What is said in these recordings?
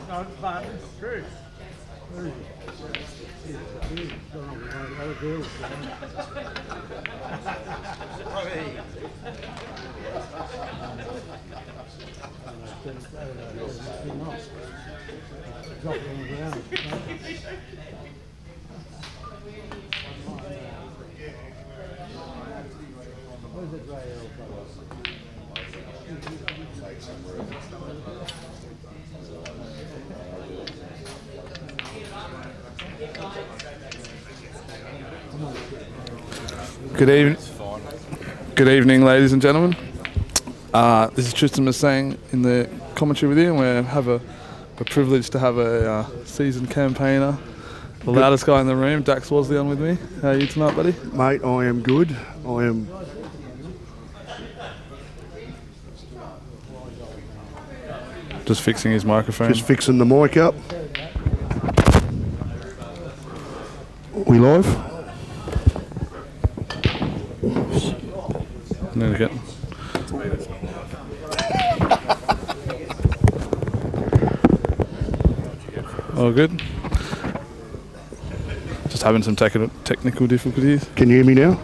No, but it's true. Good evening, ladies and gentlemen. This is Tristan Massang in the commentary with you, and we have a privilege to have a seasoned campaigner, the loudest guy in the room, Dax Worsley, on with me. How are you tonight, buddy? Mate, I am good. I am. Just fixing his microphone. Just fixing the mic up. We live? Need to get. All good. Just having some technical difficulties. Can you hear me now?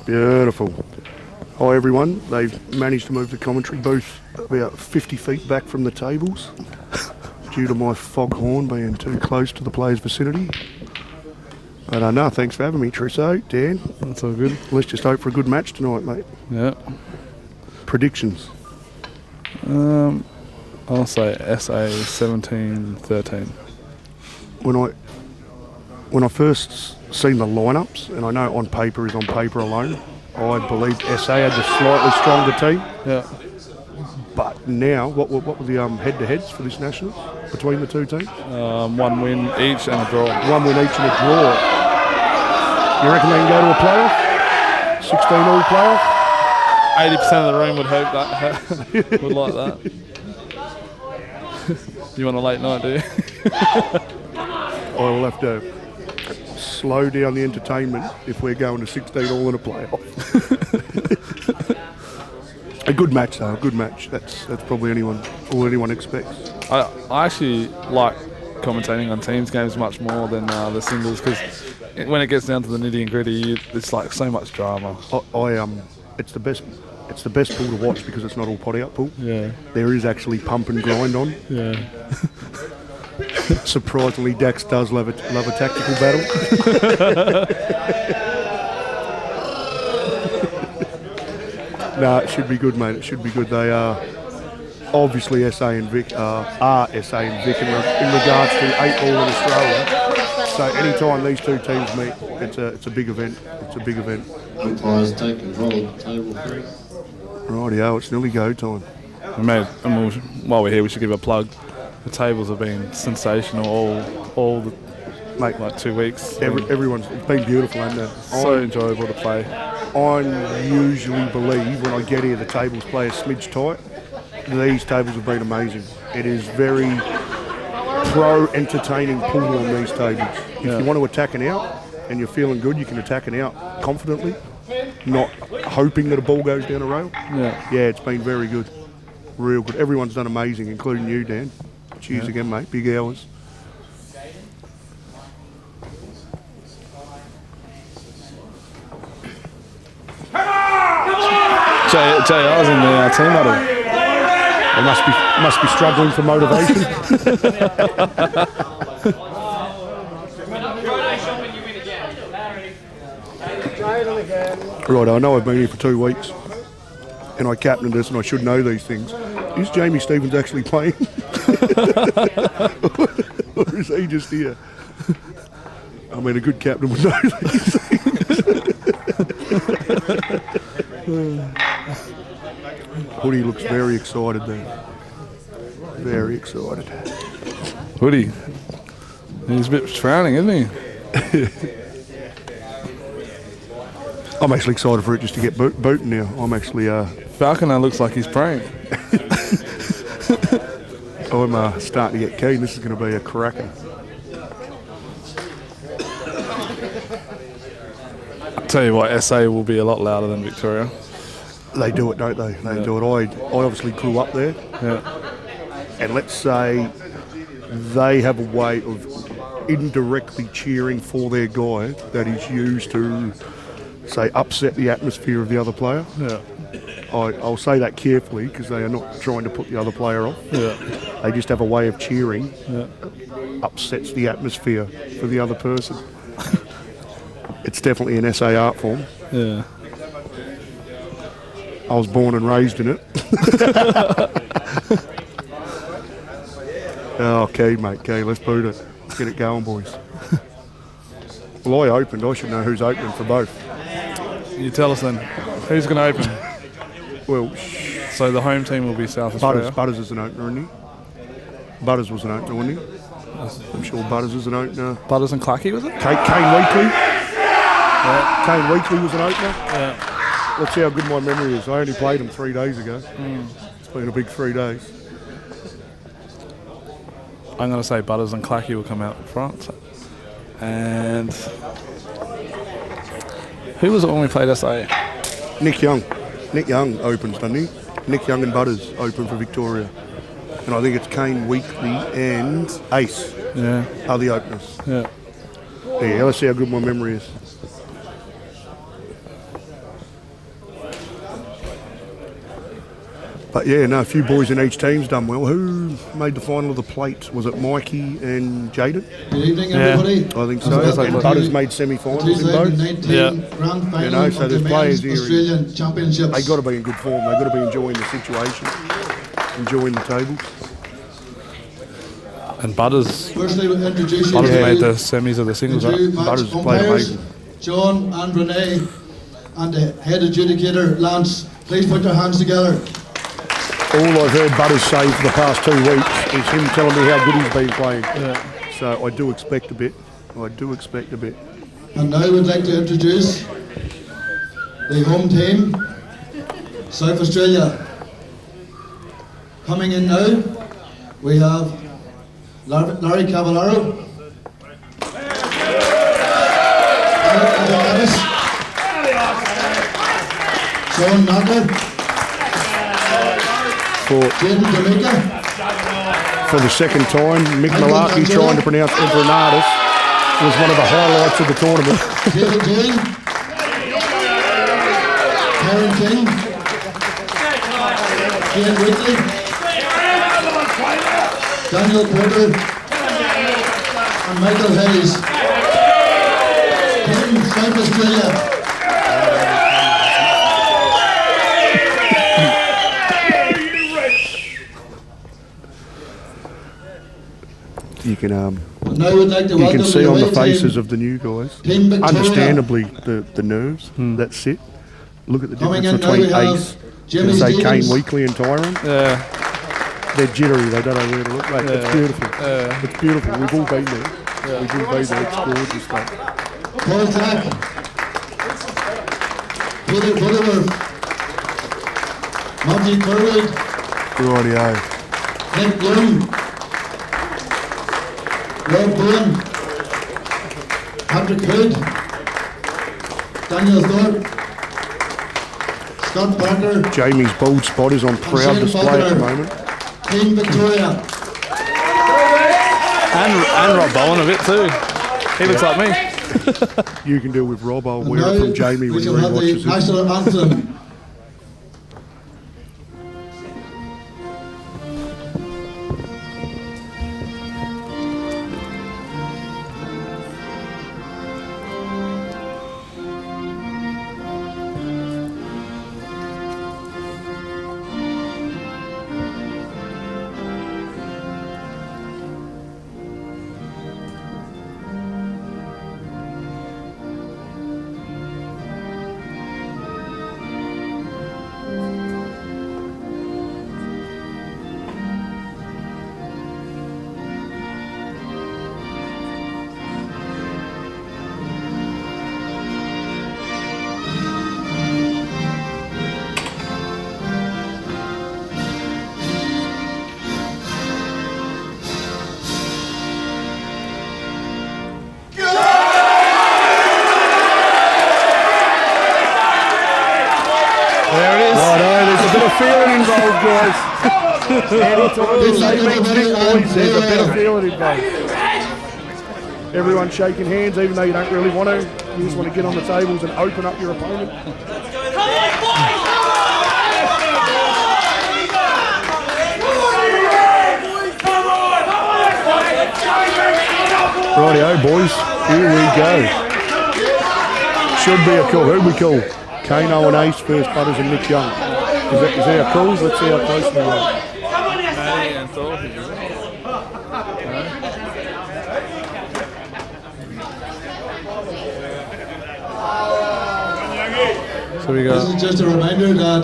Beautiful. Hi everyone. They've managed to move the commentary booth about 50 feet back from the tables due to my foghorn being too close to the players' vicinity. But no, thanks for having me, Trisso, Dan. That's all good. Let's just hope for a good match tonight, mate. Yeah. Predictions? I'll say SA 17-13. When I first seen the lineups, and I know on paper is on paper alone, I believed SA had the slightly stronger team. Yeah. But now, what were the head-to-heads for this Nationals between the two teams? 1 win each and a draw. 1 win each and a draw. You reckon they can go to a playoff? 16-all playoff? 80% of the room would hope that. Would like that. You want a late night, do you? I will have to slow down the entertainment if we're going to 16-all in a playoff. A good match, though. A good match. That's probably all anyone expects. I actually like commentating on teams games much more than the singles, because when it gets down to the nitty and gritty, it's like so much drama. It's the best. It's the best pool to watch because it's not all pot out pool. Yeah. There is actually pump and grind on. Yeah. Surprisingly, Dax does love a tactical battle. No, it should be good, mate. It should be good. They are obviously SA and Vic are SA and Vic in regards to 8 ball in Australia. So anytime these two teams meet, it's a big event. It's a big event. Umpires take control of the table 3. Rightio, it's nearly go time. While we're here, we should give a plug. The tables have been sensational all the Mate, like 2 weeks. It's been beautiful, hasn't it? So enjoyable to play. I usually believe when I get here the tables play a smidge tight. These tables have been amazing. It is very pro-entertaining pool on these tables. If you want to attack an out and you're feeling good, you can attack an out confidently, not hoping that a ball goes down a rail. Yeah, it's been very good. Real good. Everyone's done amazing, including you, Dan. Cheers again, mate. Big hours. JR's in the team huddle. I must be struggling for motivation. Right, I know I've been here for 2 weeks and I captained this and I should know these things. Is Jamie Stevens actually playing? Or is he just here? I mean, a good captain would know these things. Hoodie looks very excited there. Very excited. Hoodie. He's a bit frowning, isn't he? I'm actually excited for it just to get booting now. I'm actually... Falconer looks like he's praying. I'm starting to get keen. This is going to be a cracker. Tell you what, SA will be a lot louder than Victoria. They do it, don't they? They do it. I obviously grew up there. Yeah. And let's say they have a way of indirectly cheering for their guy that is used to, say, upset the atmosphere of the other player. Yeah. I'll say that carefully because they are not trying to put the other player off. Yeah. They just have a way of cheering, Yeah. upsets the atmosphere for the other person. It's definitely an SA art form. Yeah. I was born and raised in it. Okay, mate, okay, let's boot it. Let's get it going, boys. Well, I opened. I should know who's opening for both. You tell us then. Who's going to open? Well, So the home team will be South Australia. Butters is an opener, isn't he? Butters was an opener, wasn't he? I'm sure Butters is an opener. Butters and Clacky, was it? Kane Weekly. Yeah. Kane Weekly was an opener. Yeah. Let's see how good my memory is. I only played him 3 days ago. It's been a big 3 days. I'm going to say Butters and Clacky will come out front. And who was it when we played SA? Nick Young. Nick Young opens, doesn't he? Nick Young and Butters open for Victoria. And I think it's Kane Weekly and Ace are the openers. Yeah. Yeah, let's see how good my memory is. But yeah, no, a few boys in each team's done well. Who made the final of the plate? Was it Mikey and Jaden? Good evening, everybody. I think so. And Butters made semi-finals in both. 2019 grand final So of there's the players Men's here. Australian Championships. They got to be in good form. They've got to be enjoying the situation, enjoying the table. And Butters Firstly, we'll introduce you Butters to made the semis of the singles. the two match Butters played umpires, amazing. John and Renee, and the head adjudicator, Lance. Please put your hands together. All I've heard Butters say for the past 2 weeks is him telling me how good he's been playing. Yeah. So I do expect a bit. And now we'd like to introduce the home team, South Australia. Coming in now, we have Larry Cavallaro, Sean Nadler, Jaden Jamaica. For the second time, Mick Malarkey trying to pronounce Emperanatus was one of the highlights of the tournament. David Jane, Karen King, Ian Whitley, Daniel Porter, and Michael Hayes. Team South Australia. You can Now we'd like to you welcome can see the on the away faces team, of the new guys, Team Victoria. understandably, the nerves that sit. Look at the Coming difference in now we between have Ace, Jimmy and say Kane Stevens. Weekly and Tyrone. Yeah. They're jittery. They don't know where to look. Mate, it's beautiful. It's beautiful. We've all been there. We've all been there. It's gorgeous, mate. Paul Tack, Peter Butterworth, Monty Curwood, Rightio. Nick Bloom, Rob Bowen, Patrick Hood, Daniel Thorpe, Scott Parker, Jamie's bald spot is on proud Shane display at the Faulkner. moment. Team Victoria. And Rob Bowen a bit too. He looks like me. You can deal with Rob. I'll And wear now it from Jamie we when he shall have the rewatches it. national anthem. Anytime you say means Nick, boys, there's a bit of feeling involved. Everyone's shaking hands, even though you don't really want to. You just want to get on the tables and open up your opponent. Rightio, boys. Here we go. Should be a call. Who'd we call? Kano and Ace first, Butters and Nick Young. Is that our calls? Let's see how close we are. So we got. This is just a reminder that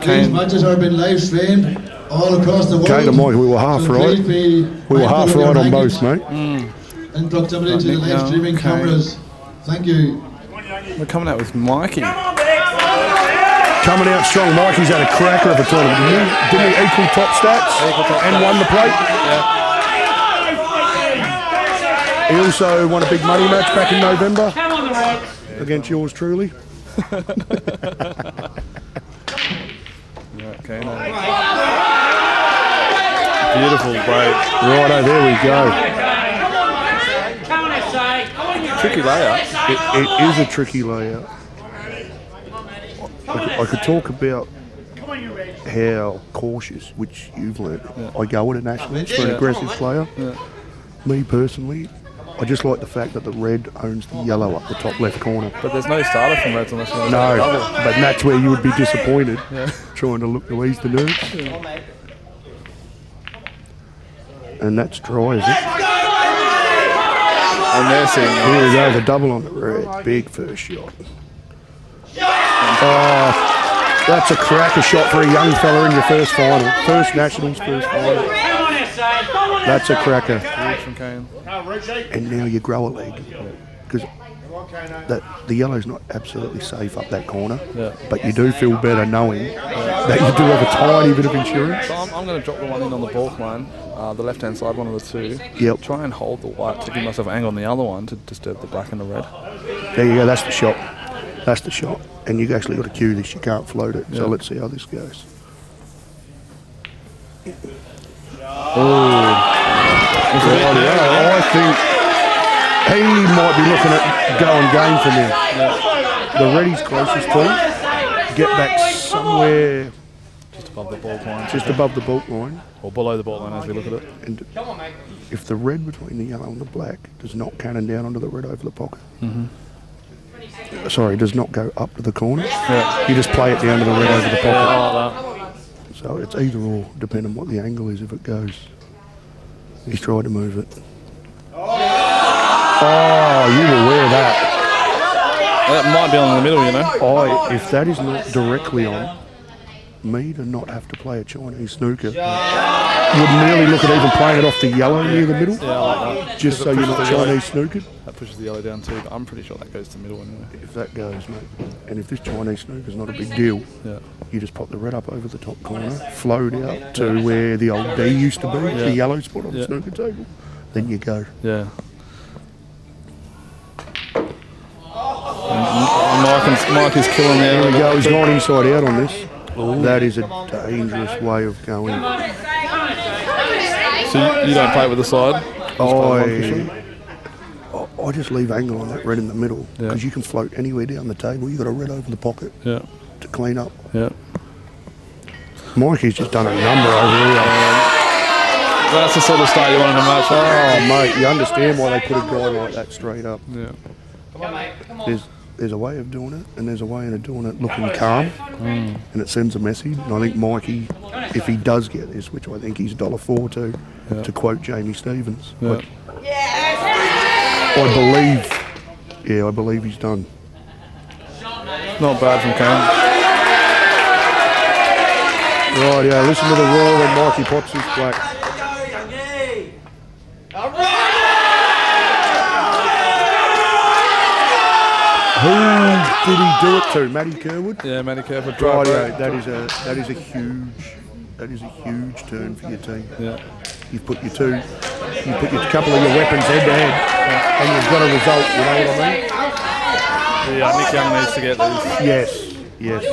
these matches are being live streamed all across the world. Kane and Mike, we were half So right. please be We were half mindful of right your on rankings both, mate. in proximity to the Nick live Young, streaming Kane. cameras. Thank you. We're coming out with Mikey. Coming out strong. Mikey's had a cracker of a tournament. Didn't he equal top stats and won the plate? He also won a big money match back in November against yours truly. Okay, no. Beautiful break. Righto, there we go. Tricky layout. It is a tricky layout. I could talk about how cautious, which you've learned, I go at a nationals for an aggressive player. Me personally, I just like the fact that the red owns the yellow up the top left corner. But there's no starter from Reds unless you want to No, double. but that's where you would be disappointed, trying to look to ease the nerves. And that's dry, is it? And they're seeing Here we go, the double on the red. Big first shot. Oh, that's a cracker shot for a young fella in your first final. First nationals, first final. That's a cracker. from Kane. And now you grow a leg. Because the yellow's not absolutely safe up that corner. But you do feel better knowing that you do have a tiny bit of insurance. So I'm going to drop the one in on the balk line, the left-hand side, one of the two. Yep. Try and hold the white to give myself an angle on the other one to disturb the black and the red. There you go, that's the shot. That's the shot. And you've actually got to cue this, you can't float it. So let's see how this goes. I think he might be looking at going game for now. The ready's closest to him. Get back somewhere Just above the balk line. just above the balk line. Or below the balk line as we look at it. And if the red between the yellow and the black does not cannon down onto the red over the pocket, sorry, does not go up to the corner, you just play it down to the red over the pocket. So it's either or, depending on what the angle is if it goes. He's tried to move it. Oh, you will wear that. That might be on in the middle, you know. If that is not directly on, me to not have to play a Chinese snooker would nearly look at even playing it off the yellow near the middle, Yeah, I like that. just so you're not Chinese snookered. That pushes the yellow down too, but I'm pretty sure that goes to the middle anyway. If that goes, mate, and if this Chinese snooker's not a big deal, you just pop the red up over the top corner, float out to where the old D used to be, the yellow spot on the snooker table, then you go. Yeah. Mike is killing there. There we go, he's gone inside out on this. That is a dangerous way of going. So you don't play it with the side? I just leave angle on that red in the middle because you can float anywhere down the table. You've got a red over the pocket to clean up. Mikey's just done a number over here. That's the sort of start you want in a match. Oh, mate, you understand why they put a guy like that straight up. There's a way of doing it, and there's a way of doing it looking calm, and it sends a message. And I think Mikey, if he does get this, which I think he's $4 to quote Jamie Stevens, I believe he's done. Not bad from Kane. Right, listen to the roar when Mikey pops his black. Who did he do it to? Matty Kerwood? Yeah, Matty Kerwood. Right, that is a huge turn for your team. You've put your couple of your weapons head to head, and you've got a result. You know what I mean? Yeah, Nick Young needs to get these. Yes.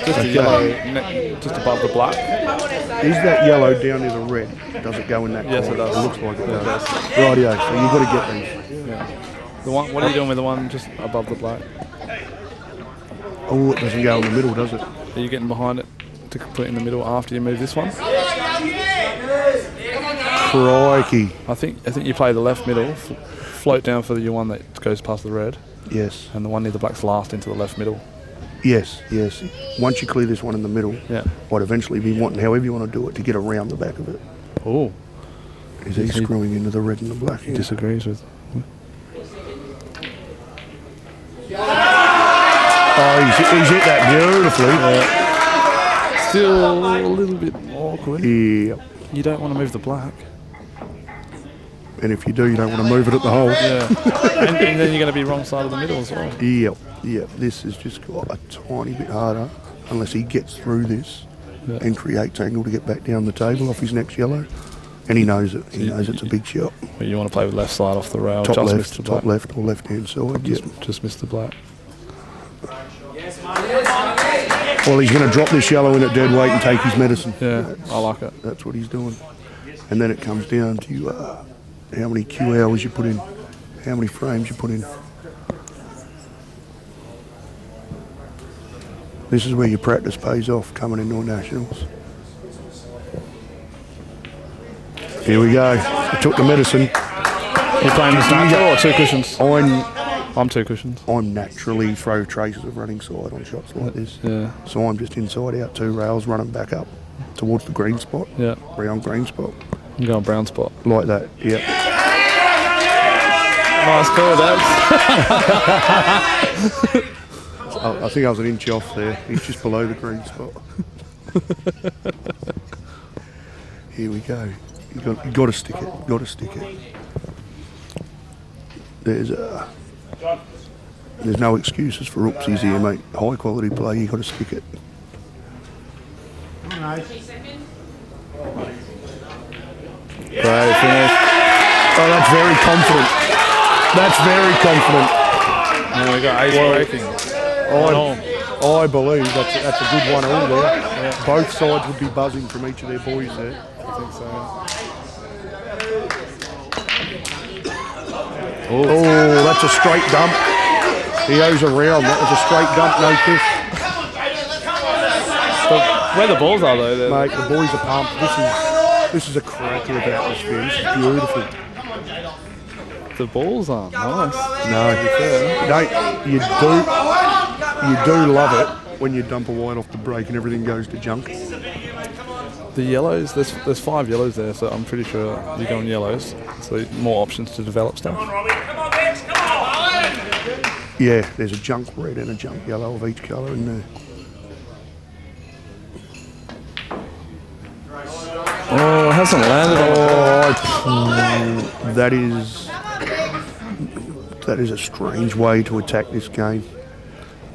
Just the yellow, just above the black. Is that yellow down to the red? Does it go in that? Yes, it color? does. It looks like it does. Rightio. So you've got to get these. Yeah. The one. What are you doing with the one just above the black? Oh, it doesn't go in the middle, does it? Are you getting behind it to put it in the middle after you move this one? Crikey. I think you play the left middle, float down for your one that goes past the red, Yes. and the one near the black's last into the left middle. Yes. Once you clear this one in the middle, Yeah. I'd eventually be wanting, however you want to do it, to get around the back of it. Oh. Is he screwing into the red and the black? He disagrees with. Oh, he's hit that beautifully. Still a little bit awkward. Yeah. You don't want to move the black. And if you do, you don't want to move it at the hole. Yeah. and then you're going to be wrong side of the middle as well. Yep. This has just got a tiny bit harder unless he gets through this and creates angle to get back down the table off his next yellow. And he knows it. He knows it's a big shot. But you want to play with left side off the rail. Top just left, missed the top black. left or left-hand side. Just missed the black. Well, he's going to drop this yellow in at dead weight and take his medicine. Yeah, I like it. That's what he's doing. And then it comes down to how many Q hours you put in, how many frames you put in. This is where your practice pays off coming into nationals. Here we go. I took the medicine. You playing this natural or two cushions? I'm two cushions. I'm naturally throw traces of running side on shots like this. Yeah. So I'm just inside out 2 rails running back up towards the green spot. Yeah. Brown green spot. I'm going brown spot. Like that, yep. Nice call, Dad. I think I was an inch off there. He's just below the green spot. Here we go. You got to stick it. Got to stick it. There's no excuses for oopsies here, mate. High quality play. You got to stick it. Great finish. Oh, that's very confident. That's very confident. There we go. Ace breaking. I believe that's a good one all there. Yeah. Both sides would be buzzing from each of their boys there. I think so. Oh, that's a straight dump. He owes a round. That was a straight dump, no kiss. Where the balls are though, Mate, the boys are pumped. This is a cracker of atmosphere. This is beautiful. the balls aren't nice. No, you do love it when you dump a white off the break and everything goes to junk. The yellows, there's 5 yellows there, so I'm pretty sure you're going yellows. So more options to develop stuff. Yeah, there's a junk red and a junk yellow of each colour in there. Oh, it hasn't landed on That is a strange way to attack this game.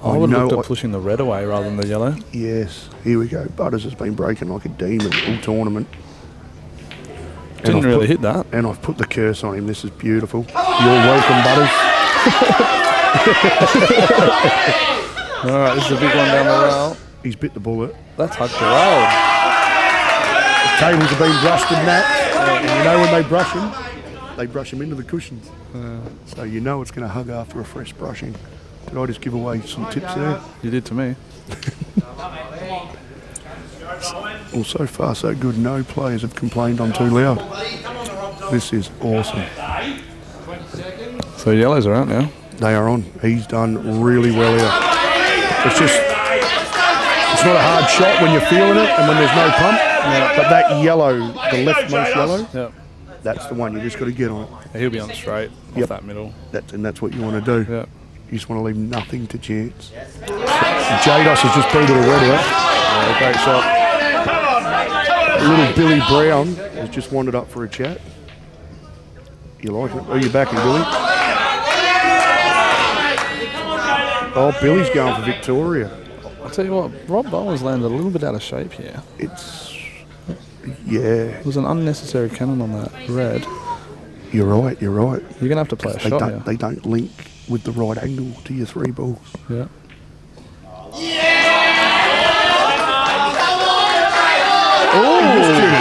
I would have looked at pushing the red away rather than the yellow. Yes, here we go. Butters has been breaking like a demon all tournament. Didn't really hit that. And I've put the curse on him. This is beautiful. You're welcome, Butters. Alright, this is a big one down the rail. He's bit the bullet. That's hugged the rail. Tables have been brushed in that. And you know when they brush them into the cushions. So you know it's going to hug after a fresh brushing. Did I just give away some tips there? You did to me. Well, so far so good. No players have complained I'm too loud. This is awesome. So yellows are out now. They are on. He's done really well here. It's not a hard shot when you're feeling it and when there's no pump. Yeah. But that yellow, the leftmost yellow, that's the one. You just got to get on it. He'll be on straight off that middle. That's what you want to do. Yep. You just want to leave nothing to chance. Jados has just pulled it already. Yeah, great shot. Little Billy Brown has just wandered up for a chat. You like it? Oh, you're backing Billy? Oh, Billy's going for Victoria. I'll tell you what, Rob Bowen's landed a little bit out of shape here. It was an unnecessary cannon on that red. You're right. You're going to have to play a shot here. They don't link with the right angle to your 3 balls. Yeah.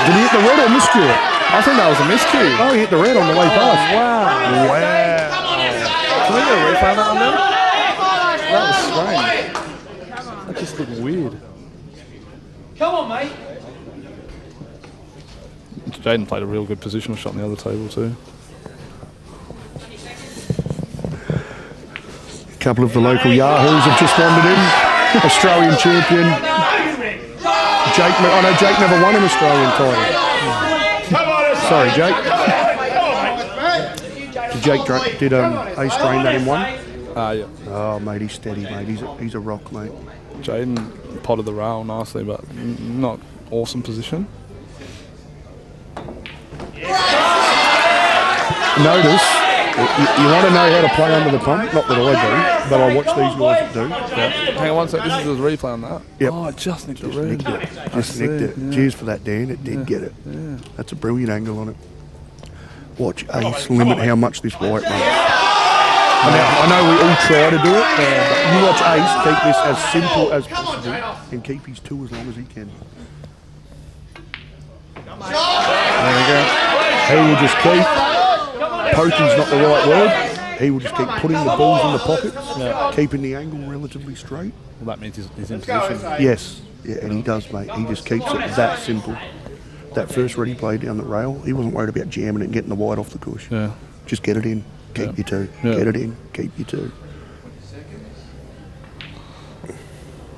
Did he hit the red or miscue it? I think that was a miscue. Oh, he hit the red on the way past. Wow. Wow. Can we get a replay on that one then? That was strange. That just looked weird. Come on, mate. Jaden played a real good positional shot on the other table too. A couple of the local Yahoos have just wandered in. Australian champion. I know Jake never won an Australian title. Sorry, Jake. Did Ace drain that in one? Yeah. Oh, mate, he's steady, mate. He's a rock, mate. Jaden potted the rail nicely, but not awesome position. Notice, you want to know how to play under the pump? Not that I do, but I watch these guys that do. Yeah. Hang on one sec, this is a replay on that. Yep. Oh, I just nicked Just the red. nicked it. Just nicked it. Yeah. Cheers for that, Dan. It did get it. Yeah. That's a brilliant angle on it. Watch Ace limit how much this white runs. I know we all try to do it, but you watch Ace keep this as simple as possible and keep his two as long as he can. There we go. He will just keep, poking's not the right word, he will just keep putting the balls in the pockets, keeping the angle relatively straight. Well, that means he's in position. Yes, yeah, and he does, mate. He just keeps it that simple. That first red he played down the rail, he wasn't worried about jamming it and getting the white off the cush. Yeah. Just get it in, keep your two. Yeah. Get it in, keep your two.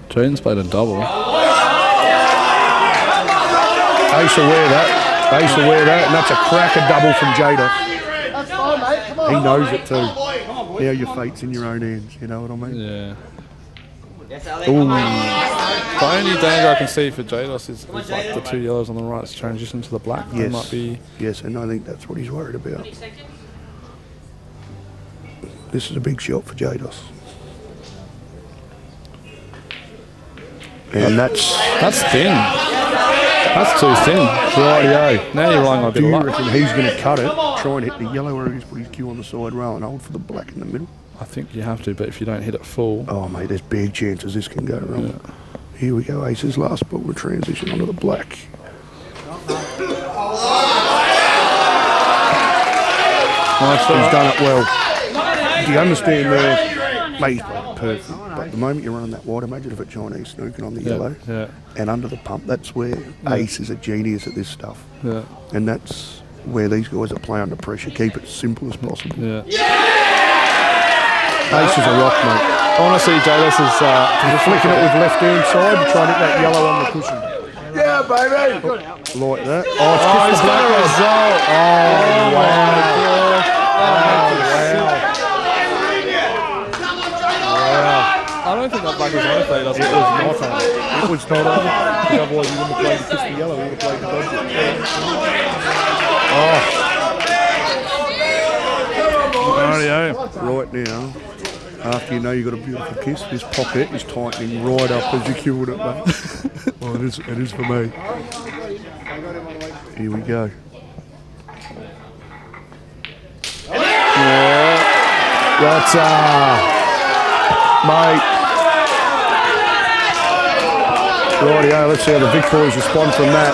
Jaden's played a double. Ace will wear that. Ace will wear that, and that's a cracker double from Jada. He knows it too. Now your fate's in your own hands, you know what I mean? Yeah. Ooh. The only danger I can see for Jados is like the two yellows on the right's transition to the black. They Yes. might be. Yes, and I think that's what he's worried about. This is a big shot for Jados. And that's thin. That's too thin. rightio. Now you're relying on a bit Do of you luck. reckon he's going to cut it, try and hit the yellow, or he's put his cue on the side rail and hold for the black in the middle? I think you have to, but if you don't hit it full. Oh, mate, there's big chances this can go wrong. Here we go, Ace's last ball to transition onto the black. Nice He's done it well. Do you understand there? Mate, he's played perfect. But the moment you're running that wide, imagine if it's Chinese snooking on the yellow and under the pump. That's where Ace is a genius at this stuff. Yeah. And that's where these guys that play under pressure keep it simple as possible. Yeah. Ace is a rock, mate. I want to see Jados is Flicking it with left hand side to try and hit that yellow on the cushion. Yeah, baby. Like that. Oh, it's he's got a result. Oh, I don't think that black was on it, though. It was not on. It was not on. Because otherwise he wouldn't have played the kiss the yellow, he would have played the dodge. Right now, after you know you've got a beautiful kiss, this pocket is tightening right up as you cured it, mate. Well, it is for me. Here we go. That's mate. Rightio, let's see how the Vic boys respond from that.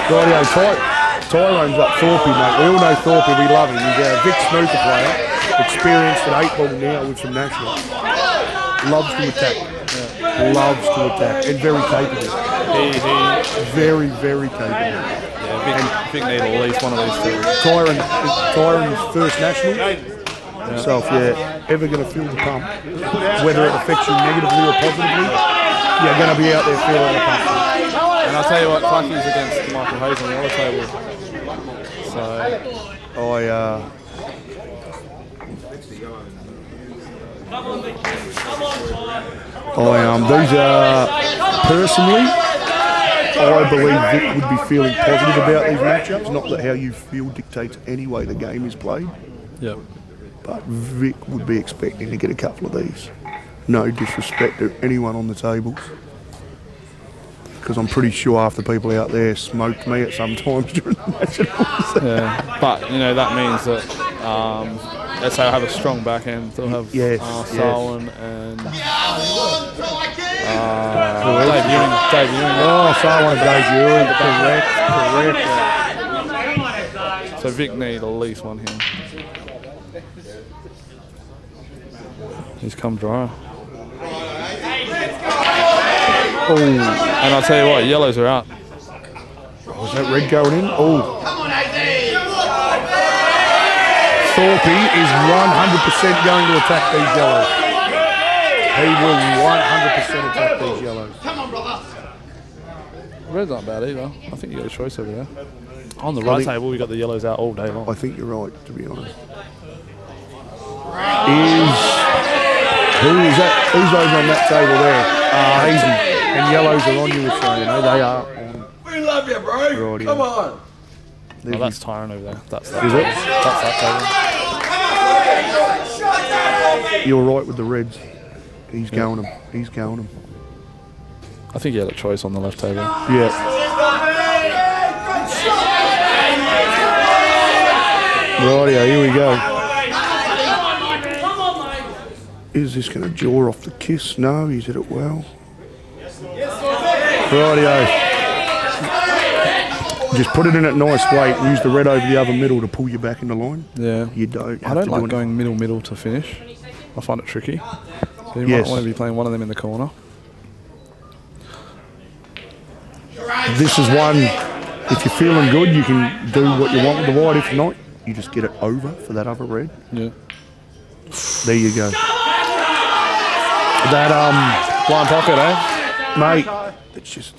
Rightio, Tyrone's up Thorpe, mate. We all know Thorpe, we love him. He's a Vic snooker player, experienced at 8 ball now with some nationals. Loves to attack. Loves to attack. And very capable. Very, very capable. I think they need at least one of these two. Tyron's first national. Himself, ever going to feel the pump, whether it affects you negatively or positively, you're going to be out there feeling the pump. And I'll tell you what, Clucky's against Michael Hayes on the other table. So these are personally, I believe Vic would be feeling positive about these matchups. Not that how you feel dictates any way the game is played. yeah. But Vic would be expecting to get a couple of these. No disrespect to anyone on the tables. Because I'm pretty sure half the people out there smoked me at some times during the nationals. Yeah, but you know that means that let's say I have a strong back end. They'll have Yes, Solon and Dave Ewing. Oh, someone Dave Ewing. Correct. So Vic need at least one here. He's come dry. Oh, and I'll tell you what, yellows are out. Was that red going in? Oh. Thorpe is 100% going to attack these yellows. He will 100% attack these yellows. Reds aren't bad either. I think you got a choice over there. On the right table, we got the yellows out all day long. I think you're right, to be honest. Who's over on that table there? Hazy. And yellows are on, you were saying. No, they are on. We love you, bro. Right, Come on. Oh, that's Tyron over there. That's that. Is it? That's that table. You're right with the reds. He's going them. He's going them. I think he had a choice on the left table. Yeah. Rightio, here we go. Is this going to jaw off the kiss? No, he's hit it well. Rightio. Just put it in at nice weight. Use the red over the other middle to pull you back into line. Yeah. You don't. I don't like going middle to finish. I find it tricky. So you might want to be playing one of them in the corner. This is one, if you're feeling good, you can do what you want with the white. If not, you just get it over for that other red. Yeah. There you go. That, blind pocket, eh? mate, it's just,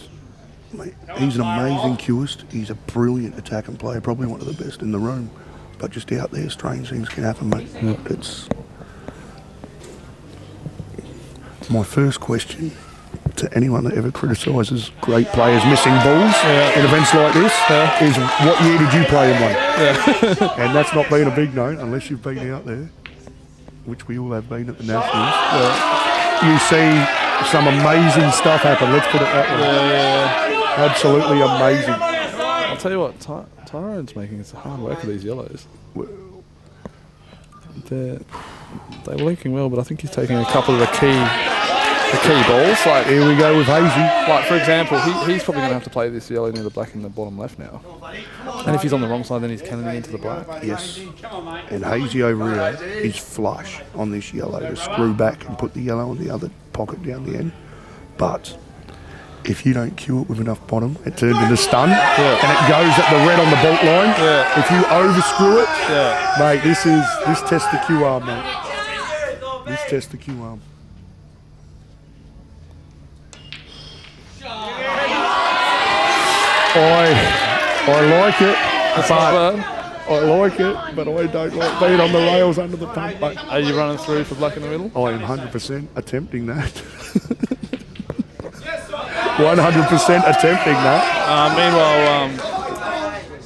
mate, he's an amazing cueist. He's a brilliant attacking player, probably one of the best in the room. But just out there, strange things can happen, mate. Yeah. It's my first question to anyone that ever criticises great players missing balls in events like this is, what year did you play in one? Yeah. And that's not been a big note unless you've been out there, which we all have been at the Nationals. You see some amazing stuff happen, let's put it that way. Absolutely amazing. I'll tell you what, Tyrone's making it hard work for these yellows. They're linking well, but I think he's taking a couple of the key balls. Like, here we go with Hazy. Like, for example, he's probably going to have to play this yellow near the black in the bottom left now. And if he's on the wrong side, then he's cannoning into the black. Yes. And Hazy over here is flush on this yellow to screw back and put the yellow in the other pocket down the end. But if you don't cue it with enough bottom, it turns into stun, and it goes at the red on the bolt line. Yeah. If you overscrew it, mate, this tests the cue arm, mate. This tests the cue arm. I like it, I like it, but I don't like being on the rails under the pump, mate. Are you running through for black in the middle? I am 100% attempting that. 100% attempting that. Meanwhile,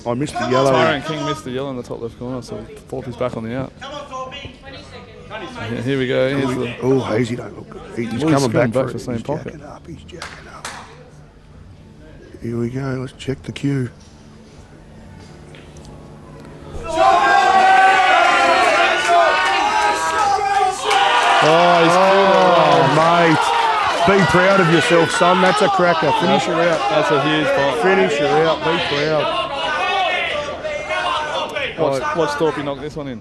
I missed the yellow. Tyrone King missed the yellow in the top left corner, so Thorpe is back on the out. Yeah, here we go. Oh, Hazy don't look good. He's coming back for the same pocket. He's jacking up. Here we go. Let's check the cue. Oh, mate. Be proud of yourself, son. That's a cracker. Finish her out. That's a huge pot. Finish her out. Be proud. Watch Thorpe knock this one in.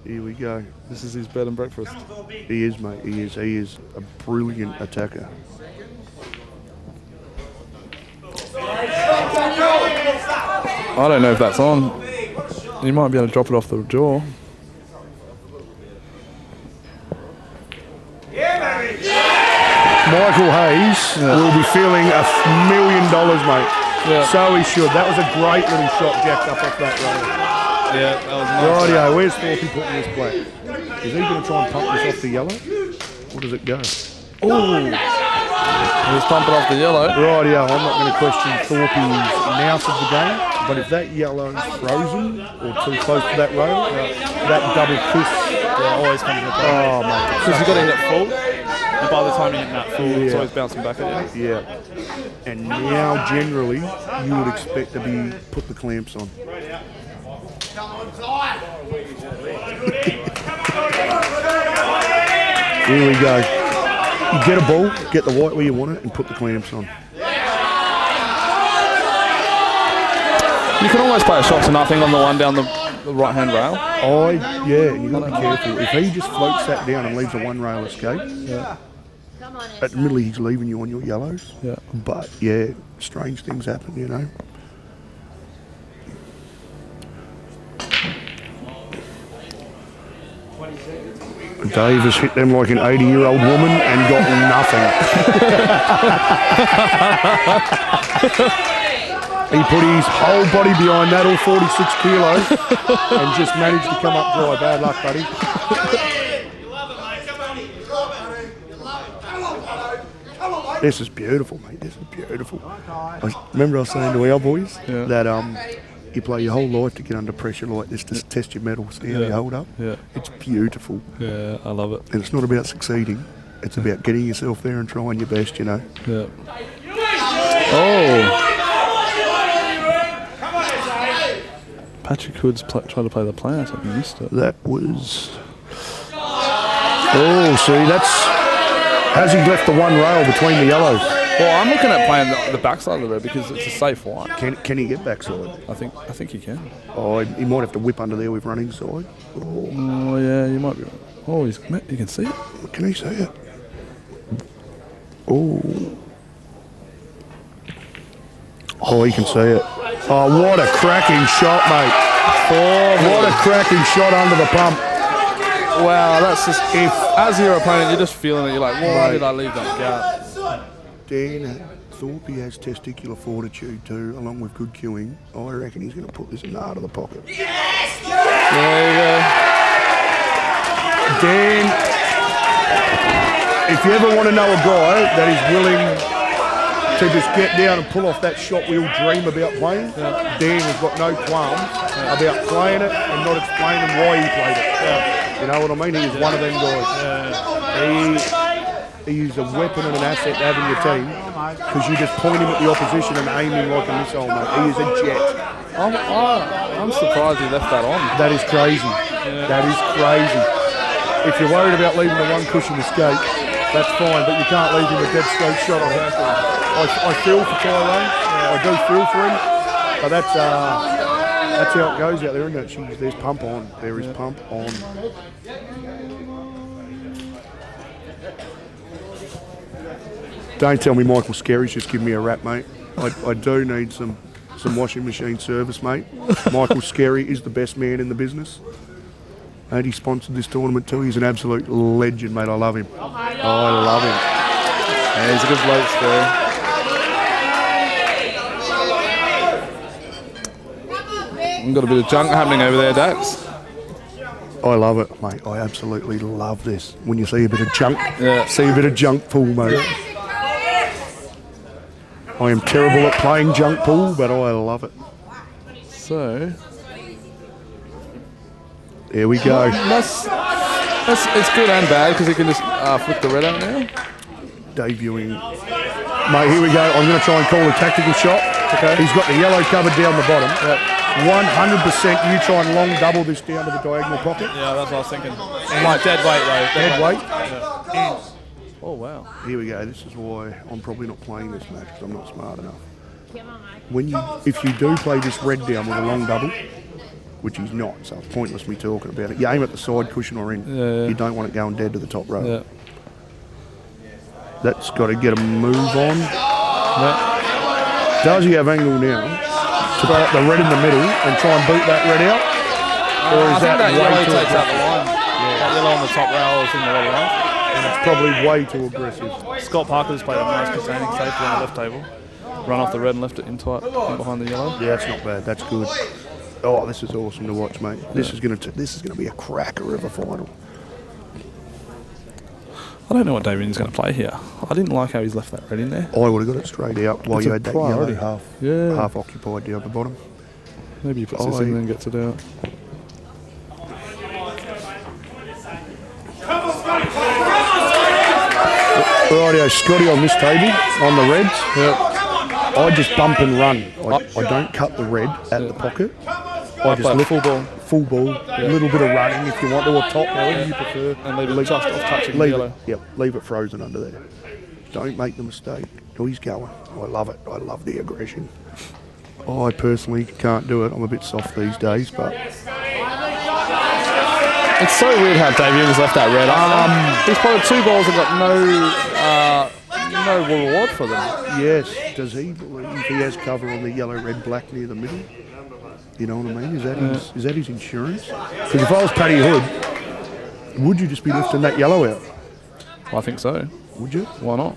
Here we go. This is his bed and breakfast. He is, mate. He is. He is a brilliant attacker. I don't know if that's on. You might be able to drop it off the jaw. Michael Hayes will be feeling $1 million, mate. Yeah. So he should. That was a great little shot jacked up off that rail. Yeah, that was nice. Rightio, where's Thorpe putting this black? Is he going to try and pump this off the yellow? Or does it go? Ooh. He's pumping off the yellow. Rightio, I'm not going to question Thorpe's nous of the game, but if that yellow's frozen or too close to that rail, that double kiss always comes in the play. Oh, mate. Because you've got to hit it full, and by the time you hit that full, it's always bouncing back at you. Yeah. And now, generally, you would expect to be put the clamps on. Here we go. You get a ball, get the white where you want it, and put the clamps on. You can almost play a shot to nothing on the one down the right-hand rail. Yeah, and you've got to be careful. If he just floats that down and leaves a one-rail escape, admittedly he's leaving you on your yellows. Yeah. But, yeah, strange things happen, you know. Dave has hit them like an 80-year-old woman and got nothing. He put his whole body behind that, all 46 kilos, and just managed to come up dry. Bad luck, buddy. This is beautiful, mate. This is beautiful. Remember I was saying to our boys that you play your whole life to get under pressure like this to test your mettle, see how you hold up. Yeah. It's beautiful. Yeah, I love it. And it's not about succeeding. It's about getting yourself there and trying your best, you know. Yeah. Oh. Patrick Hood's trying to play the plant and he missed it. That was... Oh, see, that's... Has he left the one rail between the yellows? Well, I'm looking at playing the backside of it because it's a safe one. Can he get backside? I think he can. Oh, he might have to whip under there with running side. Oh yeah, you might be right. Oh, you can see it. Can he see it? Oh, he can see it. Oh, what a cracking shot, mate. What a cracking shot under the pump. Wow, that's just... As your opponent, you're just feeling it. You're like, why did I leave that gap? Dan Thorpe has testicular fortitude too, along with good cueing. I reckon he's going to put this in the heart of the pocket. Yes! There you go. Dan, if you ever want to know a guy that is willing to just get down and pull off that shot we all dream about playing, Dan has got no qualms about playing it and not explaining why he played it. You know what I mean? He is one of them guys. He's a weapon and an asset to have in your team because you just point him at the opposition and aim him like a missile, mate. He is a jet. I'm surprised he left that on. That is crazy. That is crazy. If you're worried about leaving the one cushion escape, that's fine, but you can't leave him a dead straight shot on that. I feel for Tyrone. I do feel for him, but that's how it goes out there, isn't it? Jeez, there's pump on. There is pump on. Don't tell me Michael Skerry's just giving me a rap, mate. I do need some washing machine service, mate. Michael Skerry is the best man in the business. And he sponsored this tournament too. He's an absolute legend, mate. I love him. Oh, I love him. Yeah, he's a good bloke, Skerry. We've got a bit of junk happening over there, Dax. I love it, mate. I absolutely love this. When you see a bit of junk, see a bit of junk pool, mate. I am terrible at playing junk pool, but I love it. So, there we go. It's good and bad because he can just flick the red out now. Debuting. Mate, here we go. I'm going to try and call a tactical shot. Okay. He's got the yellow covered down the bottom. Yep. 100% you try and long double this down to the diagonal pocket. Yeah, that's what I was thinking. Like dead weight, though. Dead weight. Yeah. Oh, wow. Here we go. This is why I'm probably not playing this match because I'm not smart enough. If you do play this red down with a long double, which he's not, so it's pointless me talking about it. You aim at the side cushion or in. You don't want it going dead to the top row. Yeah. That's got to get a move on. Does he have angle now to put the red in the middle and try and boot that red out? Or is that way yellow too takes out aggressive? the line. That yellow on the top rail is in the red line. And it's probably way too aggressive. Scott Parker's played a nice containing safety on the left table. Run off the red and left it in tight in behind the yellow. Yeah, that's not bad. That's good. Oh, this is awesome to watch, mate. This is going to be a cracker of a final. I don't know what Davian's going to play here. I didn't like how he's left that red in there. I would have got it straight out while It's you a had that priority. yellow half occupied down the bottom. Maybe he puts this in and gets it out. Rightio, Scotty on this table, on the reds. I just bump and run. I don't cut the red at the pocket. I just lift full ball. Full ball, a little bit of running if you want to, or top, however you prefer. And leave it just off touching the Leave yellow. it, yep, leave it frozen under there. Don't make the mistake. Oh, he's going. I love it. I love the aggression. I personally can't do it. I'm a bit soft these days, but It's so weird how Davey has left that red. He's played 2 balls and got no reward for them. yes, does he believe he has cover on the yellow, red, black near the middle? You know what I mean? Is that his insurance? Because if I was Paddy Hood, would you just be lifting that yellow out? I think so. Would you? Why not?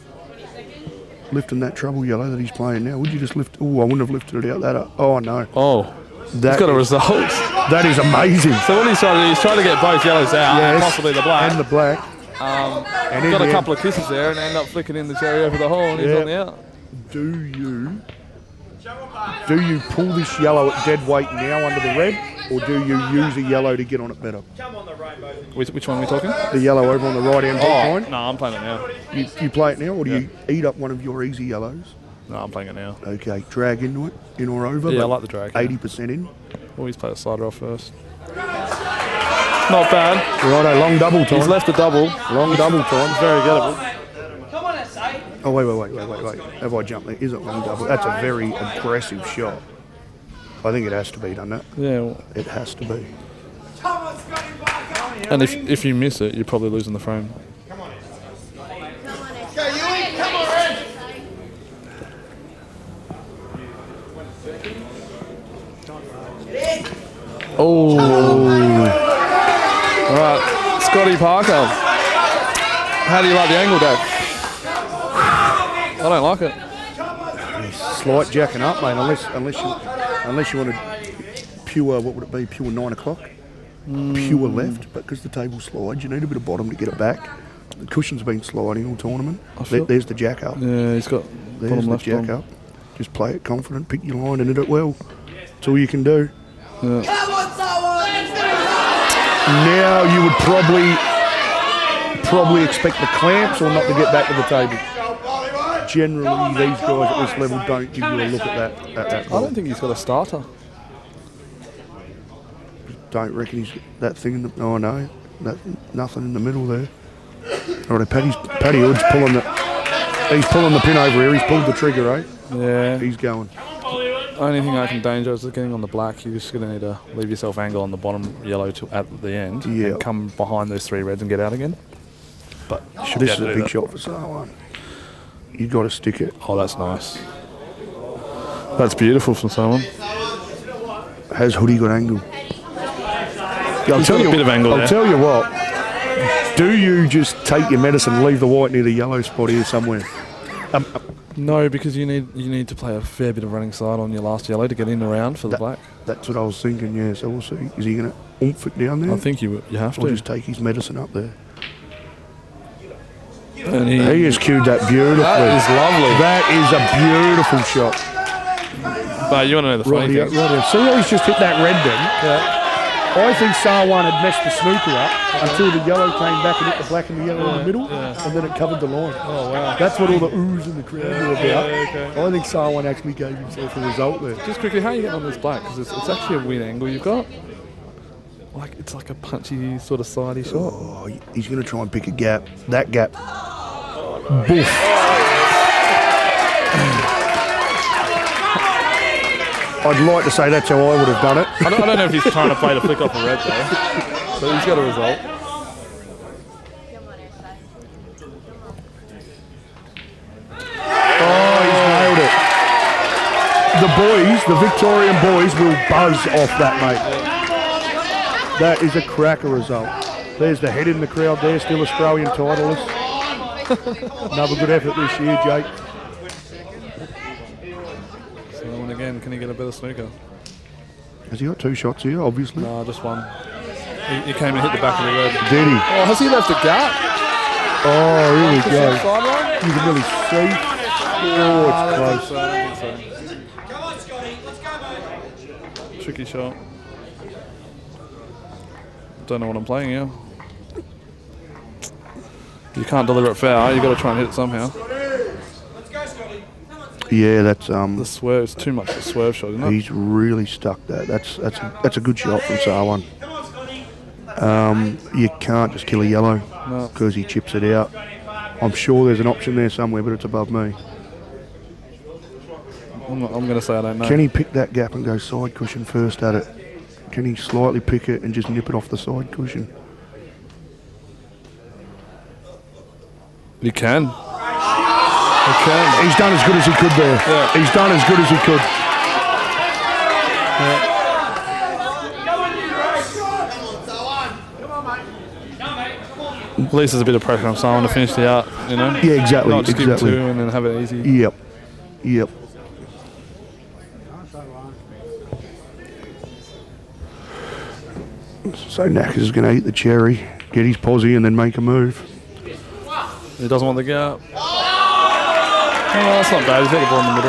Lifting that trouble yellow that he's playing now, would you just lift? Oh, I wouldn't have lifted it out that. Oh no. Oh, That he's got a is- result. That is amazing. So what he's trying to do, he's trying to get both yellows out, and Yes. possibly the black. And the black. And in Got a the couple of kisses there and end up flicking in the cherry over the hole and he's Yeah. on the out. Do you pull this yellow at dead weight now under the red, or do you use a yellow to get on it better? Which one are we talking? The yellow over on the right hand line. No, I'm playing it now. You play it now, or do you eat up one of your easy yellows? No, I'm playing it now. Okay, drag into it, in or over. Yeah, I but like the drag. Yeah. 80% in. Always play the slider off first. Not bad. Righto, long double time. He's left a double. Long double time. Very gettable. Come on, S8. Oh, wait. Have I jumped there? Is it long double? That's a very aggressive shot. I think it has to be, doesn't it? Yeah. Well, It has to be. and if you miss it, you're probably losing the frame. Oh. All right, Scotty Parker. How do you like the angle, Dad? I don't like it. Slight jacking up, mate. Unless you wanted pure, what would it be? Pure 9 o'clock. Pure left, but because the table slides, you need a bit of bottom to get it back. The cushion's been sliding all tournament. There's the jack up. Yeah, he's got There's bottom the left jack on. up. Just play it confident, pick your line and hit it well. That's all you can do. Now you would probably expect the clamps or not to get back to the table. Generally, these guys at this level don't give you a look at that. I don't think he's got a starter. Don't reckon he's that thing in the. Oh no, nothing in the middle there. Right, Paddy Hood's pulling the. He's pulling the pin over here. He's pulled the trigger, eh? Yeah. He's going. Only thing I can danger is getting on the black. You're just going to need to leave yourself angle on the bottom yellow at the end and come behind those 3 reds and get out again. But This is a big shot for someone. You got to stick it. Oh, that's nice. That's beautiful from someone. Has Hoodie got angle? Yeah, He's got a bit of angle I'll there. tell you what. Do you just take your medicine and leave the white near the yellow spot here somewhere? No, because you need to play a fair bit of running side on your last yellow to get in around for the black. That's what I was thinking, yeah. So we'll see. Is he going to oomph it down there? I think you have Or to. just take his medicine up there? And He has cued that beautifully. That is lovely. That is a beautiful shot. But you want to know the funny Right, thing? right. See how he's just hit that red then? Yeah. I think Sarwan had messed the snooker up until the yellow came back and hit the black and the yellow in the middle, and then it covered the line. Oh, wow. That's what all the oohs in the crowd were about. okay. I think Sarwan actually gave himself a result there. Just quickly, how are you getting on this black? Because it's actually a weird angle you've got. Like it's like a punchy sort of sidey shot. Oh, he's going to try and pick a gap. That gap. Boof. I'd like to say that's how I would have done it. I don't know if he's trying to play the flick off a red though, but he's got a result. Oh, he's nailed it. The boys, the Victorian boys, will buzz off that, mate. That is a cracker result. There's the head in the crowd there, still Australian titleist. Another good effort this year, Jake. So and again, can he get a better snooker? Has he got 2 shots here, obviously? No, just one. He came and hit the back of the red. Did he? Oh, has he left a gap? Oh, here we go. Sideline? You can really see. Oh, it's close. I don't think so. Tricky shot. Don't know what I'm playing here. You can't deliver it foul. You got to try and hit it somehow. Yeah, that's The swerve is too much of a swerve shot, isn't it? he's really stuck that. That's a good shot from Sarwan. You can't just kill a yellow because he chips it out. I'm sure there's an option there somewhere, but it's above me. I'm going to say I don't know. Can he pick that gap and go side cushion first at it? Can he slightly pick it and just nip it off the side cushion? He can. He's done as good as he could there. Yeah. He's done as good as he could. At least there's a bit of pressure on someone to finish the out, you know? Yeah, exactly. Not just exactly. give him 2 and then have it easy. Yep. Yep. So Knackers is going to eat the cherry, get his posse, and then make a move. He doesn't want the gap. Oh, that's not bad. He's got the ball in the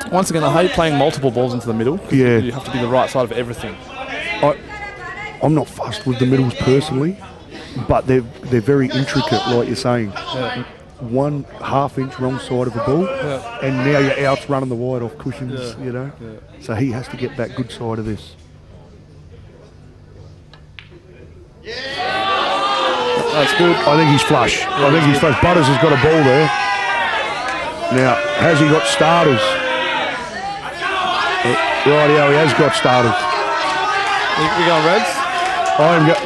middle. Once again, I hate playing multiple balls into the middle. Yeah. You have to be the right side of everything. I'm not fussed with the middles personally, but they're very intricate, like you're saying. Yeah. 1/2 inch wrong side of a ball, and now your out's running the wide off cushions, you know. Yeah. So he has to get that good side of this. That's good. I think he's flush. I think he's flush. Butters has got a ball there. Now, has he got starters? Rightio, he has got starters. We going reds?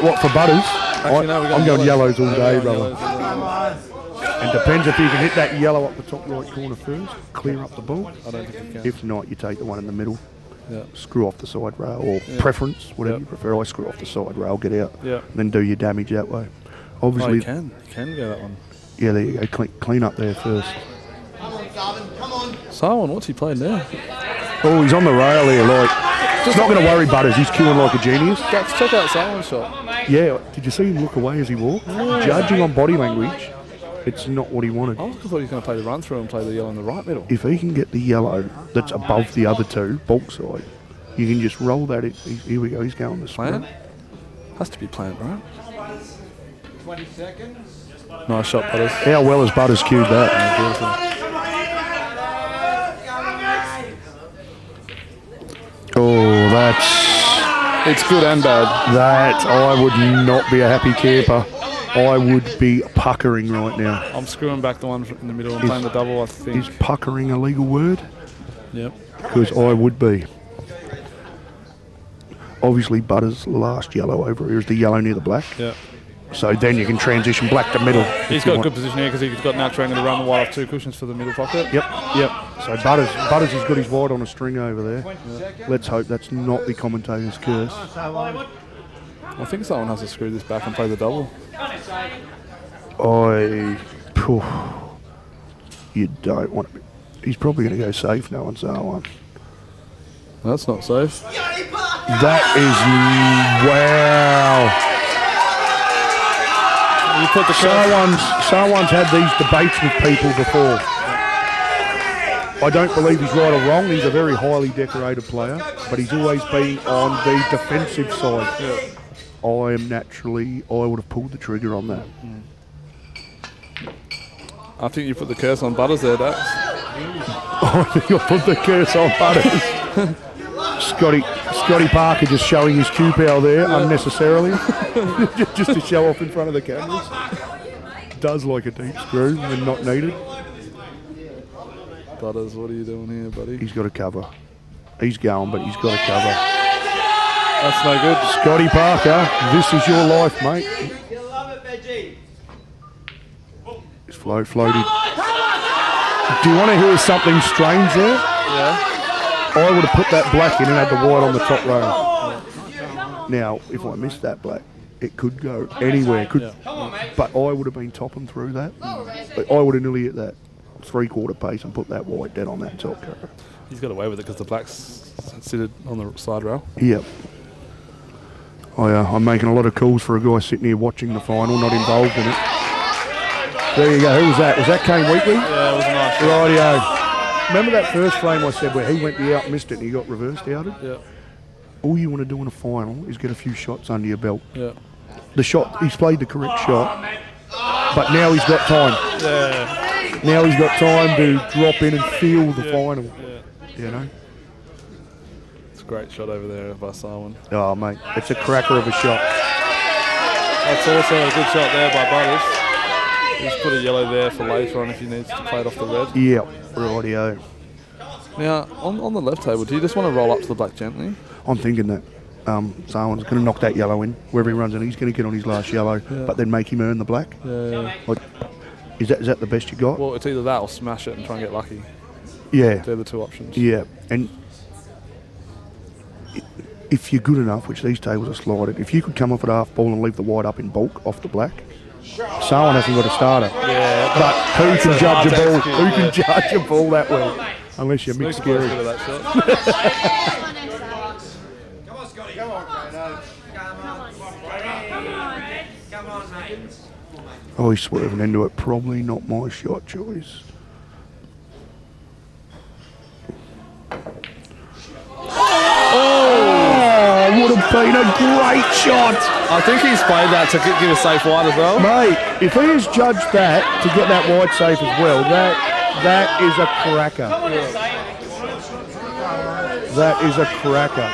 What for Butters? Actually, no, I'm going yellows all day, We're going brother. yellows. And depends if you can hit that yellow up the top right corner first, clear up the ball. I don't think you can. If not, you take the one in the middle. Yeah. Screw off the side rail, or preference, whatever you prefer. I screw off the side rail, get out, Yeah. then do your damage that way. Oh, Obviously, you can. You can go that one. yeah, there you go. Clean up there first. Sarwan, what's he playing there? Oh, he's on the rail here, like. It's not going to worry Butters. He's queuing like a genius. Let's check out Sarwan's shot. Yeah, did you see him look away as he walked? Judging on body language, it's not what he wanted. I thought he was going to play the run through and play the yellow in the right middle. If he can get the yellow that's above the other two, bulk side, you can just roll that in. Here we go, he's going the sprint. Plant? Has to be plant, right? 20 seconds. Nice shot, Butters. How well has Butters cued that? Beautiful. Oh, that's... It's good and bad. That, I would not be a happy camper. I would be puckering right now. I'm screwing back the one in the middle and playing the double, I think. Is puckering a legal word? Yep. Because I would be. Obviously, Butters' last yellow over here is the yellow near the black. Yep. So then you can transition black to middle. He's got a good position here because he's got now trying to run the wide off 2 cushions for the middle pocket. Yep. So Butters has got his wide on a string over there. Let's hope that's not the commentator's curse. I think someone has to screw this back and play the double. You don't want to be. He's probably going to go safe now on Sarwan. That's not safe. That is... Wow. You put the Sarwan's had these debates with people before. I don't believe he's right or wrong. He's a very highly decorated player, but he's always been on the defensive side. Yeah. I would have pulled the trigger on that. I think you put the curse on Butters there, Dax. I think I put the curse on Butters. Scotty Parker just showing his Cueball there unnecessarily, just to show off in front of the cameras. Does like a deep screw when not needed. Butters, what are you doing here, buddy? He's got a cover. He's going, but he's got a cover. That's no good. Scotty Parker, this is your life, mate. It's floated. Do you want to hear something strange there? Yeah. I would have put that black in and had the white on the top row. Now, if I missed that black, it could go anywhere. But I would have been topping through that. But I would have nearly hit that 3/4 pace and put that white dead on that top row. He's got away with it because the black's seated on the side rail. Yep. I'm making a lot of calls for a guy sitting here watching the final, not involved in it. There you go. Who was that? Was that Kane Wheatley? Yeah, it was a nice shot. Rightio. Remember that first frame I said where he went the out, missed it, and he got reversed outed? Yeah. All you want to do in a final is get a few shots under your belt. Yeah. The shot, he's played the correct shot, but now he's got time. Yeah. Now he's got time to drop in and feel the final. You know? It's a great shot over there by Sarwan. Oh, mate, it's a cracker of a shot. That's also a good shot there by Butters. He's put a yellow there for later on if he needs to play it off the red. Yeah, rightio. Now, on the left table, do you just want to roll up to the black gently? I'm thinking that someone's going to knock that yellow in. Wherever he runs in, he's going to get on his last yellow, but then make him earn the black. Yeah. Like, is that the best you got? Well, it's either that or smash it and try and get lucky. Yeah. They're the two options. Yeah, and if you're good enough, which these tables are slided, if you could come off at half ball and leave the white up in bulk off the black, someone hasn't got a starter. Yeah. But who can judge a ball? execute, Who can judge a ball that well? Unless you're mixed Good scary. at that shot. Oh, he's swerving into it. Probably not my shot choice. Oh, would have been a great shot. I think he's played that to give a safe wide as well. Mate, if he has judged that to get that wide safe as well, that is a cracker. That is a cracker.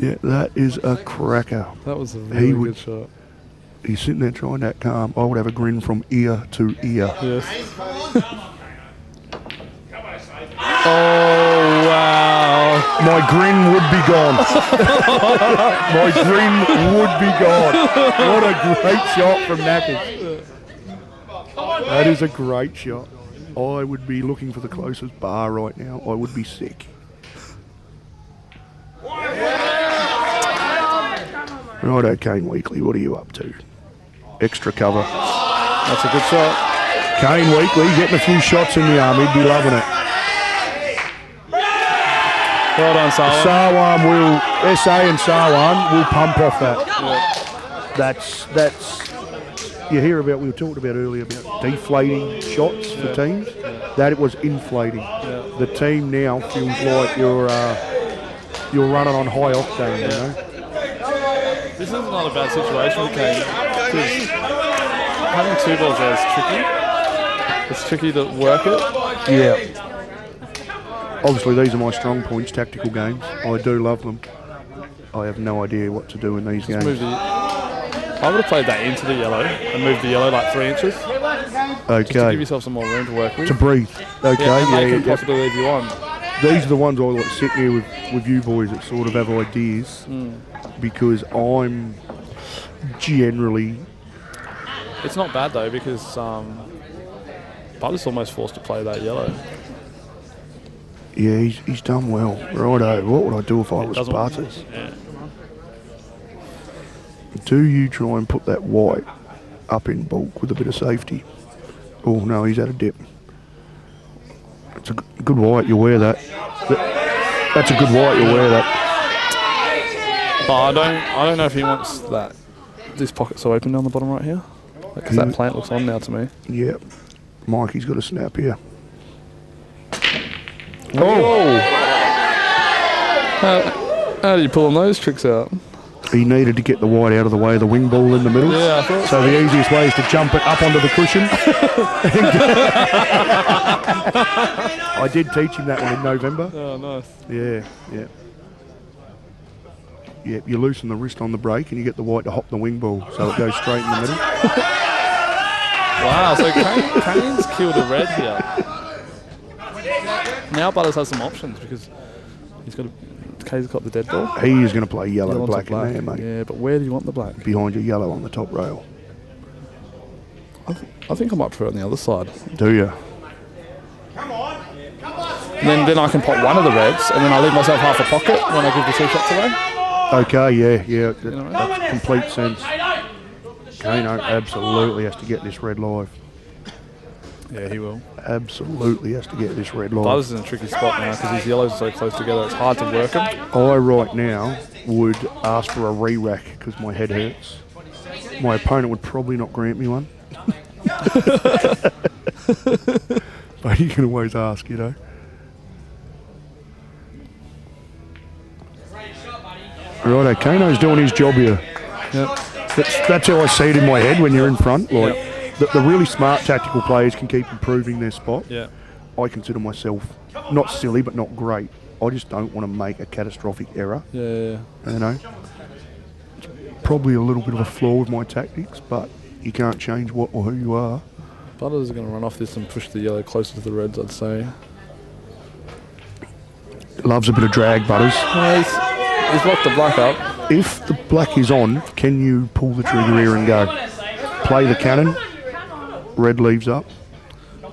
Yeah, that is a cracker. That was a really would- good shot. He's sitting there trying that calm. I would have a grin from ear to ear. Yes. Oh, wow. My grin would be gone. My grin would be gone. What a great shot from Knackers. That is a great shot. I would be looking for the closest bar right now. I would be sick. Righto, Kane Weekly, what are you up to? Extra cover. That's a good shot. Kane Weekly getting a few shots in the arm. He'd be loving it. Well done, Sarwan. Sarwan will, SA and Sarwan will pump off that. That's, you hear about, we were talking about earlier about deflating shots for teams. That it was inflating. The team now feels like you're running on high octane, you know. This is not a bad situation for Kane. Because having two balls there is tricky. It's tricky to work it. Yeah. Obviously, these are my strong points, tactical games. I do love them. I have no idea what to do in these games. I would have played that into the yellow and moved the yellow like 3 inches. Just to Okay. give yourself some more room to work with. To breathe. Okay, and they yeah, can yeah. possibly leave you on. These are the ones I like to sit here with you boys that sort of have ideas, because I'm generally... It's not bad though because Butter's almost forced to play that yellow. Yeah, he's done well. Righto, what would I do if I was Doesn't- Butters? Yeah. Do you try and put that white up in bulk with a bit of safety? Oh no, he's had a dip. It's a good white, you'll wear that. That's a good white, you'll wear that. But I don't know if he wants that. This pocket so open down the bottom right here. Because that plant looks on now to me. Yep. Mikey's got a snap here. Oh! How do you pull those tricks out? He needed to get the white out of the way of the wing ball in the middle. Yeah, I thought so the easiest way is to jump it up onto the cushion. I did teach him that one in November. Oh, nice. Yeah, yeah. Yeah, you loosen the wrist on the brake and you get the white to hop the wing ball so it goes straight in the middle. Wow, so Kane's killed a red here. Now Butters has some options because Kay's got the dead ball. He is going to play yellow, Yellow's black, a in there, mate. Yeah, but where do you want the black? Behind your yellow on the top rail. I think I might put it on the other side. Do you? And then I can pop one of the reds and then I leave myself half a pocket when I give the 2 shots away. Okay, yeah. You know, That's complete sense. Kano absolutely has to get this red live. Yeah, he will. Absolutely has to get this red live. Butters is in a tricky spot now because his yellows are so close together. It's hard to work them. I right now would ask for a re-rack because my head hurts. My opponent would probably not grant me one. But you can always ask, you know. Righto, Kano's doing his job here. Yep. That's how I see it in my head when you're in front. Like the really smart tactical players can keep improving their spot. Yeah. I consider myself not silly, but not great. I just don't want to make a catastrophic error. Yeah. You know, it's probably a little bit of a flaw with my tactics, but you can't change what or who you are. Butters is going to run off this and push the yellow closer to the reds, I'd say. Loves a bit of drag, Butters. He's locked the black up. If the black is on, can you pull the trigger here and go? Play the cannon, red leaves up.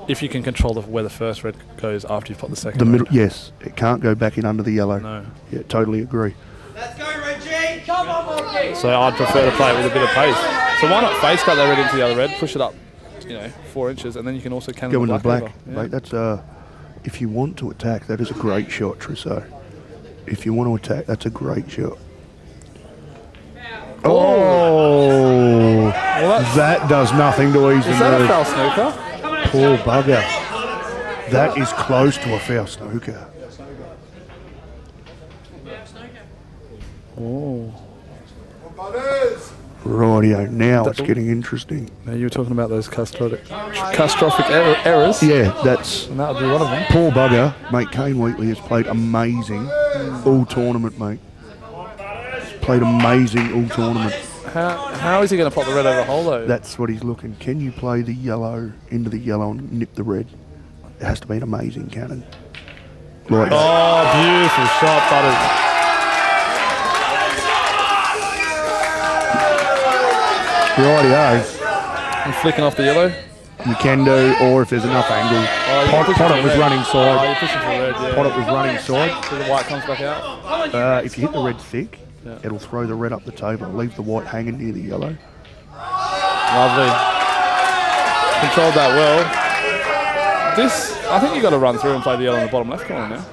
If you can control where the first red goes after you've put the second The red. middle, yes. It can't go back in under the yellow. No. Yeah, totally agree. Let's go, Reggie! Come on, Monkey! So I'd prefer to play it with a bit of pace. So why not face cut that red into the other red, push it up, 4 inches, and then you can also cannon Go into the the black. over. Yeah. Mate, that's if you want to attack, that is a great shot, Trousseau. If you want to attack, that's a great shot. Oh, that does nothing to ease the Is that a nerve. foul snooker? Poor bugger. That is close to a foul snooker. Oh. Rightio, now it's getting interesting. Now you were talking about those catastrophic errors. Yeah, that's And that would be one of them. poor bugger. Mate, Kane Wheatley has played amazing all tournament, mate. He's played amazing all tournament. How is he going to pop the red over hole though? That's what he's looking. Can you play the yellow into the yellow and nip the red? It has to be an amazing cannon. Like Oh, beautiful shot, Butters. rightio. And flicking off the yellow. You can do, or if there's enough angle. Potter was running Oh, side. you're pushing for the red, yeah. Potter was running side. So the white comes back out. If you hit the red thick, it'll throw the red up the table and leave the white hanging near the yellow. Lovely. Controlled that well. I think you got to run through and play the yellow in the bottom left corner now.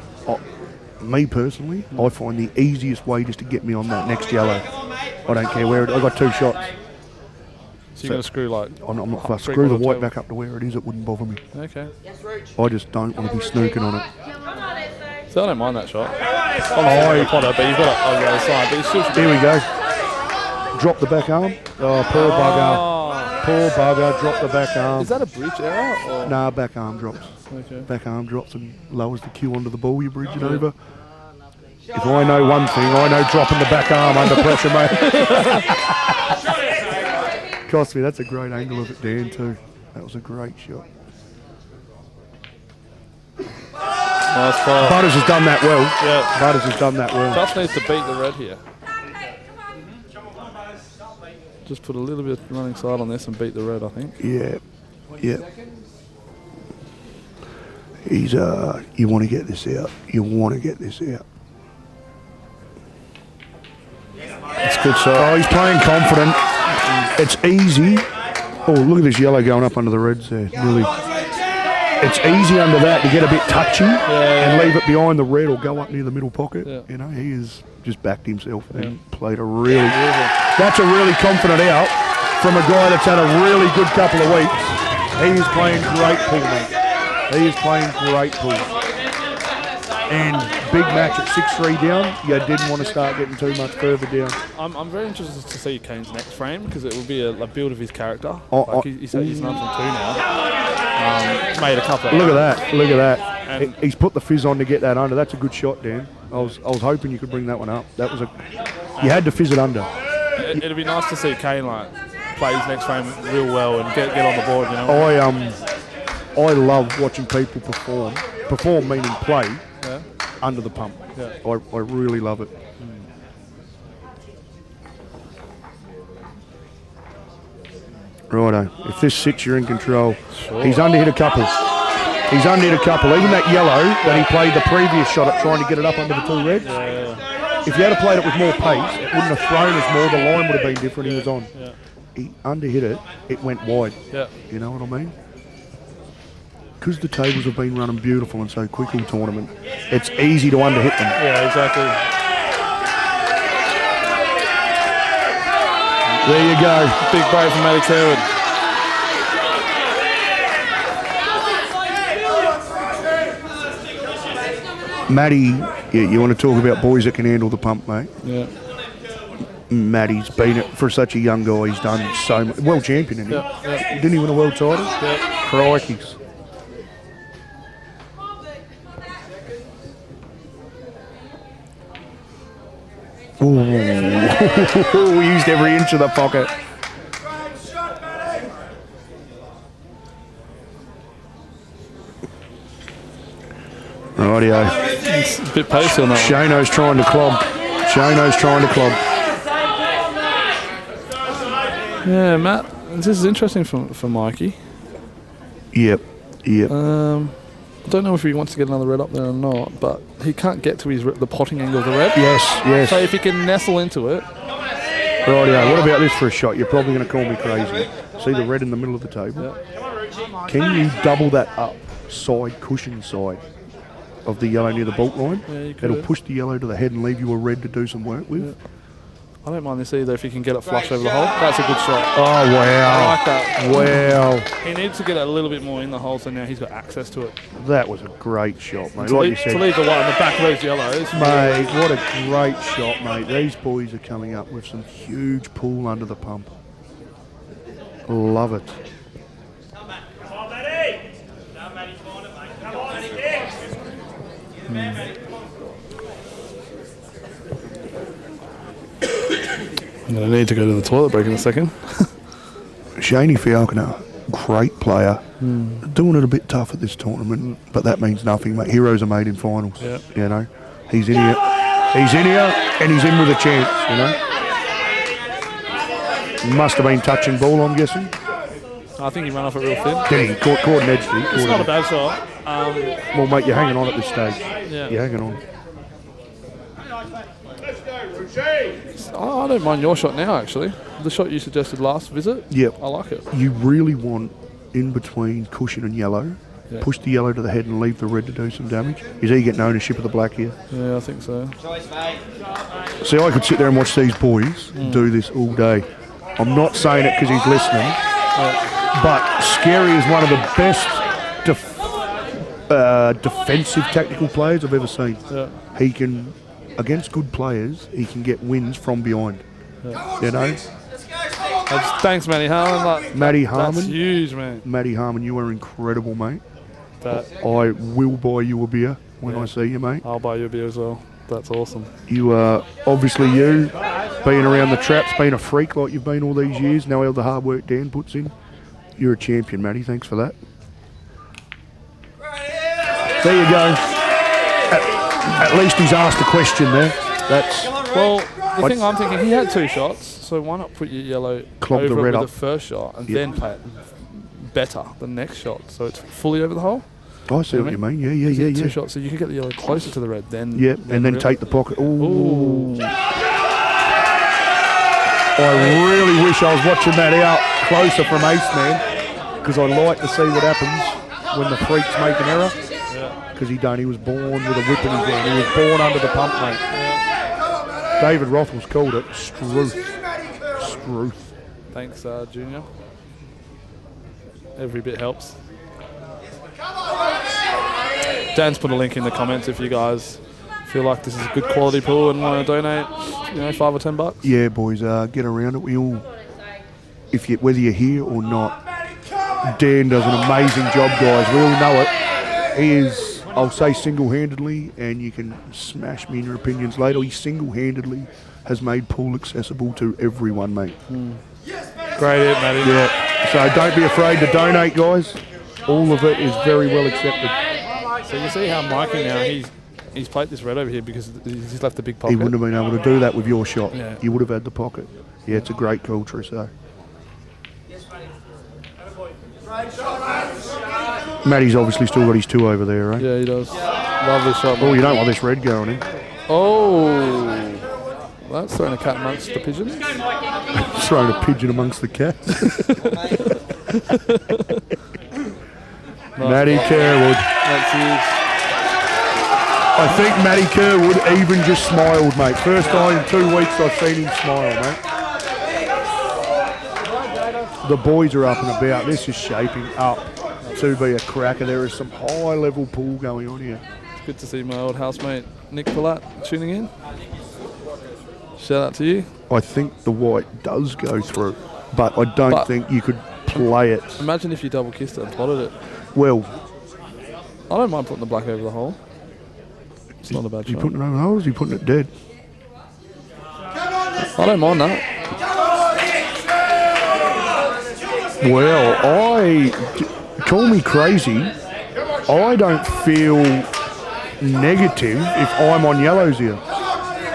Me personally, I find the easiest way just to get me on that next yellow. I don't care where it. I got 2 shots. So you're going to screw I'm not fussed. three Screw the quarter white table. back up to where it is. It wouldn't bother me. Okay. I just don't want to be snooking on it. So I don't mind that shot. Obviously, Potter, but you've got it on the other side. But you still should Here we go. Drop the back arm. Oh, poor bugger. Poor bugger. Drop the back arm. Is that a bridge error? Or? Nah, back arm drops. Okay. Back arm drops and lowers the cue onto the ball. You bridge it over. If I know one thing, I know dropping the back arm under pressure, mate. Cost me. That's a great angle of it, Dan, too. That was a great shot. Nice foul. Butters has done that well. Yeah. Butters has done that well. Just needs to beat the red here. Just put a little bit of running side on this and beat the red, I think. Yeah. Yeah. He's you want to get this out. You want to get this out. It's a good shot. Oh, he's playing confident. It's easy. Oh, look at this yellow going up under the reds there. Really. It's easy under that to get a bit touchy and leave it behind the red or go up near the middle pocket. Yeah. You know, he has just backed himself and played a really... That's a really confident out from a guy that's had a really good couple of weeks. He is playing great pool, mate. He is playing great pool. And big match at 6-3 down, you didn't want to start getting too much further down. I'm very interested to see Kane's next frame because it will be a build of his character. He's 9 from 2 now. Made a couple of Look at that, look at that. And He's put the fizz on to get that under. That's a good shot, Dan. I was hoping you could bring that one up. That was you had to fizz it under. it'd be nice to see Kane play his next frame real well and get on the board. I love watching people perform. Perform meaning play under the pump. Yeah. I really love it. Righto. If this sits, you're in control. Sure. He's under hit a couple. He's under hit a couple. Even that yellow that he played the previous shot at trying to get it up under the 2 reds. If you had played it with more pace, it wouldn't have thrown as more. The line would have been different. He was on. Yeah. He underhit it. It went wide. Yeah. You know what I mean? Because the tables have been running beautiful and so quick all tournament, it's easy to underhit them. Yeah, exactly. There you go. Big break from Matty Kerwood. Matty, you want to talk about boys that can handle the pump, mate? Yeah. Matty's been it for such a young guy. He's done so much. World champion, isn't he? Yeah. Didn't he win a world title? Yeah. Crikey's. Ooh. We used every inch of the pocket. Rightio. It's a bit pacey on that one. Shano's trying to clog. Shano's trying to clog. Yeah, Matt, this is interesting for Mikey. Yep. I don't know if he wants to get another red up there or not, but he can't get to the potting angle of the red. Yes. So if he can nestle into it. Rightio. What about this for a shot? You're probably going to call me crazy. See the red in the middle of the table? Yeah. Can you double that up side, cushion side of the yellow near the bolt line? Yeah, you could. It'll push the yellow to the head and leave you a red to do some work with. Yeah. I don't mind this either if he can get it flush over the hole. That's a good shot. Oh, I wow. like that. Wow. He needs to get a little bit more in the hole, so now he's got access to it. That was a great shot, mate. To Like leave, you said. to leave the white on the back of those yellows. Mate, what a great shot, mate. These boys are coming up with some huge pull under the pump. Love it. I'm going to need to go to the toilet break in a second. Shaney Falconer, great player. Doing it a bit tough at this tournament, but that means nothing, mate. Heroes are made in finals. Yeah. You know, he's in here. He's in here, and he's in with a chance. You know. Must have been touching ball, I'm guessing. I think he ran off it real thin. Did he? Caught an edge. Did he? It's not a bad shot. Well, mate, you're hanging on at this stage. Yeah. You're hanging on. I don't mind your shot now, actually. The shot you suggested last visit. Yep. I like it. You really want in between cushion and yellow. Yeah. Push the yellow to the head and leave the red to do some damage. Is he getting ownership of the black here? Yeah, I think so. See, I could sit there and watch these boys do this all day. I'm not saying it because he's listening, but Scary is one of the best defensive tactical players I've ever seen. Yeah. He can, against good players, he can get wins from behind. You know? Thanks, Matty Harmon. Matty That's Harmon. huge, man. Matty Harmon, you are incredible, mate. That, I will buy you a beer when I see you, mate. I'll buy you a beer as well. That's awesome. You are obviously being around the traps, being a freak like you've been all these years, know all the hard work Dan puts in. You're a champion, Matty. Thanks for that. There you go. At least he's asked a question there. That's Well, the thing I'm thinking, he had two shots, so why not put your yellow Clog the over red it with up. the first shot and then play it better the next shot, so it's fully over the hole. I see what you mean. Yeah. Two shots, so you can get the yellow closer to the red, then And then take the pocket. Ooh. Ooh. I really wish I was watching that out closer from Ace Man, because I like to see what happens when the freaks make an error. Because he was born with a whip in his hand. He was born under the pump, mate. David Rothwell's called it Struth. Thanks, Junior. Every bit helps. Dan's put a link in the comments if you guys feel like this is a good quality pool and want to donate, $5 or $10. Yeah, boys, get around it. We all, whether you're here or not, Dan does an amazing job, guys. We all know it. He is, I'll say single-handedly, and you can smash me in your opinions later, he single-handedly has made pool accessible to everyone, mate. Great hit, Matty. Yeah, so don't be afraid to donate, guys. All of it is very well accepted. So you see how Mikey now, he's played this red over here because he's left a big pocket. He wouldn't have been able to do that with your shot. Yeah. You would have had the pocket. Yeah, it's a great call, Trousseau. Matty's obviously still got his two over there, right? Yeah, he does. Love this shot. Oh, you don't want this red going in. Oh, that's throwing a cat amongst the pigeons. Throwing a pigeon amongst the cats. Matty Kerwood. That's huge. I think Matty Kerwood even just smiled, mate. First time in 2 weeks I've seen him smile, mate. The boys are up and about. This is shaping up to be a cracker. There is some high-level pool going on here. It's good to see my old housemate Nick Palat tuning in. Shout out to you. I think the white does go through, but I don't think you could play it. Imagine if you double kissed it and plotted it. Well, I don't mind putting the black over the hole. It's not a bad you shot. putting it over the hole, or are you putting it dead? I don't mind that. Well, call me crazy. I don't feel negative if I'm on yellows here.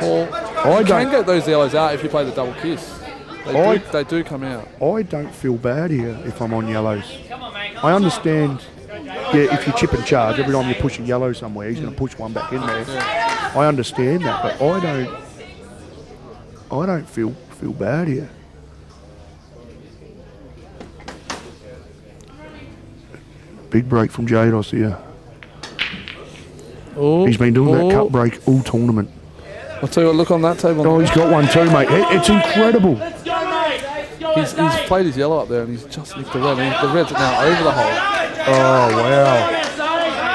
Well, you can get those yellows out if you play the double kiss. They do come out. I don't feel bad here if I'm on yellows. I understand, if you chip and charge, every time you're pushing yellow somewhere, he's going to push one back in there. Yeah. I understand that, but I don't feel bad here. Big break from Jados here. Oh, he's been doing that cut break all tournament. I'll tell you what, look on that table. Oh, he's got one too, mate. It's incredible. He's played his yellow up there and he's just nicked the red. The red's now over the hole. Oh,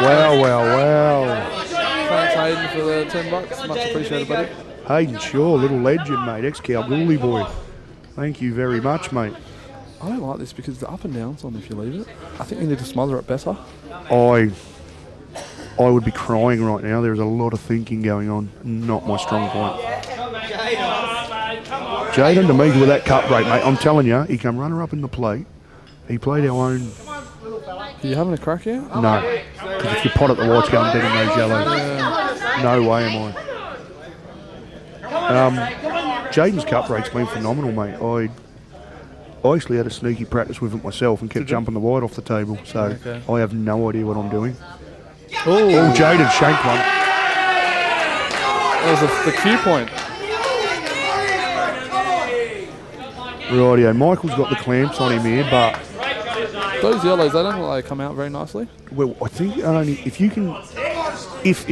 wow. Thanks, Hayden, for the $10. Much appreciated, buddy. Hayden Shaw, little legend, mate. Ex-Kalgoorlie boy. Thank you very much, mate. I don't like this because the up and down's on if you leave it. I think you need to smother it better. I would be crying right now. There's a lot of thinking going on. Not my strong point. Jaden D'Amiga with that cut break, mate. I'm telling you, he can runner up in the plate. He played our own. Are you having a crack here? No. Because if you pot at the whites going dead in those yellows. Yeah. No way am I. Jaden's cut break's been phenomenal, mate. I actually had a sneaky practice with it myself and kept jumping the white off the table. So I have no idea what I'm doing. Oh, Jaden shanked one. That was the cue point. Rightio, Michael's got the clamps on him here, but those yellows, they don't look like they come out very nicely. Well, I think only if you can, if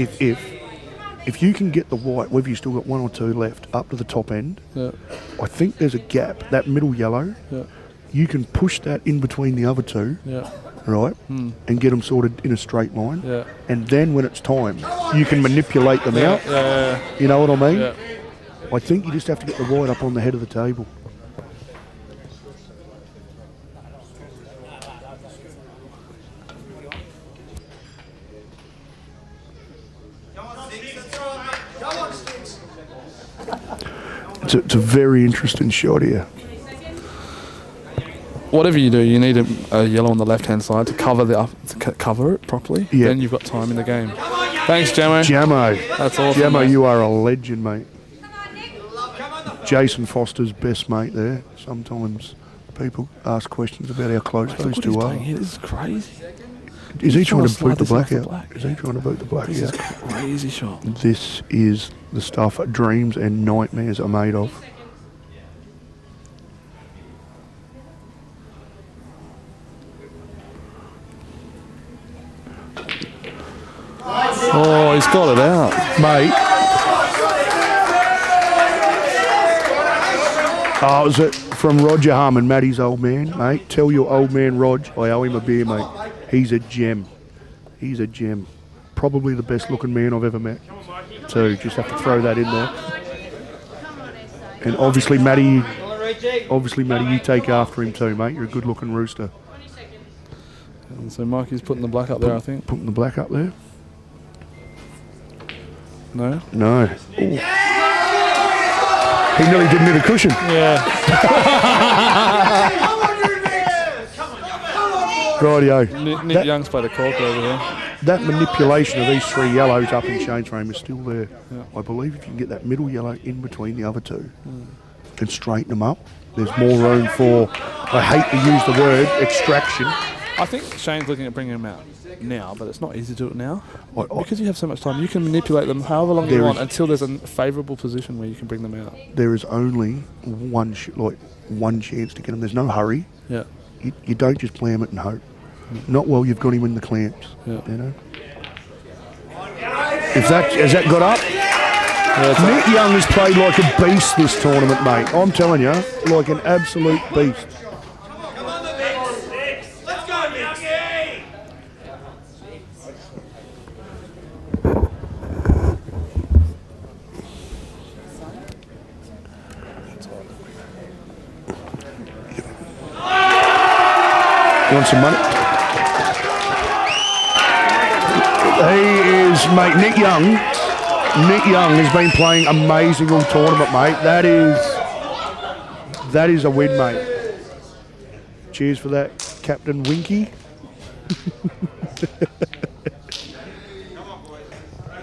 you can get the white, whether you still got one or two left, up to the top end. Yeah. I think there's a gap. That middle yellow. Yeah. You can push that in between the other two. Yeah. Right, and get them sorted in a straight line. Yeah. And then when it's time, you can manipulate them out. Yeah. You know what I mean? Yeah. I think you just have to get the white up on the head of the table. It's a very interesting shot here. Whatever you do, you need a yellow on the left-hand side to cover it properly. Yeah. Then you've got time in the game. Thanks, Jamo. Jamo. That's awesome. Jamo, mate. you are a legend, mate. Jason Foster's best mate there. Sometimes people ask questions about how close those two are. This is crazy. Is he trying to boot the black out? Black. Is he trying to boot the black out? This is a crazy shot. This is the stuff dreams and nightmares are made of. Oh, he's got it out. Mate. Oh, was it from Roger Harmon, Matty's old man, mate? Tell your old man Rog I owe him a beer, mate. He's a gem. He's a gem. Probably the best looking man I've ever met. So just have to throw that in there. And obviously, Matty, you take after him too, mate. You're a good looking rooster. And so Mikey's putting the black up there, I think. Putting the black up there? No? No. Ooh. He nearly didn't hit a cushion. Yeah. Rightio. Nick Young's played a corker over there. That manipulation of these three yellows up in change frame is still there. Yeah. I believe if you can get that middle yellow in between the other two and straighten them up, there's more room for, I hate to use the word, extraction. I think Shane's looking at bringing them out now, but it's not easy to do it now. Because you have so much time, you can manipulate them however long you want until there's a favourable position where you can bring them out. There is only one chance to get them. There's no hurry. Yeah. You don't just clam it and hope. Not while you've got him in the clamps. Yeah. You know. Has that got up? Yeah, Nick Young has played like a beast this tournament, mate. I'm telling you, like an absolute beast. You want some money? He is, mate, Nick Young. Nick Young has been playing amazing all tournament, mate. That is a win, mate. Cheers for that, Captain Winky.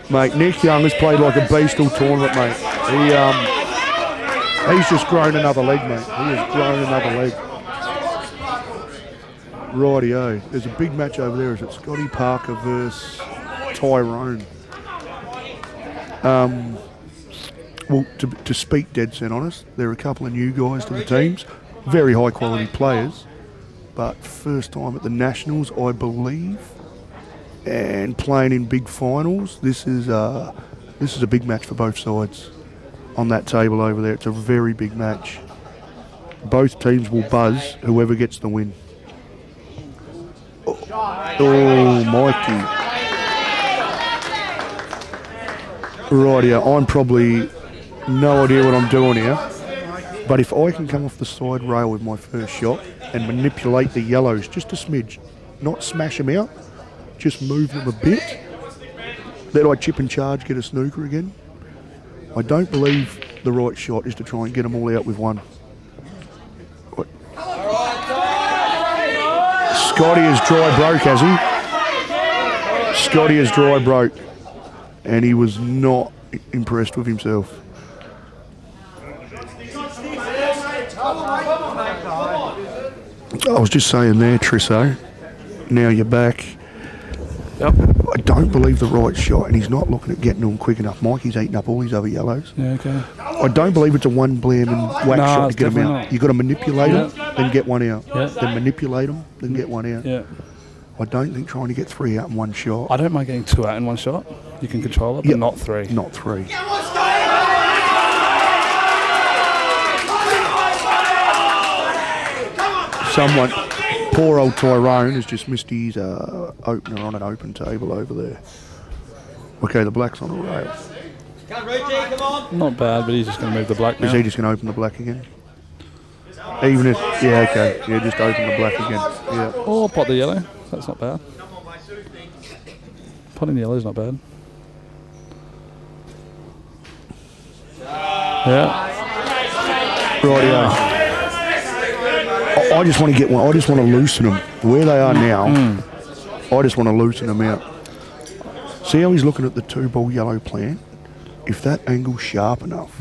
Mate, Nick Young has played like a beast all tournament, mate. He's just grown another leg, mate. He has grown another leg. Rightio. There's a big match over there. Is it Scotty Parker versus Tyrone? Well, to speak dead set honest, there are a couple of new guys to the teams. Very high quality players. But first time at the Nationals, I believe. And playing in big finals. This is a big match for both sides. On that table over there, it's a very big match. Both teams will buzz whoever gets the win. Oh, Mikey. Rightio, I'm probably no idea what I'm doing here. But if I can come off the side rail with my first shot and manipulate the yellows just a smidge, not smash them out, just move them a bit, let I chip and charge, get a snooker again. I don't believe the right shot is to try and get them all out with one. What? Scotty is dry broke, has he? Scotty is dry broke. And he was not impressed with himself. I was just saying there, Trisso, now you're back. Yep. I don't believe the right shot, and he's not looking at getting them quick enough. Mikey's eating up all his other yellows. Yeah, okay. I don't believe it's a one blam and whack shot to get them out. You've got to manipulate them, then get one out. Yeah. Then manipulate them, then get one out. Yeah. I don't think trying to get 3 out in one shot. I don't mind getting 2 out in one shot. You can control it, but not 3. Not 3. Someone, poor old Tyrone has just missed his opener on an open table over there. Okay, the black's on a rail. Come, Reggie, come on. Not bad, but he's just going to move the black now. Is he just going to open the black again? Even if, yeah, okay. Yeah, just open the black again. Yeah. Or pot the yellow. That's not bad. Potting the yellow is not bad. Yeah. Rightio. I just want to get one. I just want to loosen them. Where they are now, I just want to loosen them out. See how he's looking at the 2-ball yellow plant? If that angle's sharp enough,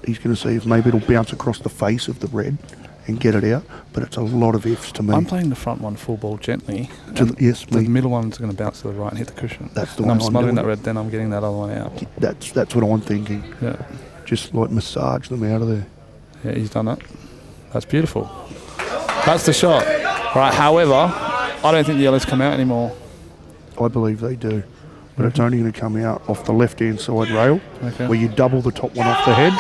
he's going to see if maybe it'll bounce across the face of the red and get it out. But it's a lot of ifs to me. I'm playing the front one full ball gently. Yes, the middle one's going to bounce to the right and hit the cushion. That's the and one I'm smothering that red, then I'm getting that other one out. That's what I'm thinking. Yeah. Just like massage them out of there. Yeah, he's done it. That's beautiful. That's the shot. Right, however, I don't think the yellows come out anymore. I believe they do. But it's only going to come out off the left-hand side rail, where you double the top one off the head,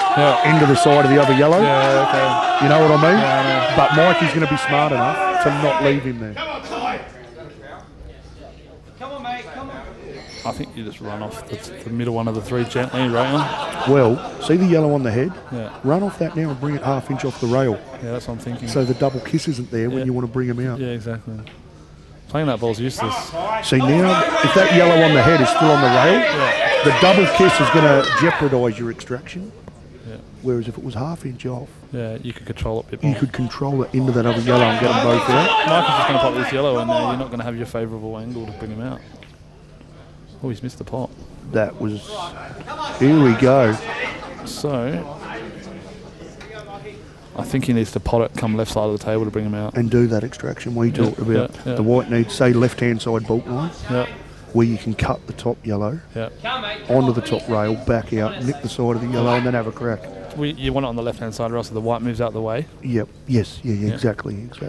into the side of the other yellow. Yeah, okay. You know what I mean? Yeah, I know. But Mikey's going to be smart enough to not leave him there. Come on, mate, come on. I think you just run off the middle one of the 3 gently, right? Well, see the yellow on the head? Yeah. Run off that now and bring it ½ inch off the rail. Yeah, that's what I'm thinking. So the double kiss isn't there when you want to bring him out. Yeah, exactly. Playing that ball's useless. See now, if that yellow on the head is still on the rail, the double kiss is going to jeopardise your extraction. Yeah. Whereas if it was ½ inch off, you could control it a bit more. you could control it into that other yellow and get them both out. Michael's just going to pop this yellow in there. You're not going to have your favourable angle to bring him out. Oh, he's missed the pot. That was... Here we go. So... I think he needs to pot it, come left side of the table to bring him out. And do that extraction we talked about. The white needs, say, left-hand side bolt line, where you can cut the top yellow onto the top rail, back out, nick the side of the yellow, and then have a crack. You want it on the left-hand side, or else the white moves out the way. Yep. Yes. Yeah. Exactly. Yes,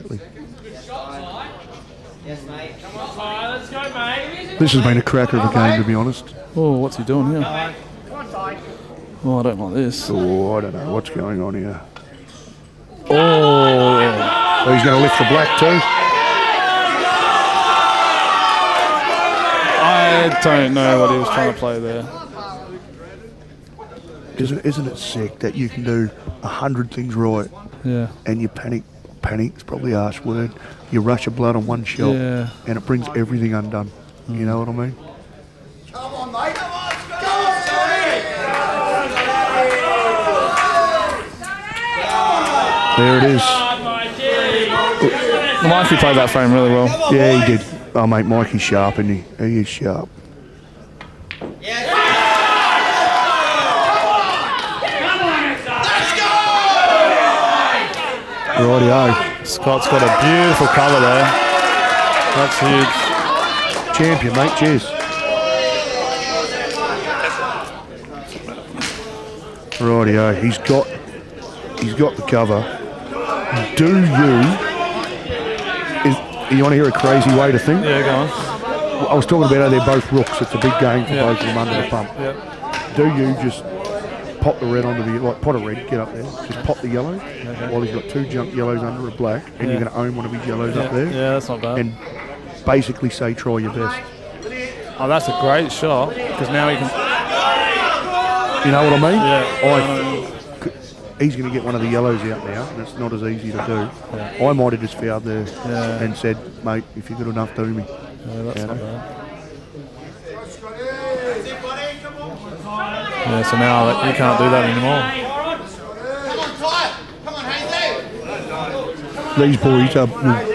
mate. Come on, let's go, mate. This has been a cracker of a game, to be honest. Oh, what's he doing here? Oh, I don't like this. Oh, I don't know what's going on here. Oh, he's going to lift the black too. I don't know what he was trying to play there. Isn't it sick that you can do 100 things right, Yeah. and you panic panic, it's probably a harsh word. You rush of blood on one shot, and it brings everything undone. You know what I mean? Come on, mate. Come on, There it is. Mikey played that frame really well. Yeah, he did. Oh, mate, Mikey's sharp, isn't he? He is sharp. Rightio. Scott's got a beautiful cover there. That's huge. Champion, mate. Cheers. Rightio. He's got the cover. You want to hear a crazy way to think? Yeah, go on. I was talking about how they're both rooks. It's a big game for both of them under the pump. Yeah. Do you just pop the red onto the, like pot of red, get up there, just pop the yellow, while he's got 2 jump yellows under a black, and you're going to own one of his yellows up there. Yeah, that's not bad. And basically say, try your best. Oh, that's a great shot, because now he can... You know what I mean? Yeah. He's going to get one of the yellows out now, and it's not as easy to do. Yeah. I might have just fouled there and said, mate, if you're good enough, do me. Yeah, that's not bad. Yeah, so now you can't do that anymore. These boys will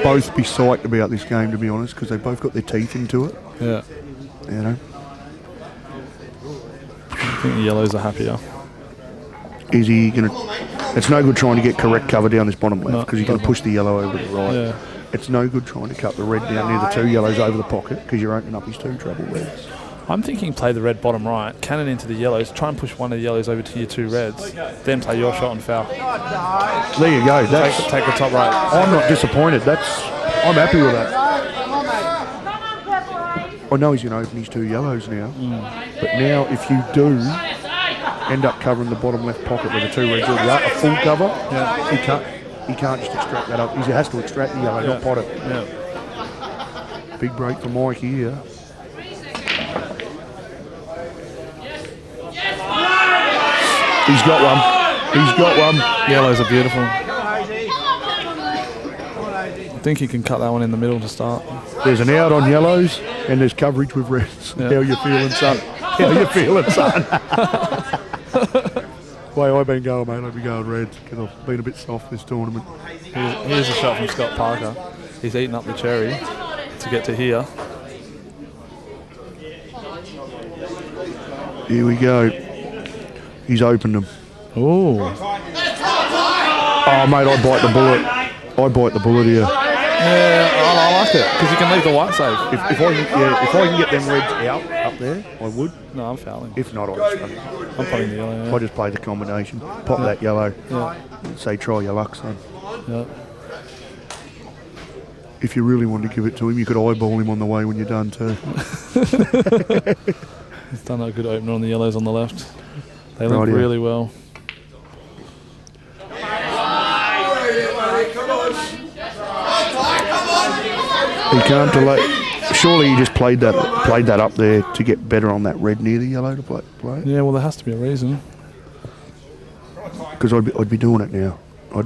both be psyched about this game, to be honest, because they both got their teeth into it. Yeah. You know? I think the yellows are happier. Is he going to... It's no good trying to get correct cover down this bottom left, because he's going to push the yellow over the right. Yeah. It's no good trying to cut the red down near the 2 yellows over the pocket, because you're opening up his 2 treble reds. I'm thinking play the red bottom right, cannon into the yellows, try and push one of the yellows over to your 2 reds, then play your shot and foul. There you go. Take the top right. I'm not disappointed. I'm happy with that. I know he's going to open his 2 yellows now, but now if you do end up covering the bottom left pocket with the 2 reds already up, a full cover, he can't just extract that up. He has to extract the yellow, not pot it. Yeah. Big break for Mikey here. He's got one. Yellows are beautiful. I think he can cut that one in the middle to start. There's an out on yellows and there's coverage with reds. Yeah. How you feeling, son? Way I've been going, mate, I've been going reds because I've been a bit soft this tournament. Here's a shot from Scott Parker. He's eating up the cherry to get to here. Here we go. He's opened them. Ooh. Oh, mate, I bite the bullet here. Yeah, I like it because you can leave the white safe. If I can get them reds out up there, I would. No, I'm fouling. If not, I'm putting the yellow. I just play the combination. Pop that yellow. Yeah. Say, try your luck, son. Yeah. If you really wanted to give it to him, you could eyeball him on the way when you're done too. He's done a good opener on the yellows on the left. They look really well. He can't delay. Surely he just played that up there to get better on that red near the yellow to play. Yeah, well, there has to be a reason. Because I'd be doing it now. I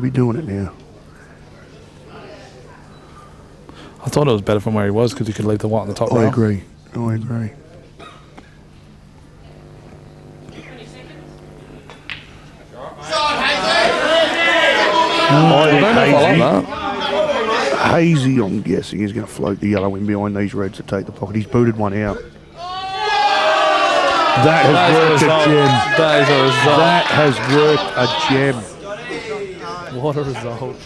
thought it was better from where he was because he could leave the white on the top rail. I agree. Hazy, I'm guessing, is going to float the yellow in behind these reds to take the pocket. He's booted one out. That has worked a gem. What a result.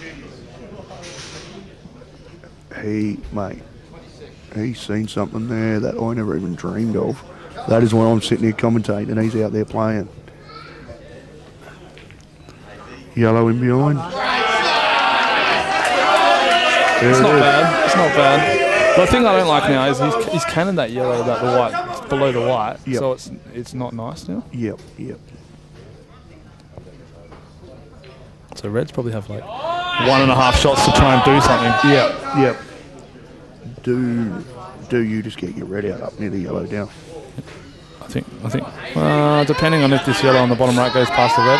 He's seen something there that I never even dreamed of. That is why I'm sitting here commentating and he's out there playing. Yellow in behind. It's not bad. The thing I don't like now is he's cannoned that yellow about the white, below the white, so it's not nice now. Yep. So Reds probably have like 1.5 shots to try and do something. Yep. Do you just get your red out up near the yellow down? I think. Depending on if this yellow on the bottom right goes past the red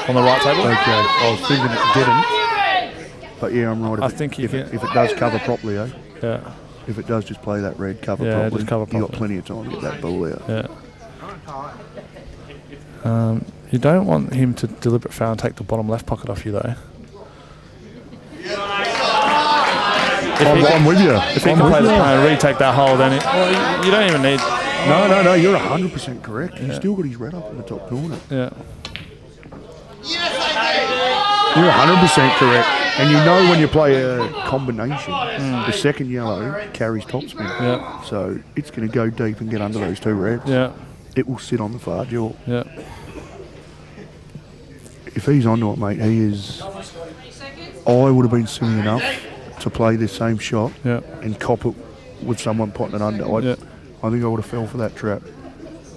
on the right table. Okay. I was thinking it didn't. But yeah, I'm right. I think if it does cover properly, eh? Yeah. If it does just play that red cover Yeah, properly, just cover you got properly. plenty of time to get that ball out. Yeah. You don't want him to deliberate foul and take the bottom left pocket off you, though. I'm with you. If he can play the play and retake that hole, then you don't even need... No, you're 100% correct. He's still got his red up in the top corner. Yeah. You're 100% correct. And you know when you play a combination, the second yellow carries topspin. Yeah. So it's going to go deep and get under those two reds. Yeah. It will sit on the far jaw. Yeah. If he's onto it, mate, he is... I would have been silly enough to play this same shot and cop it with someone potting it under. I think I would have fell for that trap.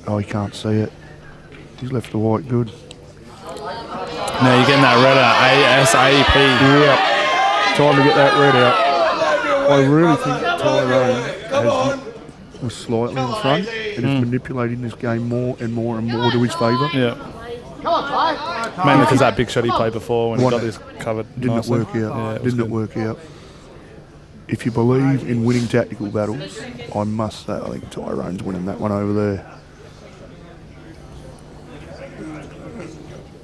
Oh, he can't see it. He's left the white good. Now you're getting that red out. ASAP. Yep. Time to get that red out. I really think Tyrone was slightly in front and is manipulating this game more and more and more to his favour. Yeah. Mainly because that big shot he played before when he got this covered. Didn't it work out? Yeah, Didn't it work out? If you believe in winning tactical battles, I must say I think Tyrone's winning that one over there.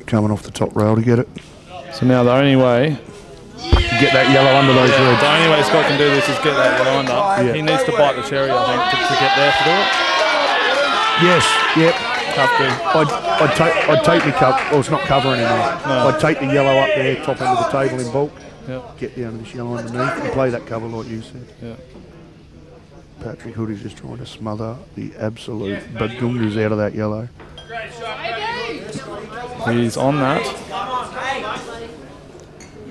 Coming off the top rail to get it. So now the only way... Get that yellow under those reds. The only way Scott can do this is get that yellow under. Yeah. He needs to bite the cherry, I think, to get there to do it. Yes, yep. Have to. I'd take my cup. Well, it's not covering anymore. No. I'd take the yellow up there, top end of the table in bulk. Yep. Get down to this yellow underneath and play that cover like you said. Yeah. Patrick Hood is just trying to smother the absolute bagungas out of that yellow. He's on that.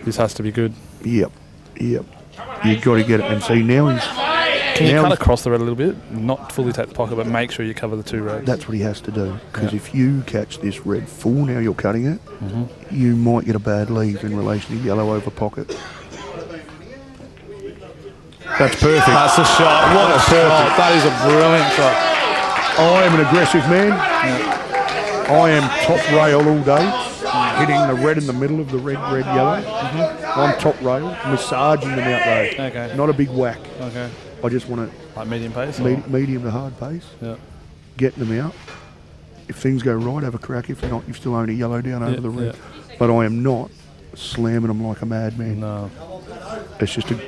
This has to be good. Yep. You've got to get it. And see, now he's... Can you cut across the red a little bit? Not fully take the pocket, but make sure you cover the two reds. That's what he has to do. Because if you catch this red full now you're cutting it, you might get a bad leave in relation to yellow over pocket. That's perfect. That's a shot. What a shot. That is a brilliant shot. I am an aggressive man. I am top rail all day, hitting the red in the middle of the red, yellow. I'm top rail, massaging them out though. Okay. Not a big whack. Okay. I just want it Like medium pace? medium to hard pace. Yeah. Getting them out. If things go right, have a crack. If not, you've still only yellow down over the red. Yeah. But I am not slamming them like a madman. No. It's just a...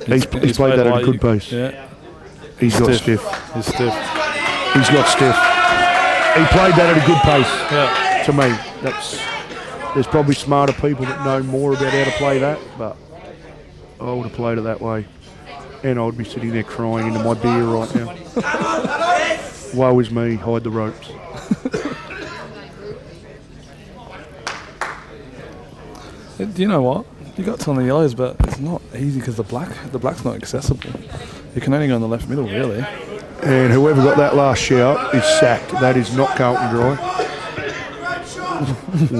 He's played that at a good pace. Yeah. He's got stiff. He's stiff. He's got stiff. He played that at a good pace. Yeah. To me, there's probably smarter people that know more about how to play that, but I would have played it that way. And I would be sitting there crying into my beer right now. Woe is me, hide the ropes. Do you know what? You got some of the yellows, but it's not easy because the black's not accessible. You can only go in the left middle, really. And whoever got that last shout is sacked. That is not Carlton Dry.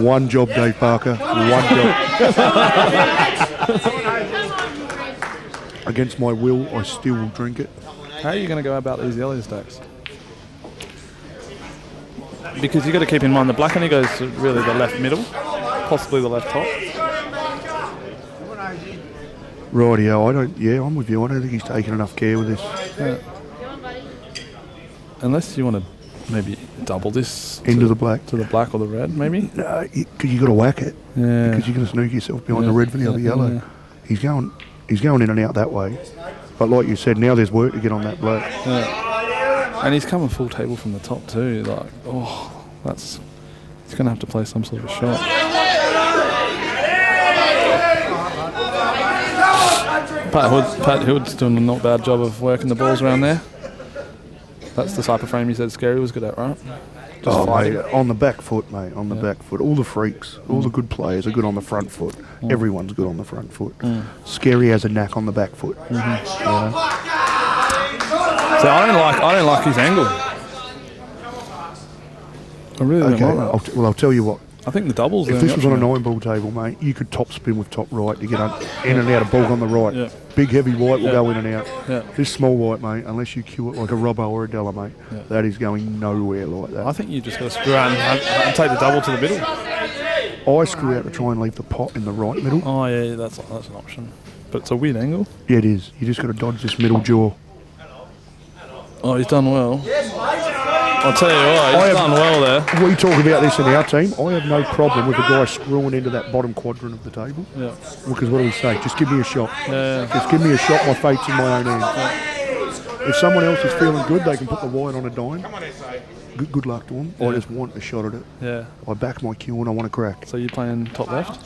One job, Dave Parker. One job. Against my will, I still will drink it. How are you going to go about these yellow stacks? Because you got to keep in mind the black only goes to really the left middle, possibly the left top. Rightio, I'm with you. I don't think he's taken enough care with this. Yeah. Unless you want to maybe double this into the black. To the black or the red, maybe? No, because you got to whack it. Yeah. Because you're going to sneak yourself behind the red for the other yellow. Yeah. He's going in and out that way. But like you said, now there's work to get on that black. Yeah. And he's coming full table from the top too. Like, he's going to have to play some sort of a shot. Pat Hood's doing a not bad job of working the balls around there. That's the type of frame you said Scary was good at, right? Mate, on the back foot, mate, on the back foot. All the freaks, all the good players are good on the front foot. Everyone's good on the front foot. Scary has a knack on the back foot. So I don't like his angle. I really don't like that. I'll tell you what. I think the doubles... If this was on a 9-ball table, mate, you could top spin with top right to get in and out of ball on the right. Yeah. Big heavy white will go in and out. Yeah. This small white, mate, unless you cue it like a Robbo or a Della, mate, that is going nowhere like that. I think you just got to screw around and take the double to the middle. I screw out to try and leave the pot in the right middle. Oh yeah, that's an option. But it's a weird angle. Yeah, it is. You just got to dodge this middle jaw. Oh, he's done well. I'll tell you what, he's done well there. We talk about this in our team. I have no problem with a guy screwing into that bottom quadrant of the table. Yeah. Because what do we say? Just give me a shot. Yeah. Just give me a shot. My fate's in my own hands. Yeah. If someone else is feeling good, they can put the white on a dime. Good luck to them. I just want a shot at it. Yeah. I back my cue and I want to crack. So you're playing top left?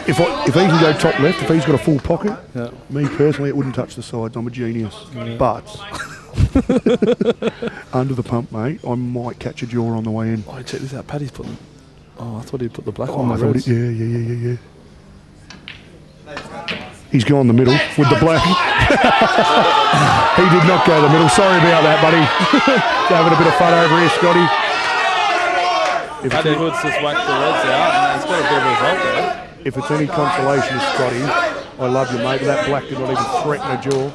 If he can go top left, if he's got a full pocket, Yeah. me personally, it wouldn't touch the sides. I'm a genius. Yeah. But under the pump, mate, I might catch a jaw on the way in. Oh, check this out. Paddy's putting. Oh, I thought he'd put the black Oh, on I the thought reds. yeah. He's gone the middle with the black. He did not go the middle. Sorry about that, buddy. Having a bit of fun over here, Scotty. Paddy Woods just whacked the reds out and he's got a bit of a result there. If it's any consolation, Scotty, I love you, mate. But that black did not even threaten a jaw.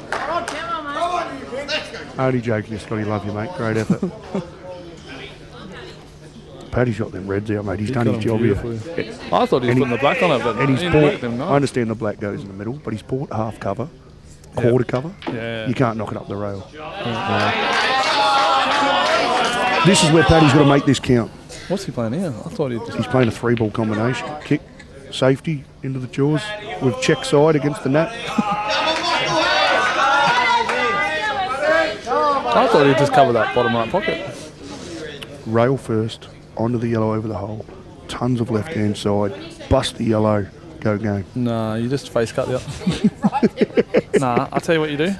Only joking, Scotty. Love you, mate. Great effort. Paddy's got them reds out, mate. He's done his job here. I thought he was putting the black on it, but And he he's didn't bought, work them I nice. understand the black goes in the middle, but he's bought half cover, quarter cover. Yeah. You can't knock it up the rail. This is where Paddy's got to make this count. What's he playing here? I thought he'd just... He's playing a 3-ball combination. Kick, safety, into the jaws, with check side against the net. I thought he'd just cover that bottom right pocket. Rail first, onto the yellow over the hole. Tons of left-hand side. Bust the yellow. Go game. Nah, you just face cut the other. Nah, I'll tell you what you do.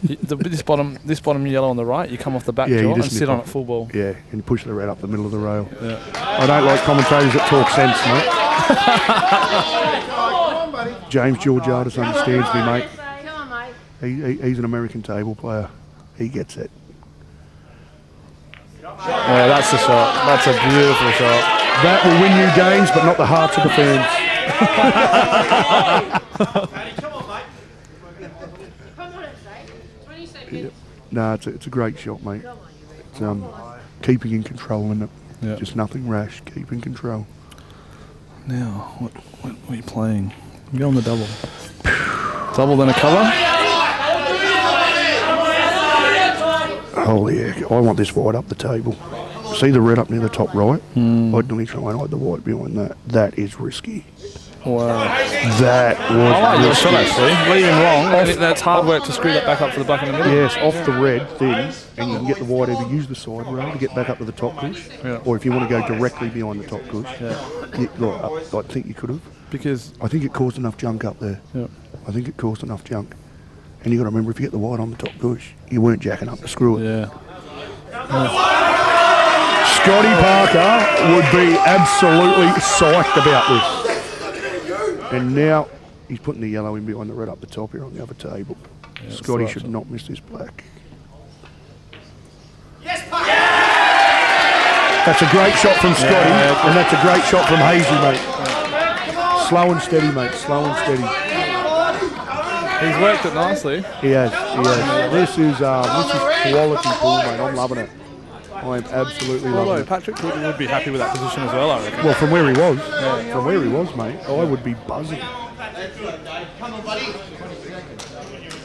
This bottom yellow on the right, you come off the back Yeah, you jaw and just sit nip on off. it full ball. Yeah, and you push the red up the middle of the rail. Yeah. I don't like commentators that talk sense, mate. James Georgiadis understands me, mate. Come on, mate. He's an American table player. He gets it. Yeah, that's the shot. That's a beautiful shot. That will win you games, but not the hearts of the fans. Come on, it's like 20 seconds. No, it's a great shot, mate. It's keeping in control, isn't it? Yeah. Just nothing rash. Keep in control. Now, what are you playing? I'm going the double. Double then a cover. Holy heck, I want this white up the table. See the red up near the top right? I'd nearly try and hide the white behind that. That is risky. Wow. That I like your was shot risky. actually. Leaving wrong. That's hard work to screw that back up for the black in the middle. Yes, off the red then, and you can get the white, either use the side rail to get back up to the top cush, Yeah. or if you want to go directly behind the top cush, I think you could have. Because I think it caused enough junk up there. yeah. I think it caused enough junk. And you got to remember, if you get the white on the top cush, you weren't jacking up to screw it. Yeah. Scotty Parker would be absolutely psyched about this. And now he's putting the yellow in behind the red up the top here on the other table. Scotty should not miss this black. That's a great shot from Scotty, and that's a great shot from Hazy, mate. Slow and steady, mate. Slow and steady. He's worked it nicely. He has. This is quality pool, mate. I'm loving it. I am absolutely loving Although it. Patrick would be happy with that position as well, I reckon. Well, from where he was, mate, I would be buzzing.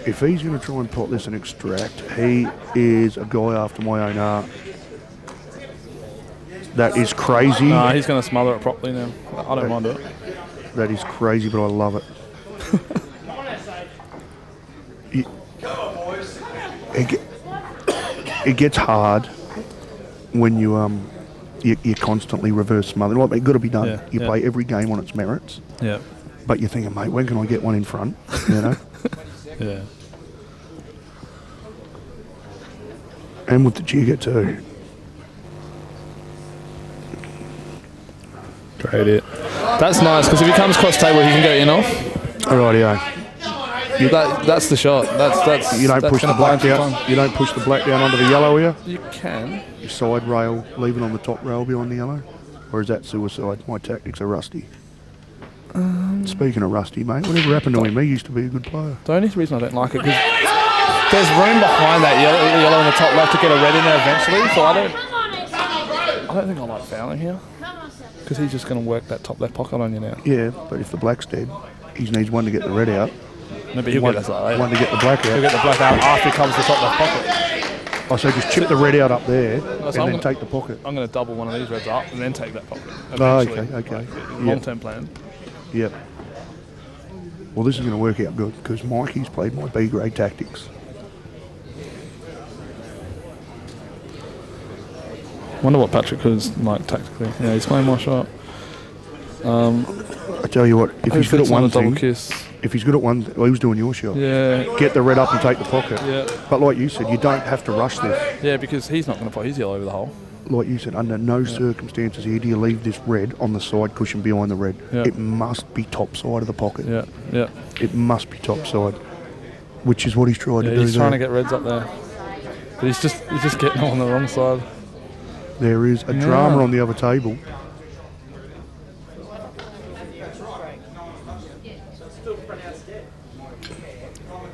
If he's going to try and pot this and extract, he is a guy after my own heart. That is crazy. Nah, he's going to smother it properly now. I don't mind it. That is crazy, but I love it. It gets hard when you constantly reverse smother. Like, it's got to be done. Yeah, You yeah. play every game on its merits, Yeah. but you're thinking, mate, when can I get one in front? You know. Yeah. And with the jigger too. Great hit. That's nice, because if he comes cross table, he can go in off. Alrighty, That's the shot. That's you don't that's push the gonna black buy him down. some You don't push the black down onto the yellow here. time. You can. Your side rail, leave it on the top rail behind the yellow, or is that suicide? My tactics are rusty. Speaking of rusty, mate, whatever happened to him? He used to be a good player. The only reason I don't like it, because there's room behind that yellow in the top left to get a red in there eventually, so I don't think I like fouling here. Come on, son. Because he's just going to work that top left pocket on you now. Yeah, but if the black's dead, he needs one to get the red out. No, but he'll one, get us later. one to get the black He'll out. get the black out after he comes to the top left pocket. Oh, so just chip the red out up there So and then take the pocket. I'm going to double one of these reds up and then take that pocket. Oh, Eventually. okay. Long-term plan. Yep. Well, this is going to work out good because Mikey's played my B grade tactics. Wonder what Patrick was like tactically. Yeah, he's playing more sharp. I tell you what, if he's good at one double thing, kiss. if he's good at one, well, he was doing your shot. Yeah. Get the red up and take the pocket. Yeah. But like you said, you don't have to rush this. Yeah, because he's not going to put his yellow over the hole. Like you said, under no circumstances here do you leave this red on the side cushion behind the red. Yeah. It must be top side of the pocket. Yeah, yeah. It must be top side, which is what he's trying to do. He's trying to get reds up there, but he's just getting on the wrong side. There is a drama on the other table.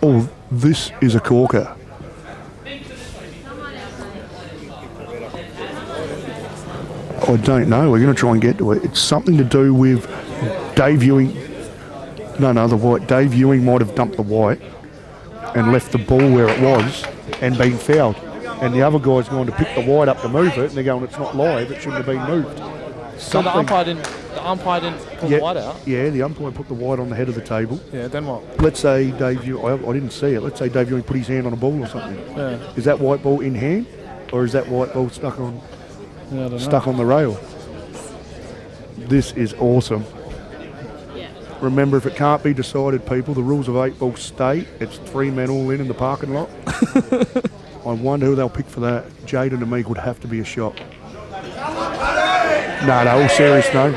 Oh, this is a corker. I don't know. We're going to try and get to it. It's something to do with Dave Ewing. No, the white. Dave Ewing might have dumped the white and left the ball where it was and been fouled. And the other guy's going to pick the white up to move it, and they're going, it's not live, it shouldn't have been moved. So the umpire didn't pull the white out? Yeah, the umpire put the white on the head of the table. Yeah, then what? Let's say Dave Ewing, I didn't see it, let's say Dave Ewing put his hand on a ball or something. Yeah. Is that white ball in hand, or is that white ball stuck on the rail? This is awesome. Remember, if it can't be decided, people, the rules of 8 ball state. It's 3 men all in the parking lot. I wonder who they'll pick for that. Jaden and me would have to be a shot. No, all serious, no.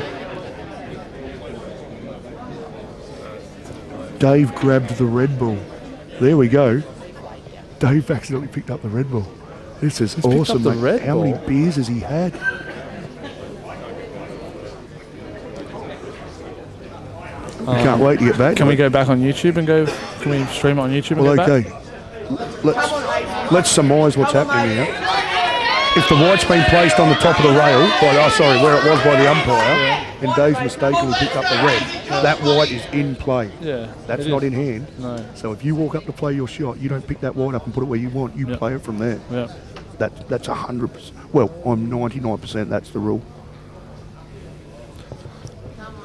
Dave grabbed the red ball. There we go. Dave accidentally picked up the red ball. This is awesome, mate. How many beers has he had? Can't wait to get back. Can we go back on YouTube and go? Can we stream it on YouTube? Well, and go okay. Back? Let's surmise what's happening here. If the white's been placed on the top of the rail, where it was by the umpire, and Dave's mistakenly picked up the red, that white is in play. Yeah. That's not in hand. No. So if you walk up to play your shot, you don't pick that white up and put it where you want. You play it from there. Yeah. That's 100%. Well, I'm 99%. That's the rule.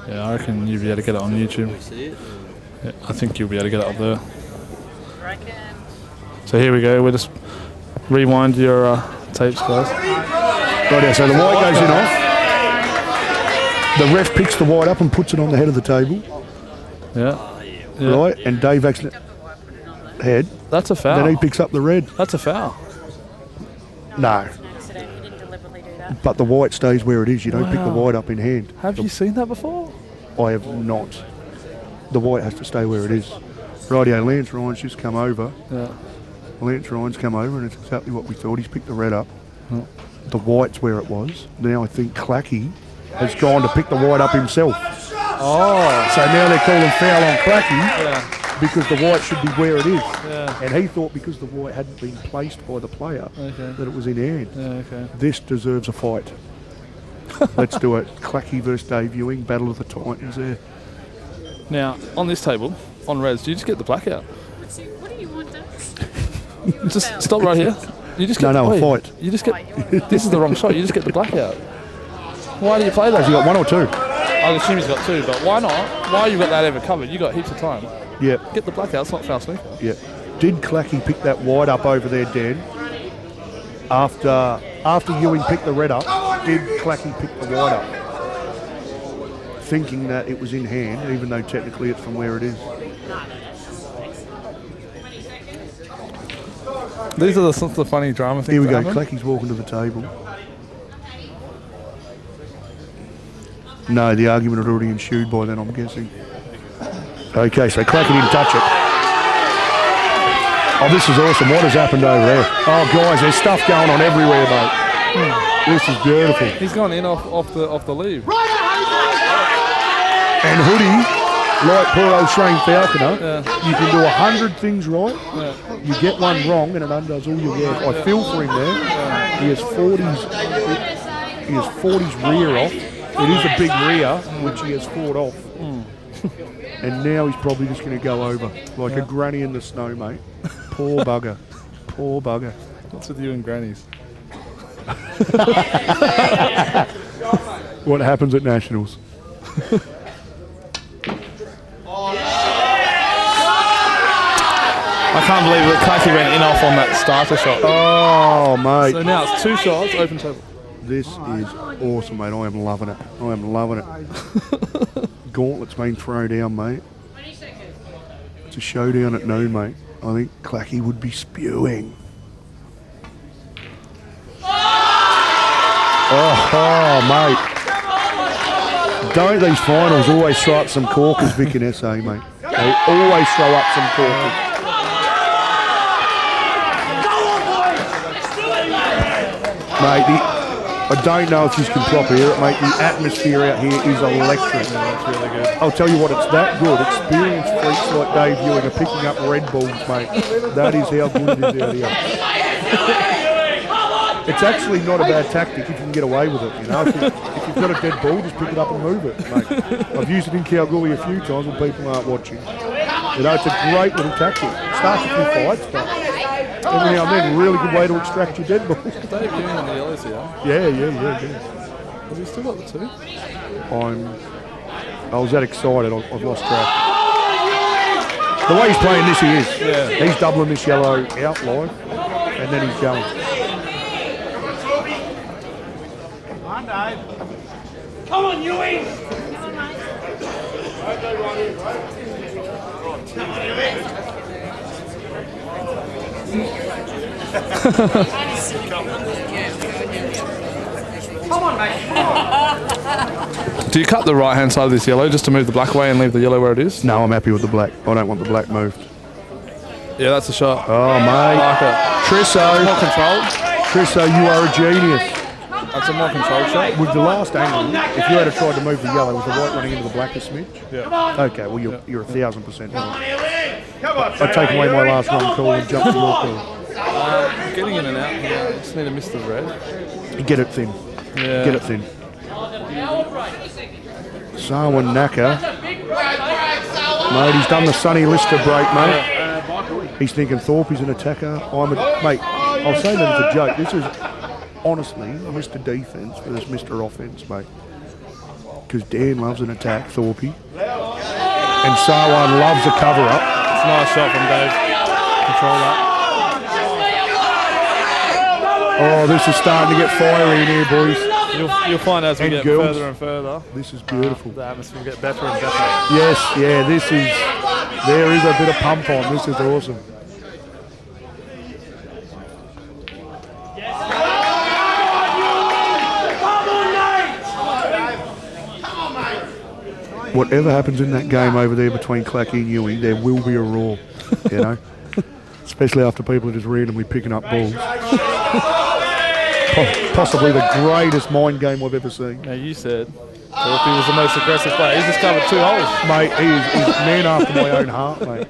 Yeah, I reckon you'll be able to get it on YouTube. Yeah, I think you'll be able to get it up there. So here we go. We'll just rewind your tapes, guys. Right, so the white goes in off. The ref picks the white up and puts it on the head of the table. Yeah. Right, and Dave accidentally head. That's a foul. Then he picks up the red. That's a foul. No. But the white stays where it is. You don't pick the white up in hand. Have you seen that before? I have not. The white has to stay where it is. Rightio, Lance Ryan's just come over. Yeah. Lance Ryan's come over and it's exactly what we thought. He's picked the red up. The white's where it was. Now I think Clacky has gone to pick the white up himself. Oh. So now they're calling foul on Clacky because the white should be where it is. Yeah. And he thought because the white hadn't been placed by the player that it was in hand. Yeah, okay. This deserves a fight. Let's do it. Clacky versus Dave Ewing, Battle of the Titans there. Now, on this table, on reds, do you just get the black out? What do you want, Dad? Just stop right here. You just get a fight. You just get. This is the wrong shot. You just get the black out. Why do you play those? You got one or two? I assume he's got two, but why not? Why you got that ever covered? You got heaps of time. Yeah. Get the black out. It's not foul snooker. Yeah. Did Clacky pick that white up over there, Dan? After Ewing picked the red up, did Clacky pick the white up? Thinking that it was in hand, even though technically it's from where it is. These are the sorts of funny drama things. Here we go. Happen. Clacky's walking to the table. No, the argument had already ensued by then, I'm guessing. Okay, so Clacky didn't touch it. Oh, this is awesome. What has happened over there? Oh, guys, there's stuff going on everywhere, mate. This is beautiful. He's gone in off the leave. And Hoodie, like poor old Shane Falconer, you can do 100 things right. You get one wrong and it undoes all your work. I feel for him there. He has 40's rear off It is a big rear, which he has fought off. And now he's probably just going to go over like a granny in the snow, mate. Poor bugger. Poor bugger. What's with you and grannies? What happens at Nationals? I can't believe that Clacky went in off on that starter shot. Oh, mate. So now it's 2 shots, open table. This is awesome, mate. I am loving it. I am loving it. Gauntlet's been thrown down, mate. It's a showdown at noon, mate. I think Clacky would be spewing. Oh, mate. Don't these finals always throw up some corkers, Vic and SA, mate? They always throw up some corkers. Mate, I don't know if you can properly hear it, mate. The atmosphere out here is electric. Yeah, it's really good. I'll tell you what, it's that good. Experienced freaks like Dave Ewing are picking up Red Bulls, mate. That is how good it is out here. It's actually not a bad tactic if you can get away with it, you know. If you've got a dead ball, just pick it up and move it, mate. I've used it in Kalgoorlie a few times when people aren't watching. You know, it's a great little tactic. It starts a few fights, but every now and then, really good way to extract your dead balls. Dave Ewing on the yellows here. Yeah. Has he still got the 2? I was that excited, I've lost track. The way he's playing this, he is. Yeah. He's doubling this yellow out live, and then he's going. Come on, Ewing! Come on, mate. Do you cut the right hand side of this yellow just to move the black away and leave the yellow where it is? No, I'm happy with the black. I don't want the black moved. Yeah, that's a shot. Oh, mate. I like it. Trisso. More controlled. Trisso, you are a genius. That's a more controlled shot. With the last angle, if you had tried to move the yellow, was the white running into the black a smidge? Yeah. Okay, well, you're 1,000% right. I take away my last run call and jump to your call. Getting in and out here. Just need to miss the red. Get it thin. Yeah. Get it thin. Sarwan Naka. Mate, he's done the Sonny Lister break, mate. He's thinking Thorpe is an attacker. Mate, I'll say that as a joke. This is honestly Mr. Defence versus Mr. Offence, mate. Because Dan loves an attack, Thorpe. And Sarwan loves a cover-up. It's a nice shot from Dave. Control that. Oh, this is starting to get fiery in here, boys. You'll find as we And get girls. further and further, This is beautiful. the atmosphere will get better and better. Yes, yeah, there is a bit of pump on. This is awesome. Whatever happens in that game over there between Clacky and Ewing, there will be a roar, you know? Especially after people are just randomly picking up balls. Possibly the greatest mind game I've ever seen. Now you said Thorpe was the most aggressive player. He's just covered 2 holes. Mate, he's man after my own heart, mate.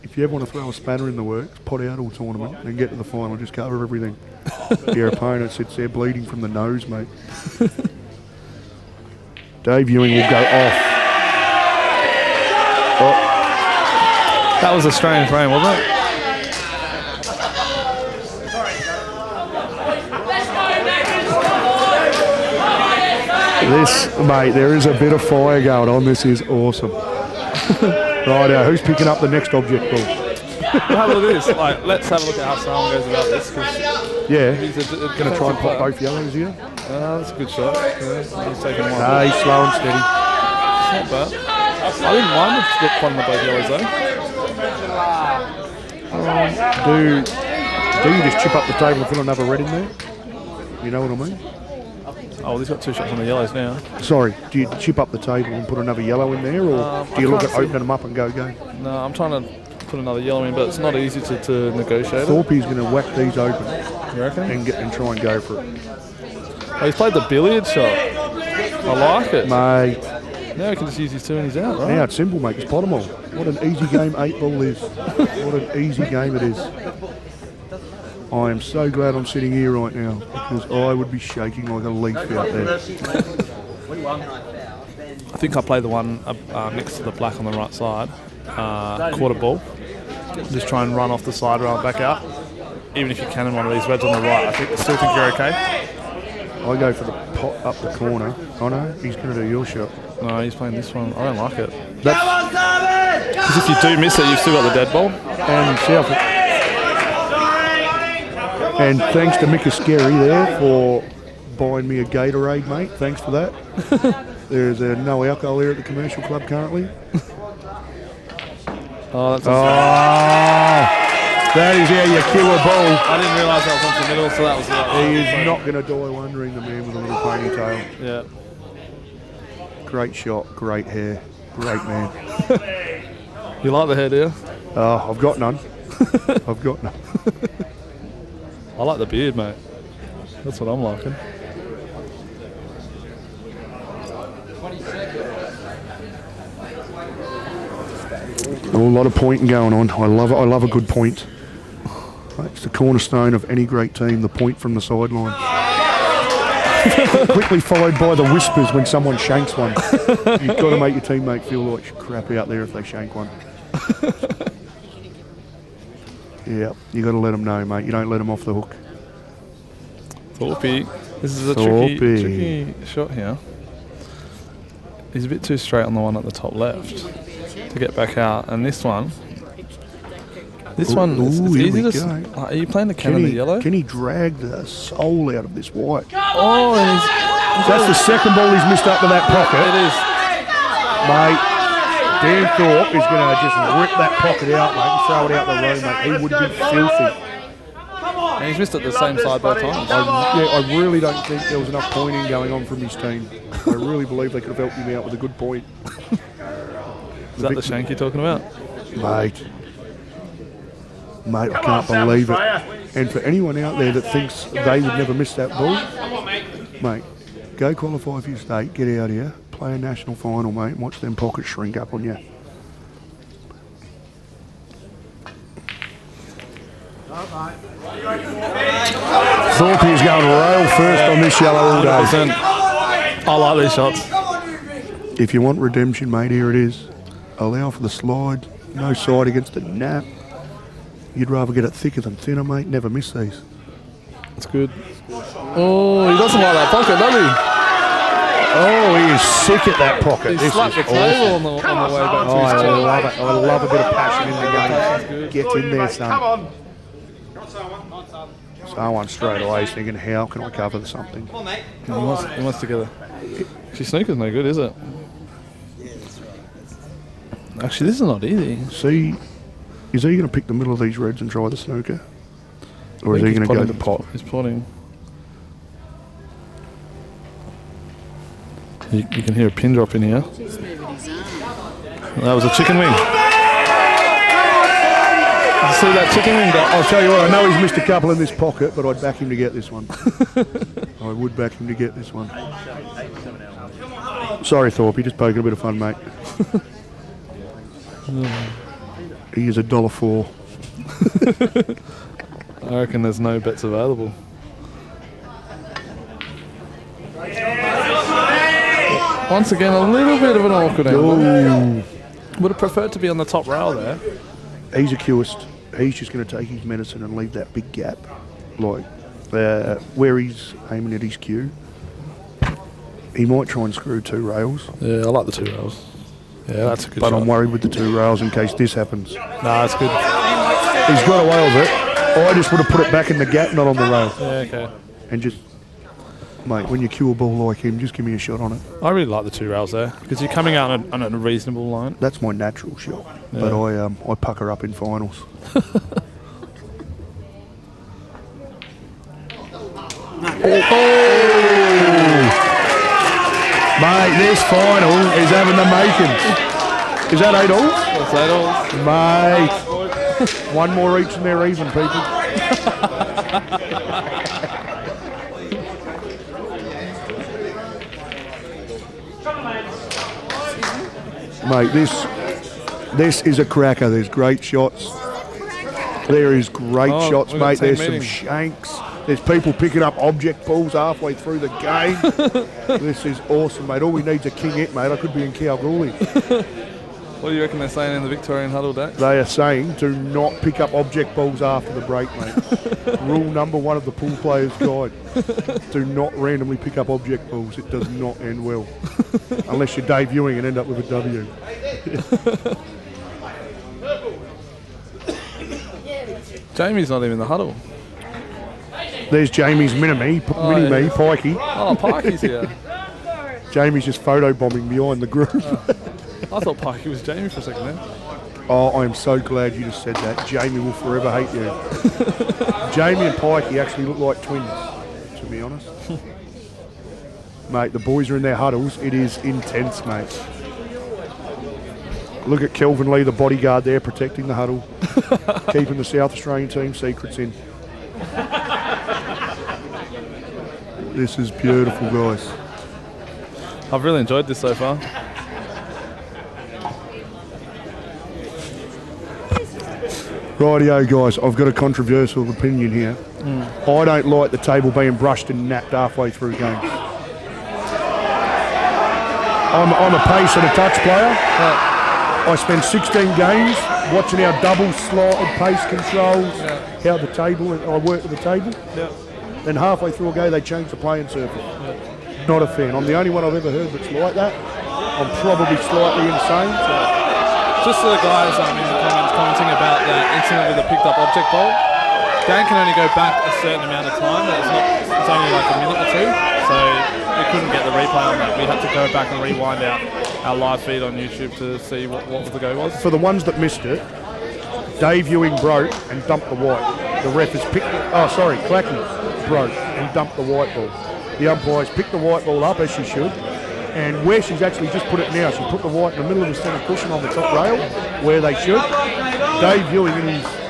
If you ever want to throw a spanner in the works, pot out all tournament and get to the final, just cover everything. Your opponent sits there bleeding from the nose, mate. Dave Ewing will go off. Oh. That was a strange frame, wasn't it? This, mate, there is a bit of fire going on. This is awesome. Right, who's picking up the next object ball? We'll have a look at this. Like, let's have a look at how Simon goes about this. Yeah, He's going to try and pop both yellows here. That's a good shot. Yeah, he's taking one. No, he's slow and steady. Not bad. I didn't mind the one of both yellows though. Do you just chip up the table and put another red in there? You know what I mean? Oh, he's got 2 shots on the yellows now. Sorry, do you chip up the table and put another yellow in there, or do you look at opening them up and go? No, I'm trying to put another yellow in, but it's not easy to negotiate. Thorpe's going to whack these open You reckon? and try and go for it. Oh, he's played the billiard shot. I like it. Mate, Now he can just use his 2 and he's out, right? now it's simple, mate. Just pot them all. What an easy game 8 ball is. What an easy game it is. I am so glad I'm sitting here right now because I would be shaking like a leaf out there. I think I play the one next to the black on the right side, quarter ball. Just try and run off the side rather than back out. Even if you can in one of these reds on the right, I still think you're okay. I go for the pot up the corner. Oh no, he's going to do your shot. No, he's playing this one. I don't like it. Because if you do miss it, you've still got the dead ball. And himself. And thanks to Mika Scary there for buying me a Gatorade, mate. Thanks for that. There's no alcohol here at the commercial club currently. Oh, that's that is how you kill a ball. I didn't realise that was onto the middle, so that was He is not going to die wondering, the man with a little ponytail. Yeah. Great shot, great hair, great man. You like the hair, do you? I've got none. I've got none. I like the beard, mate. That's what I'm liking. A lot of pointing going on. I love it. I love a good point. It's the cornerstone of any great team, the point from the sideline. Quickly followed by the whispers when someone shanks one. You've got to make your teammate feel like crap out there if they shank one. Yeah, you got to let them know, mate. You don't let them off the hook. Thorpe. This is a Thorpe. tricky shot here. He's a bit too straight on the one at the top left to get back out. And this one it's easy to... Are you playing the can of the yellow? Can he drag the soul out of this white? Oh, and that's the second ball he's missed up to that pocket. It is. Mate, Dan Thorpe is going to just rip that pocket out, mate, and throw it out the room, mate. He would be filthy. And he's missed it the same side both times. I really don't think there was enough pointing going on from his team. I really believe they could have helped him out with a good point. Is that the shank you're talking about? Mate, I can't believe it. And for anyone out there that thinks they would never miss that ball, mate, go qualify for your state, get out here, play a national final, mate, and watch them pockets shrink up on you. Thorpe is going rail first on this yellow all day. 100%. I like these shots. If you want redemption, mate, here it is. Allow for the slide, no side against the nap. You'd rather get it thicker than thinner, mate. Never miss these. That's good. Oh, he doesn't like that pocket, does he? Oh, he is sick at that pocket. He slapped the table on the way back to his I love it. I love a bit of passion in the game. Get in there, son. Come on. Someone straight away is thinking, how can I cover something? Come on, mate. He wants to get a... Actually, snooker's no good, is it? Actually, this is not easy. See, is he going to pick the middle of these reds and try the snooker? Or is he going to go the pot? He's potting. You can hear a pin drop in here. That was a chicken wing. Did you see that chicken wing? I'll tell you what, I know he's missed a couple in this pocket, but I'd back him to get this one. I would back him to get this one. Sorry, Thorpe, just poking a bit of fun, mate. He is $1.04. I reckon there's no bets available. Once again, a little bit of an awkward angle. Would have preferred to be on the top rail there. He's a cueist. He's just going to take his medicine and leave that big gap, like where he's aiming at his cue. He might try and screw two rails. Yeah, I like the two rails. Yeah, that's a good shot. But I'm worried with the two rails in case this happens. No, that's good. He's got away with it. I just would have put it back in the gap, not on the rail. Yeah, okay. And just, mate, when you cue a ball like him, just give me a shot on it. I really like the two rails there because you're coming out on a reasonable line. That's my natural shot. Yeah. But I pucker up in finals. Mate, this final is having the makings. Is that 8 all? That's 8 all. Mate, one more each and they're even, people. Mate, this is a cracker. There's great shots There is great shots, we've got mate. team There's some meeting. shanks. There's people picking up object balls halfway through the game. This is awesome, mate. All we need is a king it, mate. I could be in Kalgoorlie. What do you reckon they're saying in the Victorian huddle, Dax? They are saying do not pick up object balls after the break, mate. Rule number 1 of the pool player's guide. Do not randomly pick up object balls. It does not end well. Unless you're debuting and end up with a W. Jamie's not even in the huddle. There's Jamie's mini-me, Pikey. Oh, Pikey's here. Jamie's just photobombing behind the group. I thought Pikey was Jamie for a second then. Oh, I am so glad you just said that. Jamie will forever hate you. Jamie and Pikey actually look like twins, to be honest. Mate, the boys are in their huddles. It is intense, mate. Look at Kelvin Lee, the bodyguard there, protecting the huddle. Keeping the South Australian team secrets in. This is beautiful, guys. I've really enjoyed this so far. Rightio, guys, I've got a controversial opinion here. I don't like the table being brushed and napped halfway through games. I'm a pace and a touch player. I spent 16 games watching our double slotted pace controls, how the table, I work with the table. Then halfway through a game, they change the playing surface. Not a fan. I'm the only one I've ever heard that's like that. I'm probably slightly insane. Just to the guys in the comments commenting about that incident with the picked up object ball, Dan can only go back a certain amount of time. It's only like a minute or two, so we couldn't get the replay on that. We had to go back and rewind our live feed on YouTube to see what the go was. For the ones that missed it, Dave Ewing broke and dumped the white. The ref has picked Clacky broke and dumped the white ball. The umpires picked the white ball up, as she should, and where she's actually just put it now, she put the white in the middle of the centre cushion on the top rail, where they should. Dave Ewing,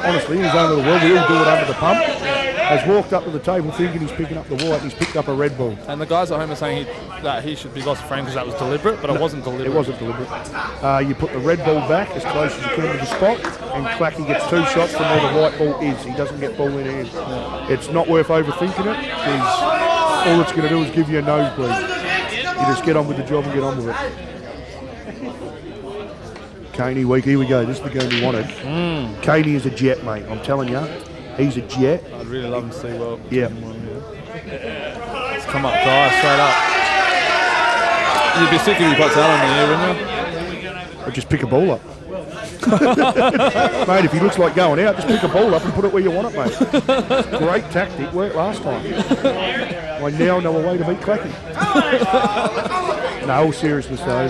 honestly, in his own little world, we all do it under the pump, has walked up to the table thinking he's picking up the white, and he's picked up a red ball. And the guys at home are saying that he should be lost a frame because that was deliberate, but it wasn't deliberate. It wasn't deliberate. You put the red ball back as close as you can to the spot, and Clacky gets 2 shots from where the white ball is. He doesn't get ball in hand. It's not worth overthinking it, because all it's going to do is give you a nosebleed. You just get on with the job and get on with it. Caney week, here we go. This is the game we wanted. Caney is a jet, mate. I'm telling you, he's a jet. I'd really love him to see well. Yeah. It's come up dry, straight up. You'd be sick if you got that on the air, wouldn't you? Or just pick a ball up. Mate, if he looks like going out, just pick a ball up and put it where you want it, mate. Great tactic, worked last time. I now know a way to beat Clacky. No, all seriousness though,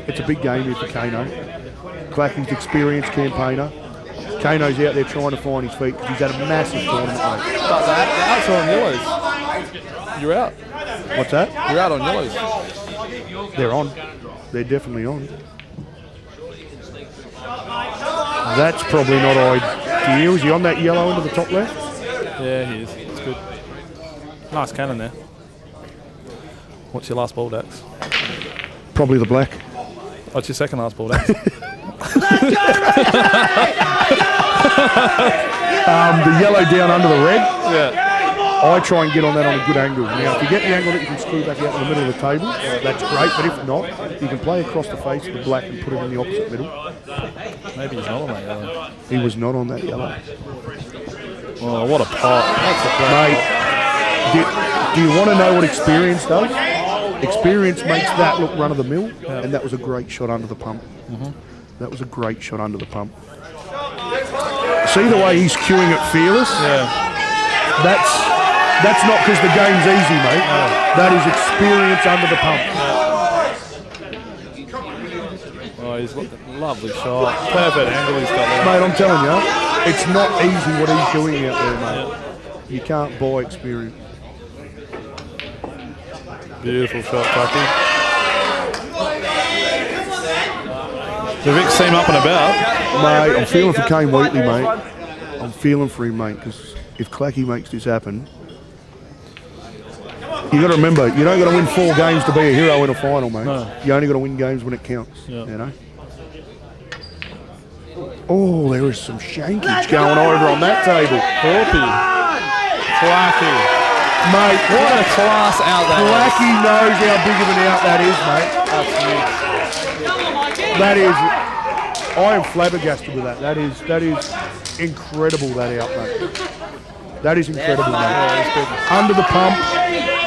it's a big game here for Kano. Clacky's experienced campaigner. Kano's out there trying to find his feet because he's had a massive tournament, mate. But the outs are on yellows. You're out. What's that? You're out on yellows. They're on. They're definitely on. That's probably not ideal. Is he on that yellow into the top left? Yeah, he is. It's good. Nice cannon there. What's your last ball, Dax? Probably the black. What's your second last ball, Dax? The yellow down under the red. Yeah. I try and get on that on a good angle. Now, if you get the angle that you can screw back out in the middle of the table, that's great. But if not, you can play across the face of the black and put it in the opposite middle. Maybe he's not on that yellow. He was not on that yellow. Oh, what a pot. That's a great Mate, do you want to know what experience does? Experience makes that look run-of-the-mill, and that was a great shot under the pump. That was a great shot under the pump. See the way he's cueing it fearless? Yeah. That's not because the game's easy, mate. No. That is experience under the pump. Oh, he's got a lovely shot. Perfect angle he's got there. Mate, I'm telling you, it's not easy what he's doing out there, mate. You can't buy experience. Beautiful shot, Tucky. The Vicks seem up and about. Mate, I'm feeling for Kane Wheatley, mate. I'm feeling for him, mate, because if Clacky makes this happen, you got to remember, you don't got to win 4 games to be a hero in a final, mate. No. You only got to win games when it counts, you know. Oh, there is some shankage going over on that table. Thorpe. Clacky. Mate, What a class out there. Blackie knows how big of an out that is, mate. That is, I am flabbergasted with that. That is incredible, that out, mate. That is incredible, mate. Under the pump,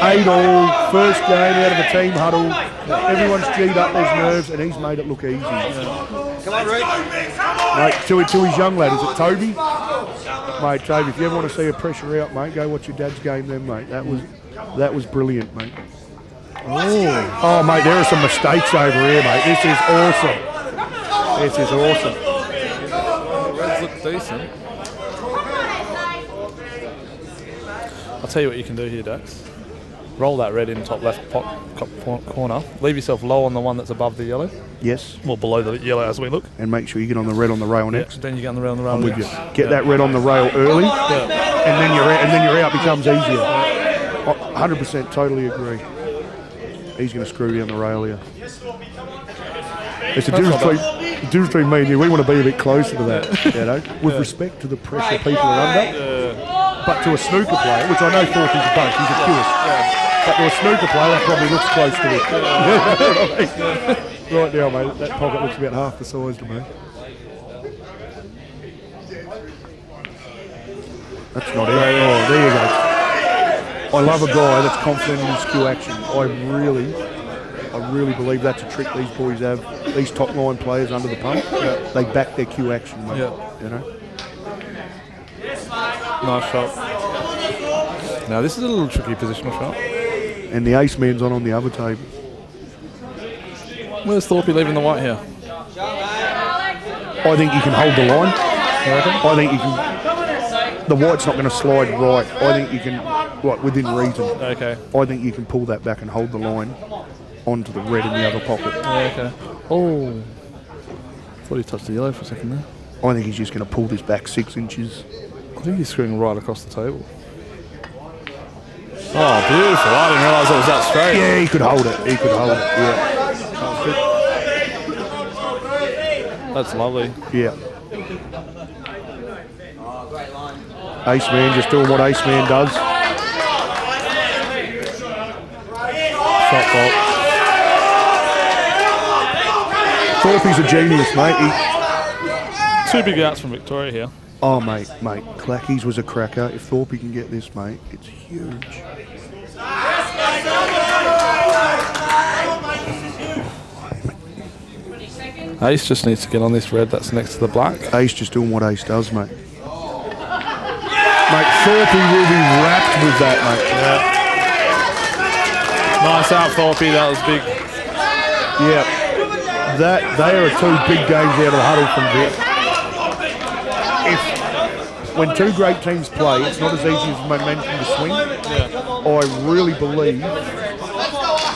8-all, first game out of the team huddle. Everyone's G'd up their nerves, and he's made it look easy. Mate, to his young lad, is it Toby? Mate, Toby, if you ever want to see a pressure out, mate, go watch your dad's game then, mate. That was brilliant, mate. Oh, mate, there are some mistakes over here, mate. This is awesome. This is awesome. Reds look decent. I'll tell you what you can do here, Dax. Roll that red in top left corner. Leave yourself low on the one that's above the yellow. Yes. Well, below the yellow as we look. And make sure you get on the red on the rail next. Then you get on the red on the rail I'm with next. you. Get that red on the rail early, and then your out becomes easier. 100% totally agree. He's going to screw you on the rail here. It's the difference between me and you. We want to be a bit closer to that, you know, with respect to the pressure people are under. But to a snooker player, which I know Thorpe is a bunch, he's a purist. But to a snooker player, that probably looks close to it. Right now, mate, that pocket looks about half the size to me. That's not it. Oh, there you go. I love a guy that's confident in his cue action. I really believe that's a trick these boys have. These top line players under the pump, they back their cue action, mate. You know. Nice shot. Now this is a little tricky positional shot. And the ace man's on the other table. Where's Thorpe leaving the white here? I think you can hold the line. I think you can. The white's not going to slide right. I think you can, right, within reason. Okay. I think you can pull that back and hold the line onto the red in the other pocket. Okay. Oh. Thought he touched the yellow for a second there. I think he's just going to pull this back 6 inches. I think he's screwing right across the table. Oh, beautiful. I didn't realise it was that straight. Yeah, he could hold it. He could hold it, yeah. That's lovely. Yeah. Ace man just doing what Ace man does. Shot fault. Thorpe's a genius, mate. 2 big outs from Victoria here. Oh, mate. Clacky's was a cracker. If Thorpe can get this, mate, it's huge. Ace just needs to get on this red that's next to the black. Ace just doing what Ace does, mate. Mate, Thorpe will be wrapped with that, mate. Yeah. Nice out, Thorpe. That was big. Yeah. They are 2 big games out of the huddle from Vic. When 2 great teams play, it's not as easy as momentum to swing. I really believe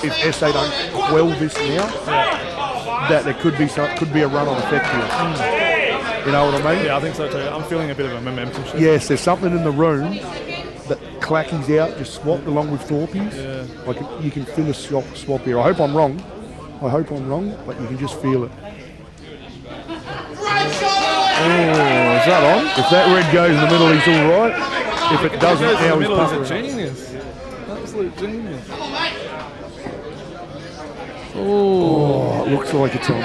if SA don't quell this now, that there could be a run on effect here. You know what I mean? Yeah, I think so too. I'm feeling a bit of a momentum shift. Yes, there's something in the room that Clacky's out, just swapped along with Thorpe's. Yeah. Like you can feel a swap here. I hope I'm wrong, but you can just feel it. Oh, is that on? If that red goes in the middle, he's all right. If it doesn't, in the now middle, he's he's a puckering. genius. Absolute genius. Oh, it looks like it's on.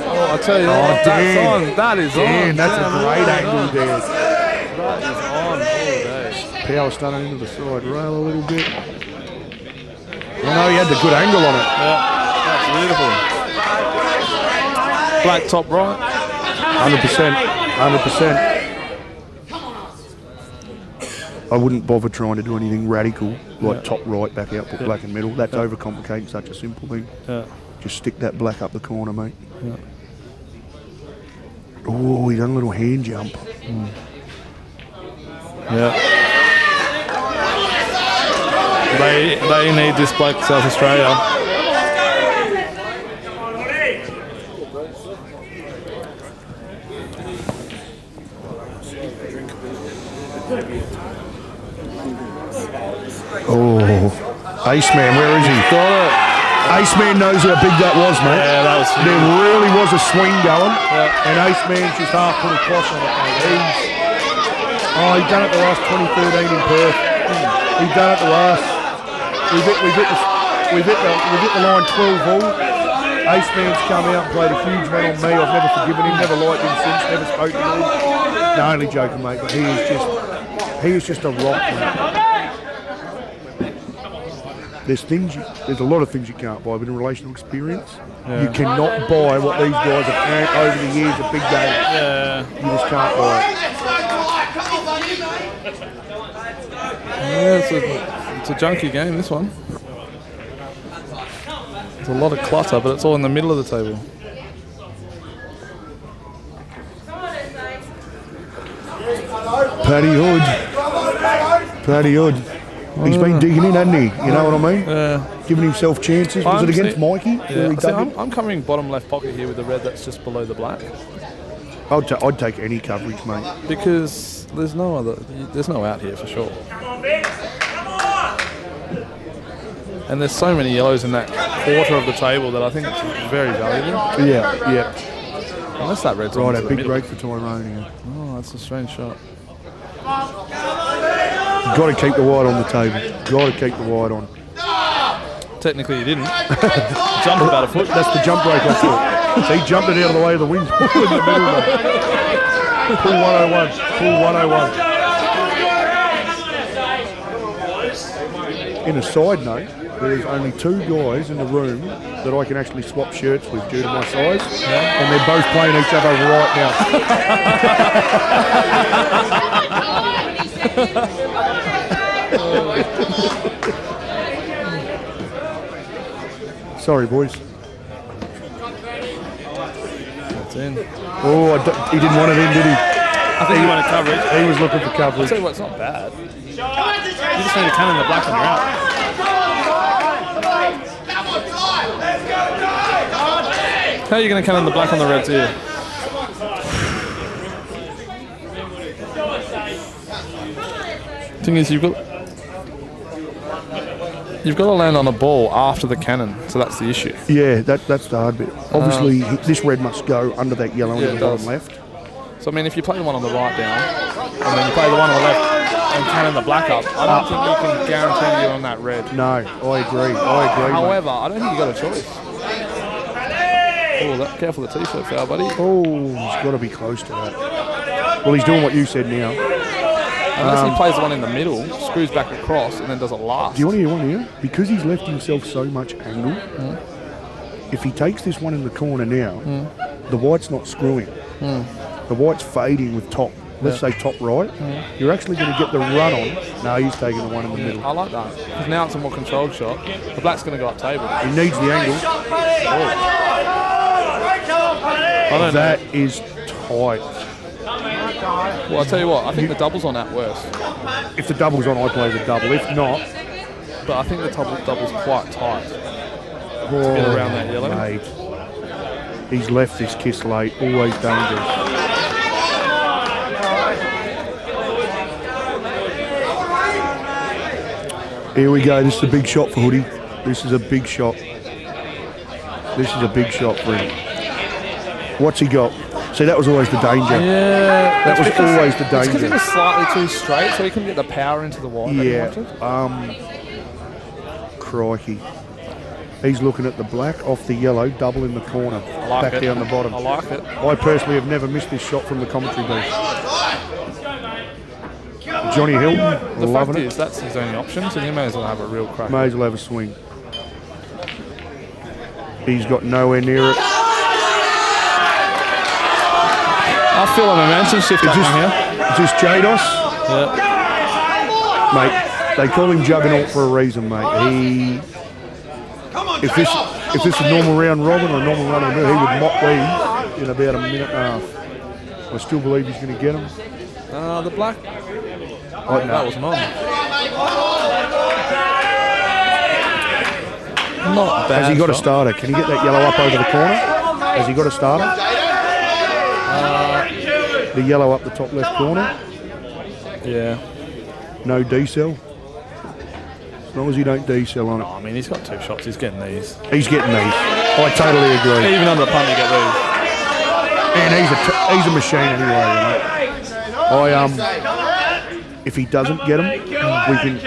Oh, I tell you what, that's on. That is on. That's a great angle there. That is on all day. Power stunning into the side rail a little bit. I know he had the good angle on it. Yeah, that's beautiful. Black top right. 100%. I wouldn't bother trying to do anything radical, like top right, back out, put black in middle. That's overcomplicating such a simple thing. Yeah. Just stick that black up the corner, mate. Yeah. Oh, he done a little hand jump. Yeah. They need this bloke, South Australia. Oh, Ace man, where is he? Got it. Ace Man knows how big that was, mate. Yeah, that was huge. There really was a swing going, and Ace Man's just half put a cross on it, mate. He done it the last 2013 in Perth. He done it the last. We've hit the line 12 all. Ace Man's come out and played a huge one on me. I've never forgiven him, never liked him since, never spoken to him. No, only joking, mate, but he is just a rock, mate. There's a lot of things you can't buy, but in relational experience, you cannot buy what these guys have earned over the years of big games. Yeah. You just can't buy it. Yeah, it's a junky game, this one. There's a lot of clutter, but it's all in the middle of the table. Paddy Hood. He's been digging in, hasn't he? You know what I mean? Yeah. Giving himself chances. Was it against Mikey? Yeah. See, I'm covering bottom left pocket here with the red that's just below the black. I'd take any coverage, mate. Because there's no out here for sure. And there's so many yellows in that quarter of the table that I think it's very valuable. Yeah. Unless that red's on Right, to a the big middle. break for Tyrone here. Oh, that's a strange shot. Got to keep the white on the table. Got to keep the white on. Technically, he didn't. Jumped about a foot. That's the jump break I thought. So he jumped it out of the way of the wind. In the middle, mate. Pull 101. Pull 101. In a side note, there's only 2 guys in the room that I can actually swap shirts with due to my size, and they're both playing each other right now. Sorry, boys. That's in. Oh, he didn't want it in, did he? I think he wanted coverage. He was looking for I'll coverage. tell you what, it's not bad. You just need a cannon in the black and you're out. How are you going to cannon the black on the reds here? Thing is, you've got to land on a ball after the cannon, so that's the issue. Yeah, that's the hard bit. Obviously, this red must go under that yellow Yeah, on the it bottom does. left. So I mean, if you play the one on the right down, and then you play the one on the left and cannon the black up, I don't think you can guarantee you're on that red. No, I agree. Mate. However, I don't think you got a choice. Oh, careful the t-shirt foul, buddy. Oh, he's got to be close to that. Well, he's doing what you said now. Unless he plays the one in the middle, screws back across, and then does it last. Do you want to hear one here? Because he's left himself so much angle, if he takes this one in the corner now, the white's not screwing. The white's fading with top. Let's say top right. You're actually going to get the run on. No, he's taking the one in the middle. I like that. Because now it's a more controlled shot. The black's going to go up table. He needs the angle. I don't That is tight. Well, I'll tell you what, I think the double's on that worse. If the double's on, I play the double. If not, But I think the double's quite tight. oh, Get around that yellow. Mate. He's left this kiss late. Always dangerous. Here we go. This is a big shot for Hoodie. This is a big shot. This is a big shot for him. What's he got? See, that was always the danger. Yeah. That was always the It's because danger. it was slightly too straight, so he couldn't get the power into the white. Yeah. That he wanted. Crikey. He's looking at the black off the yellow, double in the corner, I like back it. down the bottom. I like it. I personally have never missed this shot from the commentary booth. Johnny Hilton, The loving fact it. is, that's his only option, so he may as well have a real crack. May as well have a swing. He's got nowhere near it. I feel a momentum shift happening here. Is this Jados? Yeah. Mate, they call him Juggernaut for a reason, mate. If this is normal round robin or normal run on he would mop these in about a minute and a half. I still believe he's going to get them. The black. Oh, That was on. Not bad. Has he got a shot. starter? Can he get that yellow up over the corner? Has he got a starter? The yellow up the top left corner. Yeah. No D-cell. long as he don't decel on it. I mean, he's got 2 shots. He's getting these. He's getting these. I totally agree. Even under the punt, you get these. And he's a machine anyway. If he doesn't get them, we can.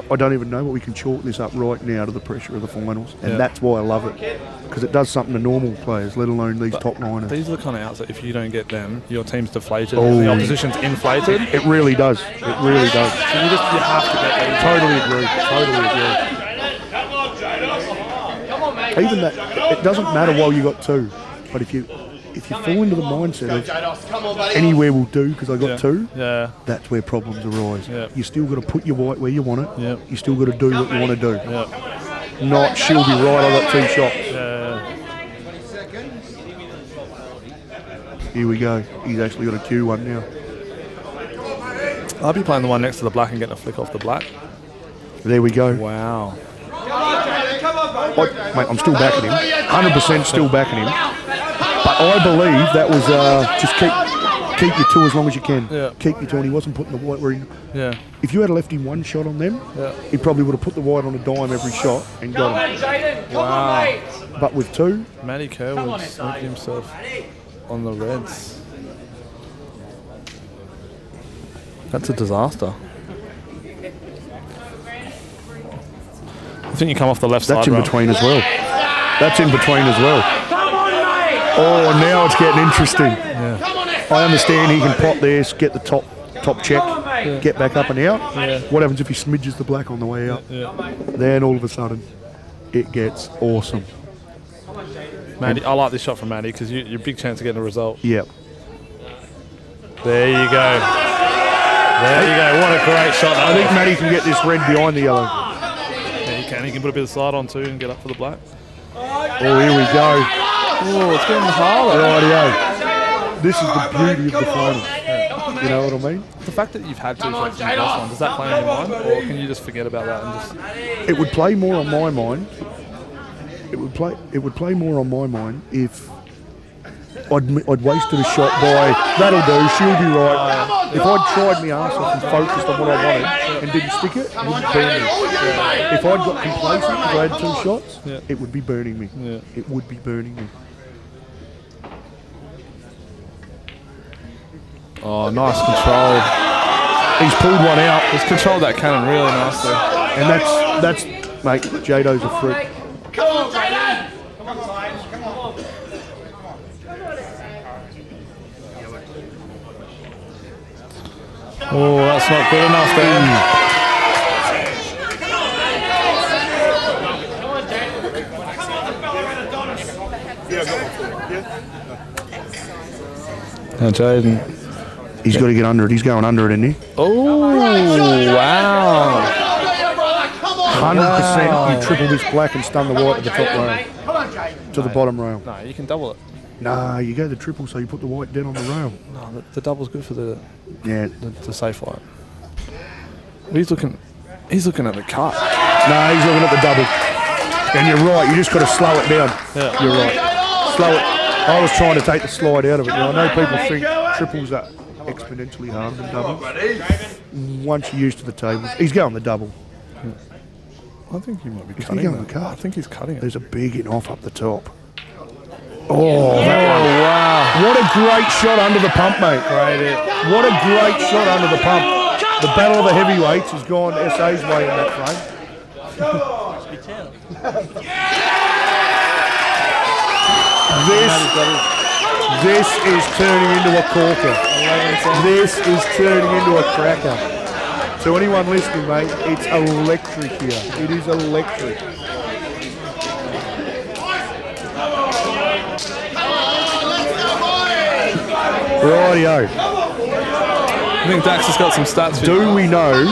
I don't even know, but we can chalk this up right now to the pressure of the finals, and that's why I love it, because it does something to normal players, let alone these top liners. These are the kind of outs that if you don't get them, your team's deflated. And the opposition's inflated. It really does. It really does. So you have to get these. Totally agree. Even that, it doesn't matter while you got 2, but if you fall into the mindset of anywhere will do because I got 2, that's where problems arise. You still got to put your white where you want it. You still got to do what you want to do. Not she'll be right, I got 2 shots. Here we go. He's actually got a Q one now. I'll be playing the one next to the black and getting a flick off the black. There we go. Wow. Mate, I'm still backing him. 100% still backing him. But I believe that was just keep your 2 as long as you can. Keep your 2, and he wasn't putting the white where he... If you had left him 1 shot on them, he probably would have put the white on a dime every shot and got him. Wow. But with 2... Matty Kerwood's making himself on the reds. That's a disaster. I think you come off the left side. That's in between as well. That's in between as well. Oh, now it's getting interesting. I understand he can pop this, get the top check, get back up and out. What happens if he smidges the black on the way out? Then all of a sudden, it gets awesome. Matty, I like this shot from Matty because you're a big chance of getting a result. Yep. There you go. There you go. What a great shot. I think Matty can get this red behind the yellow. Yeah, he can. He can put a bit of slide on too and get up for the black. Oh, here we go. Oh, it's getting harder. Rightio. This is the beauty of the final. You know what I mean? The fact that you've had 2 shots in the first one, does that play on your mind? Or can you just forget about that and just... It would play more on my mind. It would play more on my mind if I'd wasted a shot by, that'll do, she'll be right. If I'd tried my arse off and focused on what I wanted and didn't stick it, it wouldn't burn me. If I'd got complacent because I had 2 shots, it would be burning me. It would be burning me. Oh, nice control. He's pulled one out. He's controlled that cannon really nicely. And that's mate, Jado's a freak. Come on, Jaden! Come on, Science. Come on. Oh, that's not good enough then. Now Jaden. He's got to get under it. He's going under it, isn't he? Oh, wow. 100% you triple this black and stun the white at the top rail. To the bottom rail. No, you can double it. Nah, you go the triple so you put the white down on the rail. No, the double's good for the safe light. He's looking at the cut. No, he's looking at the double. And you're right, you just got to slow it down. Yeah. You're right. Slow it. I was trying to take the slide out of it. Now, I know people think triples are exponentially harder than doubles. Once you're used to the tables, he's going the double. I think he might be Is he cutting going it. the cut? I think he's cutting it. There's a big in off up the top. Oh, wow. What a great shot under the pump, mate. What a great shot under the pump. The battle of the heavyweights has gone SA's way in that frame. This is turning into a corker. This is turning into a cracker. So anyone listening, mate, it's electric here. It is electric. Rightio. I think Dax has got some stats for you. Do we know,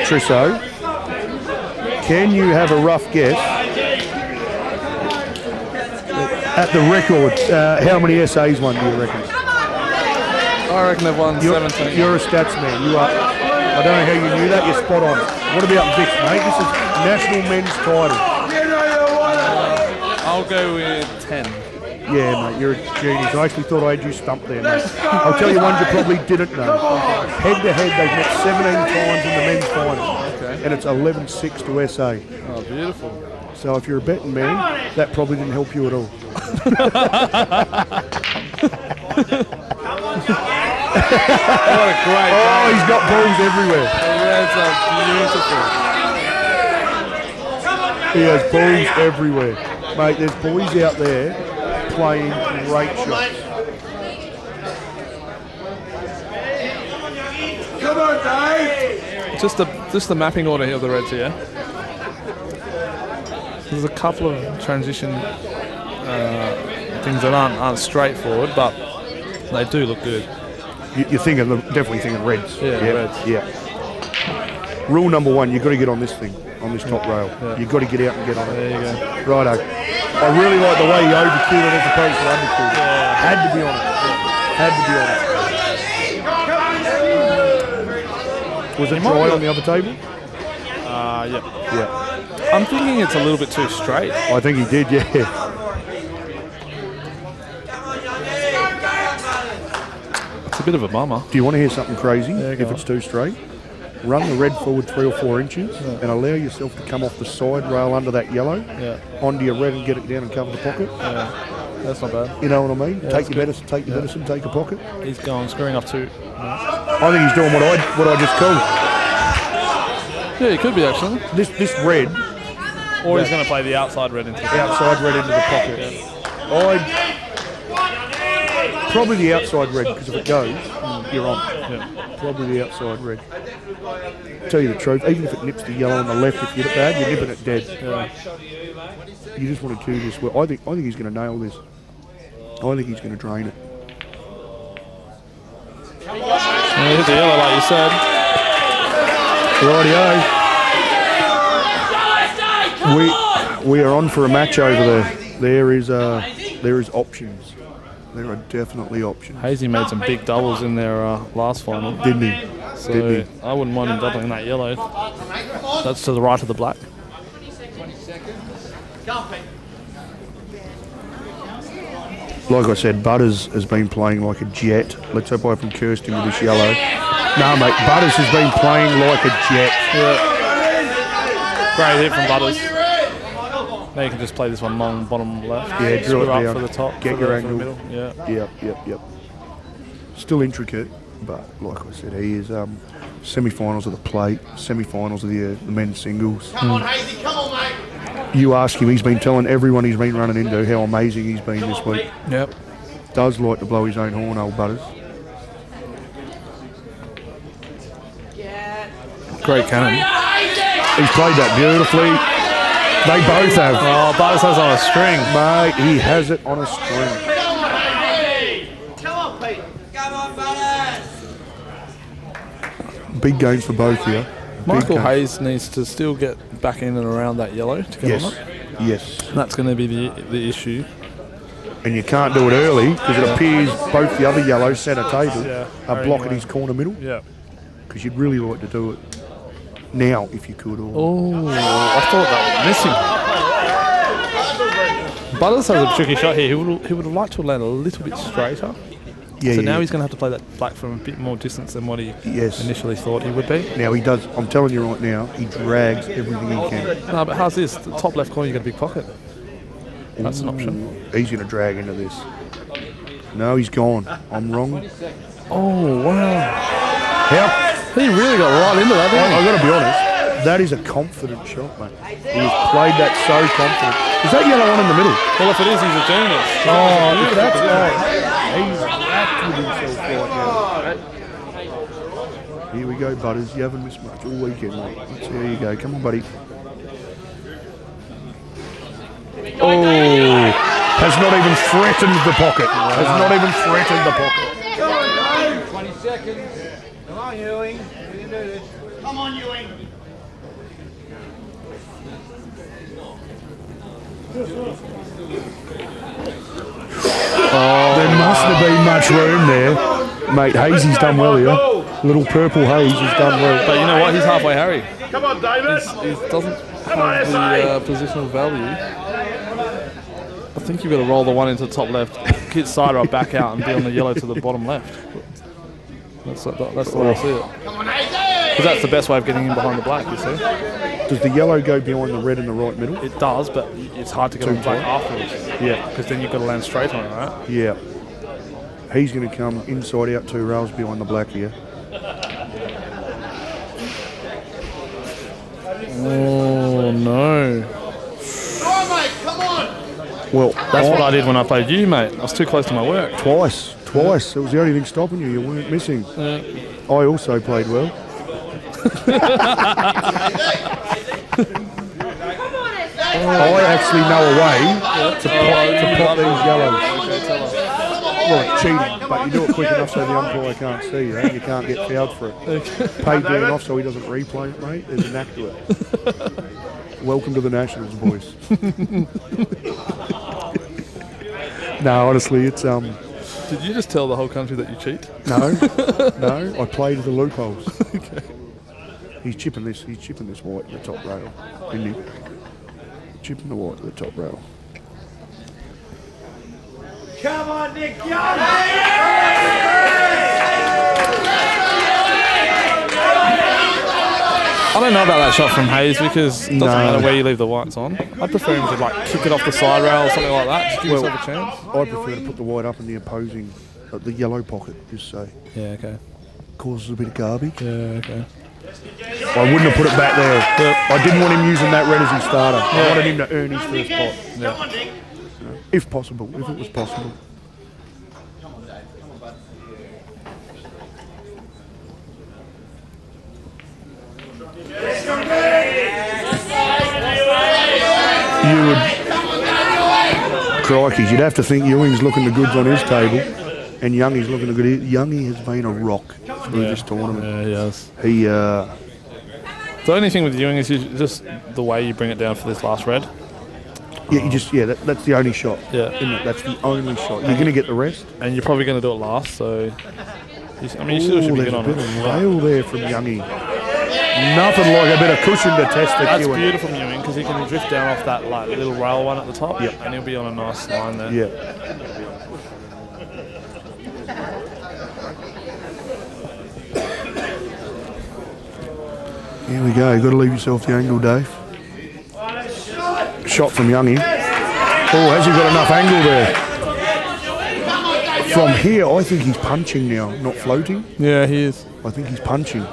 Trisso, can you have a rough guess at the record, how many SAs won do you reckon? I reckon they've won 17. You're a stats man. You are. I don't know how you knew that. You're spot on. What about Vic, mate? This is national men's title. I'll go with 10. Yeah, mate, you're a genius. I actually thought I had you stumped there, mate. I'll tell you ones you probably didn't know. Head-to-head, they've met 17 times in the men's final, and it's 11-6 to SA. Oh, beautiful. So if you're a betting man, that probably didn't help you at all. What a great Oh, he's got balls everywhere. The Reds are beautiful. He has balls everywhere. Mate, there's boys out there playing great shots. Come on, Dave! Just the mapping order here of the Reds here. There's a couple of transition things that aren't straightforward, but they do look good. You're definitely thinking Reds. Yeah, Reds. Yeah. Rule number one, you've got to get on this thing, on this top rail. Yeah. You've got to get out and get on it. There you go. Righto. I really like the way he overcued it as opposed to undercued it. Had to be on it. Had to be on it. Was it dry on the other table? Yeah. Yeah. I'm thinking it's a little bit too straight. I think he did, yeah. It's a bit of a bummer. Do you want to hear something crazy? Yeah, If it's too straight, run the red forward 3 or 4 inches and allow yourself to come off the side rail under that yellow onto your red and get it down and cover the pocket. Yeah, that's not bad. You know what I mean? Yeah, take your medicine, take a pocket. He's screwing up too. I think he's doing what I just called. Yeah, he could be actually. This red, Or he's going to play the outside red into the outside red into the pocket. Probably the outside red, because if it goes, you're on. Yeah. Probably the outside red. Tell you the truth, even if it nips the yellow on the left, if you hit it bad, you're nipping it dead. Yeah. You just want to do this well. I think he's going to nail this. I think he's going to drain it. And he hit the yellow like you said. Rightio. We are on for a match over there. There is options. There are definitely options. Hazy made some big doubles in their last final. Didn't he? So Didn't he? I wouldn't mind him doubling that yellow. That's to the right of the black. Like I said, Butters has been playing like a jet. Let's hope I haven't cursed him with this yellow. No, mate, Butters has been playing like a jet. Yeah. Great hit from Butters. Now you can just play this one long bottom left. Yeah, drill it up down. for the top. Get for your the angle. middle. Yeah. Yep. Still intricate, but like I said, he is semi-finals of the plate, semi-finals of the men's singles. Come on, Hazy, come on, mate. You ask him, he's been telling everyone he's been running into how amazing he's been this week. Yep. Does like to blow his own horn, old Butters. Great cannon. He's played that beautifully. They both have. Oh, Butters has on a string. Mate, he has it on a string. Come on, Pete. Come on, Butters. Big games for both here. Michael games. Hayes needs to still get back in and around that yellow to get on it. Yes. And that's going to be the issue. And you can't do it early because it appears both the other yellows, centre table, are very blocking anyway. his corner middle. Yeah. Because you'd really like to do it now if you could. Oh, I thought that was missing. Butters has a tricky shot here. He would have liked to land a little bit straighter. Yeah, So now he's going to have to play that black from a bit more distance than what he initially thought he would be. Now he does. I'm telling you right now, he drags everything he can. No, but how's this? The top left corner, you got a big pocket. That's an option. He's going to drag into this. No, he's gone. I'm wrong. Oh, wow. How? He really got right into that, didn't he? I've got to be honest. That is a confident shot, mate. He has played that so confident. Is that yellow one in the middle? Well, if it is, he's a genius. Oh, if that's right. He's wrapped with himself right now. Here we go, Butters. You haven't missed much all weekend, mate. Let's see how you go. Come on, buddy. Oh, has not even threatened the pocket. Has not even threatened the pocket. 20 seconds. Come on, Ewing. We can do this. Come on, Ewing. There must have been much room there. Mate, Hazy's done well here. Little purple Haze has done well. But you know what? He's halfway Harry. Come on, David. He doesn't have the positional value I think you've got to roll the one into the top left, hit side right back out, and be on the yellow to the bottom left. That's the way I see it. Because that's the best way of getting in behind the black, you see. Does the yellow go behind the red in the right middle? It does, but it's hard to get on the black afterwards. Yeah. Because then you've got to land straight on it, right? Yeah. He's going to come inside out 2 rails behind the black here. Oh, no. Well, That's what I did when I played you, mate. I was too close to my work. Twice. It was the only thing stopping you. You weren't missing. I also played well. I actually know a way to pop these yellows. Well, it's cheating, but you do it quick enough so the umpire can't see you. You can't get fouled for it. Paid down off so he doesn't replay it, mate. There's a knack to it. Welcome to the Nationals, boys. No, honestly, it's Did you just tell the whole country that you cheat? No, I played the loopholes. Okay. He's chipping this white to the top rail, isn't he? Chipping the white to the top rail. Come on, Nick. I don't know about that shot from Hayes because it doesn't matter where you leave the whites on. I'd prefer him to like kick it off the side rail or something like that. Just give yourself a chance. I prefer to put the white up in the opposing, the yellow pocket, just so. Yeah, okay. Causes a bit of garbage. Yeah, okay. I wouldn't have put it back there. I didn't want him using that red as his starter. I wanted him to earn his first pot. Yeah. If possible, if it was possible. You would, crikeys, you'd have to think Ewing's looking the goods on his table and Youngie's looking the good. Youngie has been a rock through this tournament. Yeah, he has. The only thing with Ewing is just the way you bring it down for this last red. Yeah, that's the only shot. Yeah. Isn't it? That's the only shot. You're going to get the rest. And you're probably going to do it last, so... you still should be good on it. There's a bit of rail there from Youngie. Nothing like a bit of cushion to test the That's Ewing. beautiful from Ewing because he can drift down off that like little rail one at the top, and he'll be on a nice line there. Yeah. Here we go. You've got to leave yourself the angle, Dave. Shot from Youngie. Oh, has he got enough angle there? From here, I think he's punching now, not floating. Yeah, he is. I think he's punching.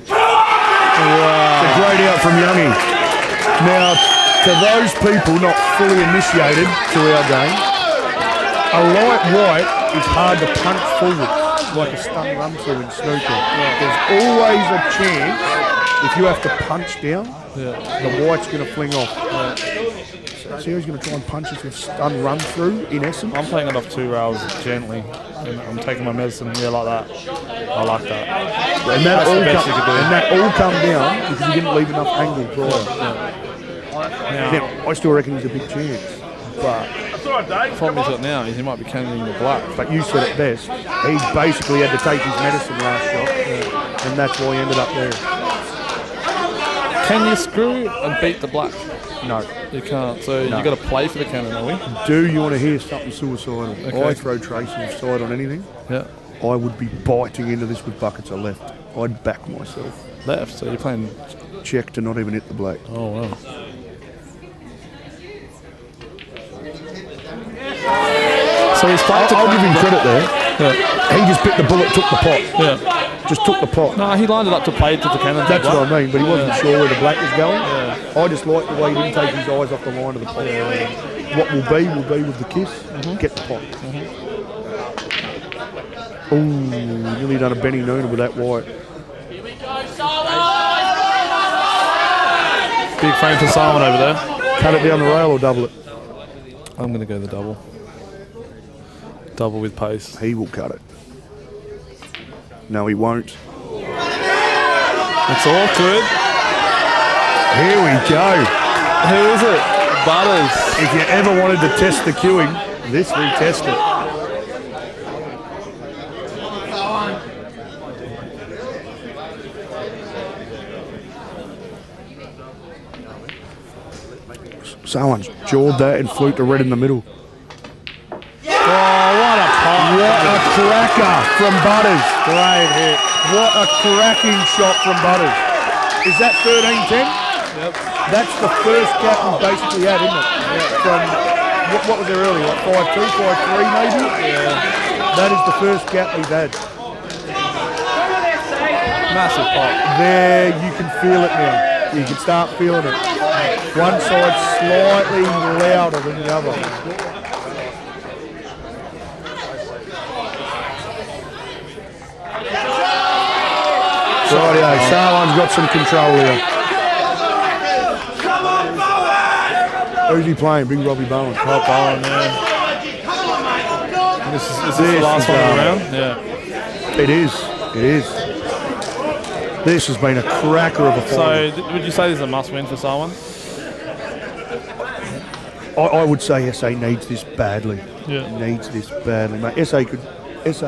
Wow. It's a great out from Youngie. Now, to those people not fully initiated to our game, a light white is hard to punch forward like a stun run through in snooker. There's always a chance if you have to punch down, the white's going to fling off. So he's going to try and punch us with stun run through in essence. I'm playing it off 2 rails gently. And I'm taking my medicine here like that. I like that. And that all come down because he didn't leave enough angle prior. Now, I still reckon he's a big chance. But the problem he's got now is he might be canning the black. But you said it best. He basically had to take his medicine last shot, and that's why he ended up there. Can you screw and beat the black? No. You can't. So you've got to play for the cannon, are we? Do you want to hear something suicidal? Okay. I throw tracing of side on anything. Yeah. I would be biting into this with buckets of left. I'd back myself. Left? So you're playing... Check to not even hit the black. Oh, wow. So he's played I'll give him credit there. Yeah. He just bit the bullet, took the pot. Yeah. Just took the pot. No, he lined it up to play to the cannon. That's what I mean, but he wasn't sure where the black was going. Yeah. I just like the way he didn't take his eyes off the line of the pot. What will be with the kiss. Get the pot. Ooh, nearly done a Benny Nooner with that white. Big frame for Simon over there. Cut it down the rail or double it? I'm going to go the double. Double with pace. He will cut it. No, he won't. It's awkward. Here we go. Who is it? Butters. If you ever wanted to test the queuing, this will test it. Someone's jawed that and fluked the red in the middle. Oh, what a pop. What a cracker from Butters. Great hit. What a cracking shot from Butters. Is that 13-10? Yep. That's the first gap we basically had, isn't it? Yeah. From, what was there earlier, like 5-2, 5-3 maybe? Yeah. That is the first gap we've had. Massive pop. There, you can feel it now. You can start feeling it. One side slightly louder than the other. Rightio, Sarwan's got some control here. Who's he playing? Big Robbie Bowen. Top Bowen, yeah. This is the last one around? Yeah. It is. It is. This has been a cracker of a final. So, would you say this is a must-win for Sarwan? I would say SA needs this badly. Yeah. Needs this badly, mate. SA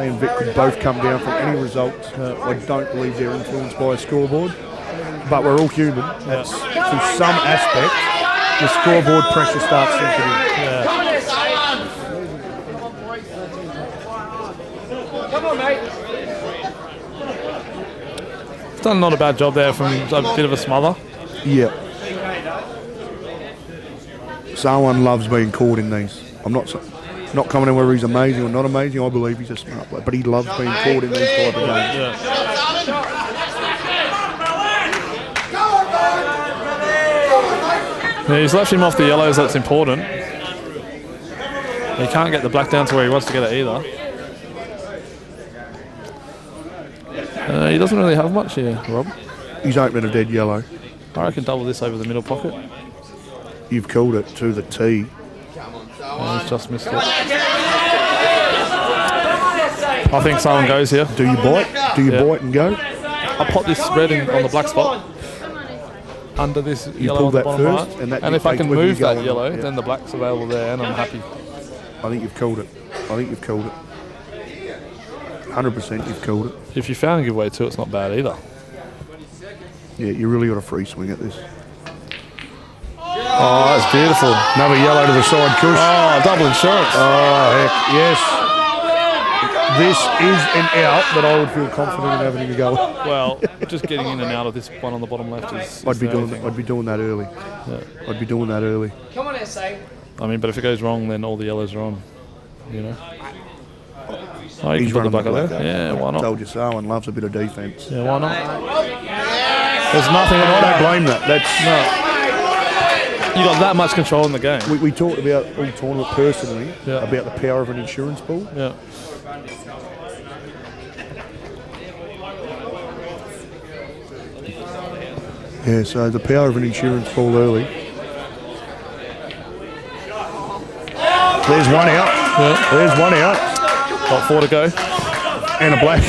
and Vic could both come down from any results. I don't believe they're influenced by a scoreboard, but we're all human. That's to some aspect, the scoreboard pressure starts sinking in. Yeah. Come on, mate. He's done not a bad job there from a bit of a smother. Yeah. Someone loves being caught in these. I'm not commenting whether he's amazing or not amazing. I believe he's a smart player, but he loves being caught in these type of games. Yeah. Yeah, he's left him off the yellows, that's important. He can't get the black down to where he wants to get it either. He doesn't really have much here, Rob. He's opening a dead yellow. I reckon double this over the middle pocket. You've called it to the T. And he's just missed it. I think someone goes here. Do you bite? Do you bite and go? I'll pop this red on the black spot. Under this yellow on the that bottom first, right. and if I can whether you move go that or yellow, not, yeah. then the black's available there and I'm happy. I think you've called it. I think you've called it. 100% you've called it. If you found a giveaway too, it's not bad either. Yeah, you really got a free swing at this. Oh, that's beautiful. Another yellow to the side, Kush. Oh, double insurance. Oh, heck, yes. This is an out that I would feel confident in having to go. Well, just getting in and out of this one on the bottom left is I'd be the doing only that. thing. I'd be doing that early. Yeah. I'd be doing that early. Come on, SA. I mean, but if it goes wrong, then all the yellows are on. You know. Oh, you He's can put the running back the there. Yeah, why not? Told you, Sarwan loves a bit of defence. Yeah, why not? There's nothing And I wrong don't with blame that. That's You got that much control in the game. we talked about all tournament personally Yeah. about the power of an insurance pool. Yeah. Yeah, so the power of an insurance pool early. There's one out. Yeah. There's one out. Got 4 to go. And a black.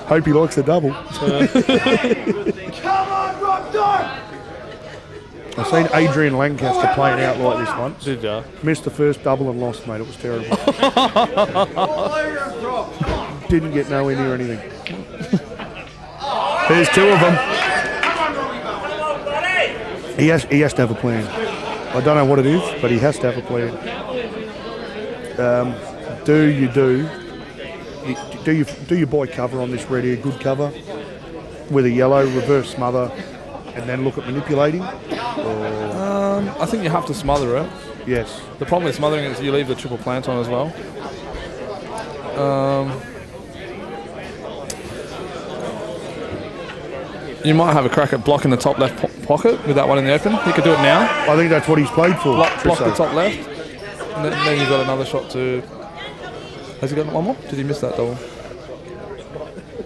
Hope he likes the double. Come on, Rock Dog. I've seen Adrian Lancaster playing out like this once. Did ya? Missed the first double and lost, mate. It was terrible. Didn't get nowhere near anything. There's 2 of them. He has to have a plan. I don't know what it is, but he has to have a plan. Do you buy cover on this red here? Good cover with a yellow reverse smother, and then look at manipulating. I think you have to smother it. Yes. The problem with smothering is you leave the triple plant on as well. You might have a crack at blocking the top left pocket with that one in the open. You could do it now. I think that's what he's played for. Block the Trisso. top left. And then you've got another shot to... Has he got one more? Did he miss that double?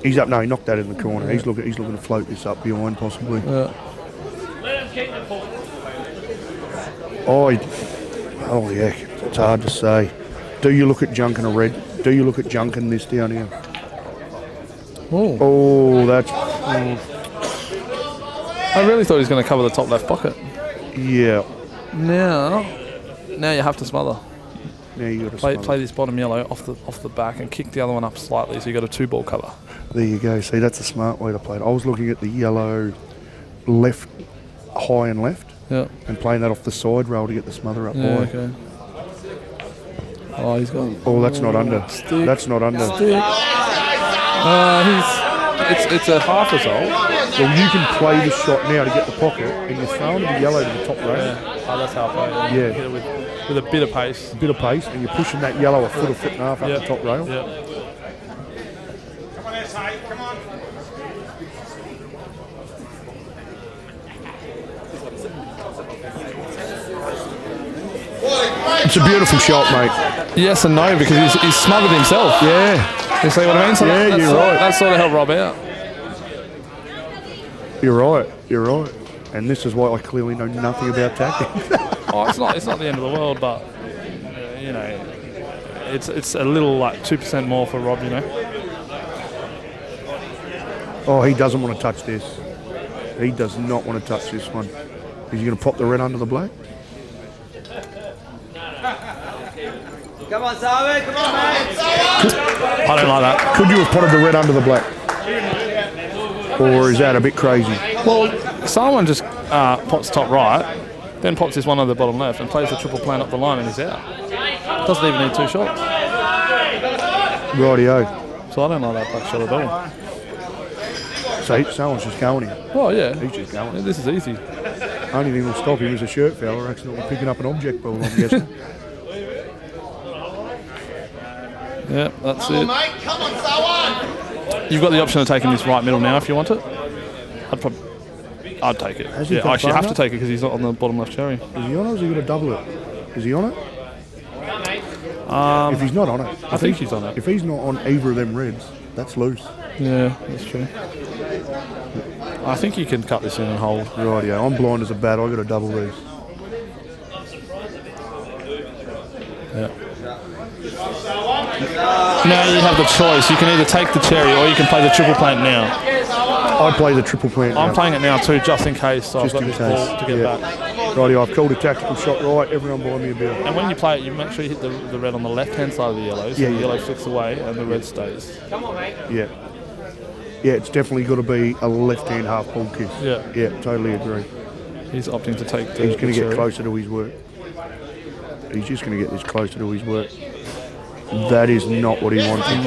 He's up. No, he knocked that in the corner. He's looking to float this up behind possibly. Yeah. Oh yeah, it's hard to say. Do you look at Junkin a red? Do you look at Junkin this down here? Oh, that's... I really thought he was going to cover the top left pocket. Yeah. Now you have to smother. Now you got to Play this bottom yellow off the back and kick the other one up slightly, so you got a 2-ball cover. There you go. See, that's a smart way to play it. I was looking at the yellow left high and left. Yeah. And playing that off the side rail to get the smother up Yeah, high. okay. Oh, he's got... Oh, that's not under. Stick. That's not under. Stick. It's a half result. Well, you can play the shot now to get the pocket, and you're throwing the yellow to the top rail. Yeah. Oh, that's how I play it. Yeah. Hit it with a bit of pace. A bit of pace, and you're pushing that yellow a foot and a half up the top rail. Yeah. Come on, S.A., come on. It's a beautiful shot, mate. Yes and no, because he's smothered himself. Yeah. You see what I mean? So Yeah, you're right. That sort of helped Rob out. You're right. You're right. And this is why I clearly know nothing about tactics. Oh, it's not the end of the world, but you know, it's a little like 2% more for Rob, you know. Oh, he doesn't want to touch this. He does not want to touch this one. Is he going to pop the red under the black? Come on, Sawi, come on, mate. I don't like that. Could you have potted the red under the black? Or is that a bit crazy? Well, someone just pots top right, then pots this one on the bottom left and plays the triple plane up the line and he's out. Doesn't even need 2 shots. Rightio. So I don't like that back shot at all. So someone's just going here. Oh yeah. He's just going. This is easy. Only thing will stop him is a shirt foul or accidentally picking up an object ball, I'm guessing. Yeah, that's it. Mate, come on, Sawan. You've got the option of taking this right middle now if you want it. I'd take it. Has he Yeah, got I actually have to far take it because he's not on the bottom left cherry. Is he on it or is he going to double it? Is he on it? If he's not on it. I think he's on it. If he's not on either of them reds, that's loose. Yeah, that's true. I think you can cut this in and hold. Rightio. I'm blind as a bat. I've got to double these. Yeah. Now you have the choice. You can either take the cherry or you can play the triple plant now. I play the triple plant now. I'm playing it now too, just in case. So Just I've got in this case, ball to get yeah. back. Rightio, I've called a tactical shot right. Everyone buy me a beer. And when you play it, you make sure you hit the red on the left-hand side of the yellow, so Yeah, the yeah. yellow flicks away and the red stays. Yeah. Yeah, it's definitely got to be a left-hand half ball kiss. Yeah. Yeah, totally agree. He's opting to take the He's going to get cherry. closer to his work. He's just going to get this closer to his work. That is not what he wanted.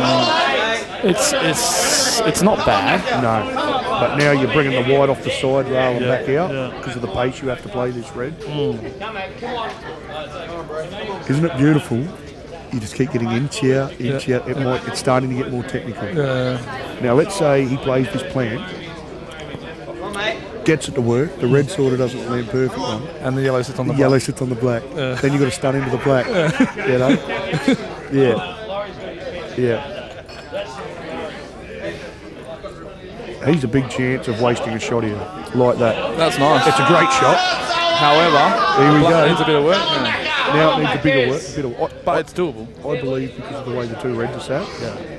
It's not bad. No. But now you're bringing the white off the side rail and Yeah, back out yeah. because of the pace you have to play this red. Isn't it beautiful? You just keep getting inch out. It's starting to get more technical. Now let's say he plays this plan, gets it to work, the red sort of doesn't land perfect on, And the yellow sits on the yellow sits on the black. Then you've got to stun into the black. You know? Yeah. Yeah. He's a big chance of wasting a shot here, like that. That's nice. It's a great shot. However, Here we black go. needs a bit of work now. Now it needs a bigger work. But it's doable. I believe because of the way the two reds are sat,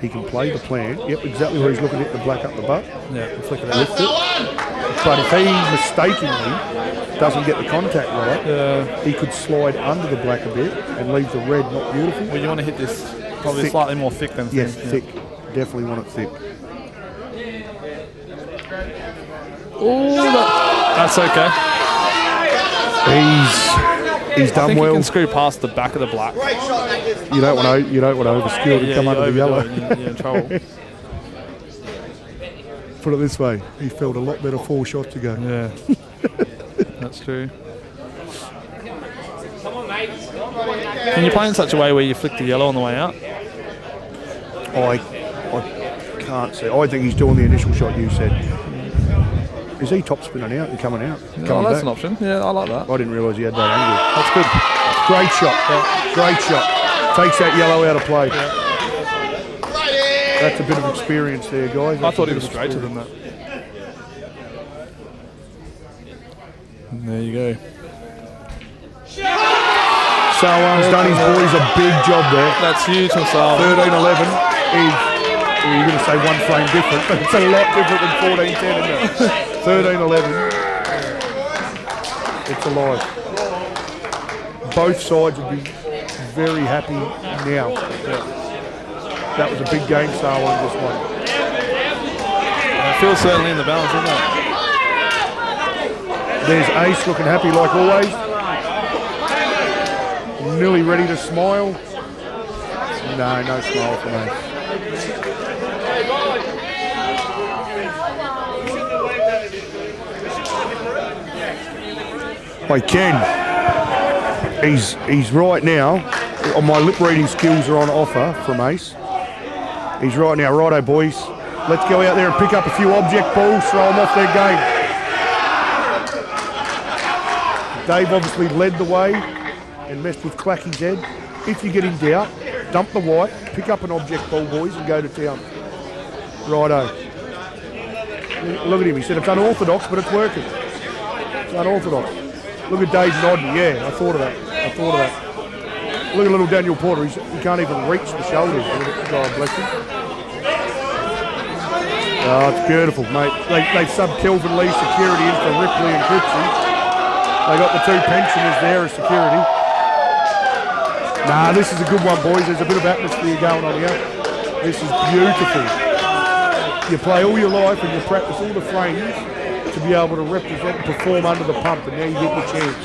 he can play the plan. Yep, exactly where he's looking at the black up the butt. Yeah, flick it out. But if he mistakenly doesn't get the contact right, he could slide under the black a bit and leave the red not beautiful. Well, you want to hit this probably Thick. slightly more thick than thin. Yes, thick. Definitely want it thick. Oh, that's okay. He's I done think you well. can screw past the back of the black. You don't want to overskill to come under the yellow. You're in trouble. Put it this way, he felt a lot better 4 shots ago. Yeah, that's true. Can you play in such a way where you flick the yellow on the way out? I can't see. I think he's doing the initial shot you said. Is he top spinning out and coming out? Oh, Coming that's back? an option. Yeah, I like that. I didn't realise he had that angle. That's good. Great shot. Great shot. Takes that yellow out of play. That's a bit of experience there, guys. I thought he was straighter than that. And there you go. Salwan's done his boys a big job there. That's huge for Sal. 13-11 is, well, you're going to say one frame different, but it's a lot different than 14-10, isn't it? 13-11. It's alive. Both sides would be very happy now. That was a big game, Salwan, this one. It feels certainly in the balance, isn't it? There's Ace looking happy like always. Nearly ready to smile. No smile from Ace. Hey Ken, he's right now, my lip reading skills are on offer from Ace. He's right now, righto boys, let's go out there and pick up a few object balls, throw them off their game. Dave obviously led the way and messed with Clacky's head. If you get in doubt, dump the white, pick up an object ball boys and go to town. Righto. Look at him, he said it's unorthodox but it's working. It's unorthodox. Look at Dave nodding, yeah, I thought of that. Look at little Daniel Porter, he can't even reach the shoulders. God bless him. Oh, it's beautiful, mate. They subbed Kelvin Lee security in for Ripley and Cripsey. They got the two pensioners there as security. Nah, this is a good one, boys. There's a bit of atmosphere going on here. This is beautiful. You play all your life and you practice all the frames to be able to represent and perform under the pump, and now you get your chance.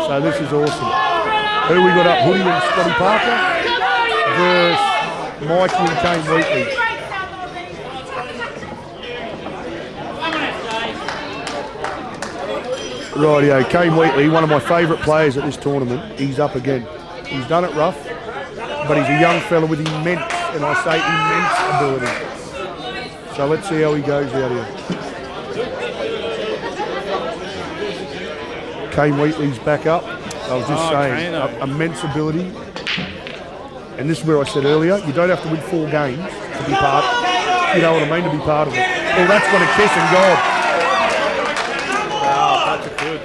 So this is awesome. Who we got up? Hoodie and Scotty Parker versus Mikey and Kane Wheatley. Rightio, Kane Wheatley, one of my favourite players at this tournament. He's up again. He's done it rough, but he's a young fella with immense, and I say immense, ability. So let's see how he goes out here. Kane Wheatley's back up. I was just saying, immense ability. And this is where I said earlier, you don't have to win 4 games to be part, you know what I mean, to be part of it. Oh, that's got a kiss and God. Wow, that's good.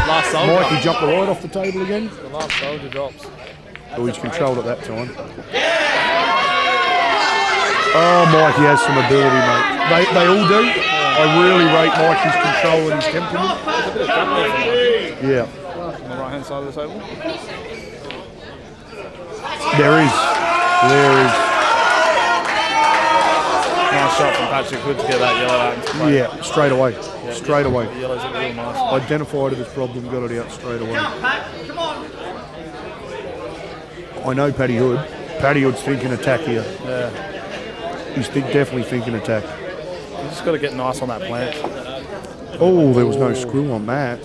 Last soldier. Mikey jumped the right off the table again. The last soldier drops. Oh, he's controlled at that time. Oh, Mikey has some ability, mate. They all do. I really rate Mikey's control and his temperament. Yeah. On the right hand side of the table. There is. Nice shot from Patrick Hood to get that yellow out into play. Yeah, straight away. Straight away. The yellows look real nice. Identified it as problem, got it out straight away. I know Paddy Hood. Paddy Hood's thinking attack here. Yeah. He's definitely thinking attack. You just got to get nice on that plant. Oh, there was no screw on that.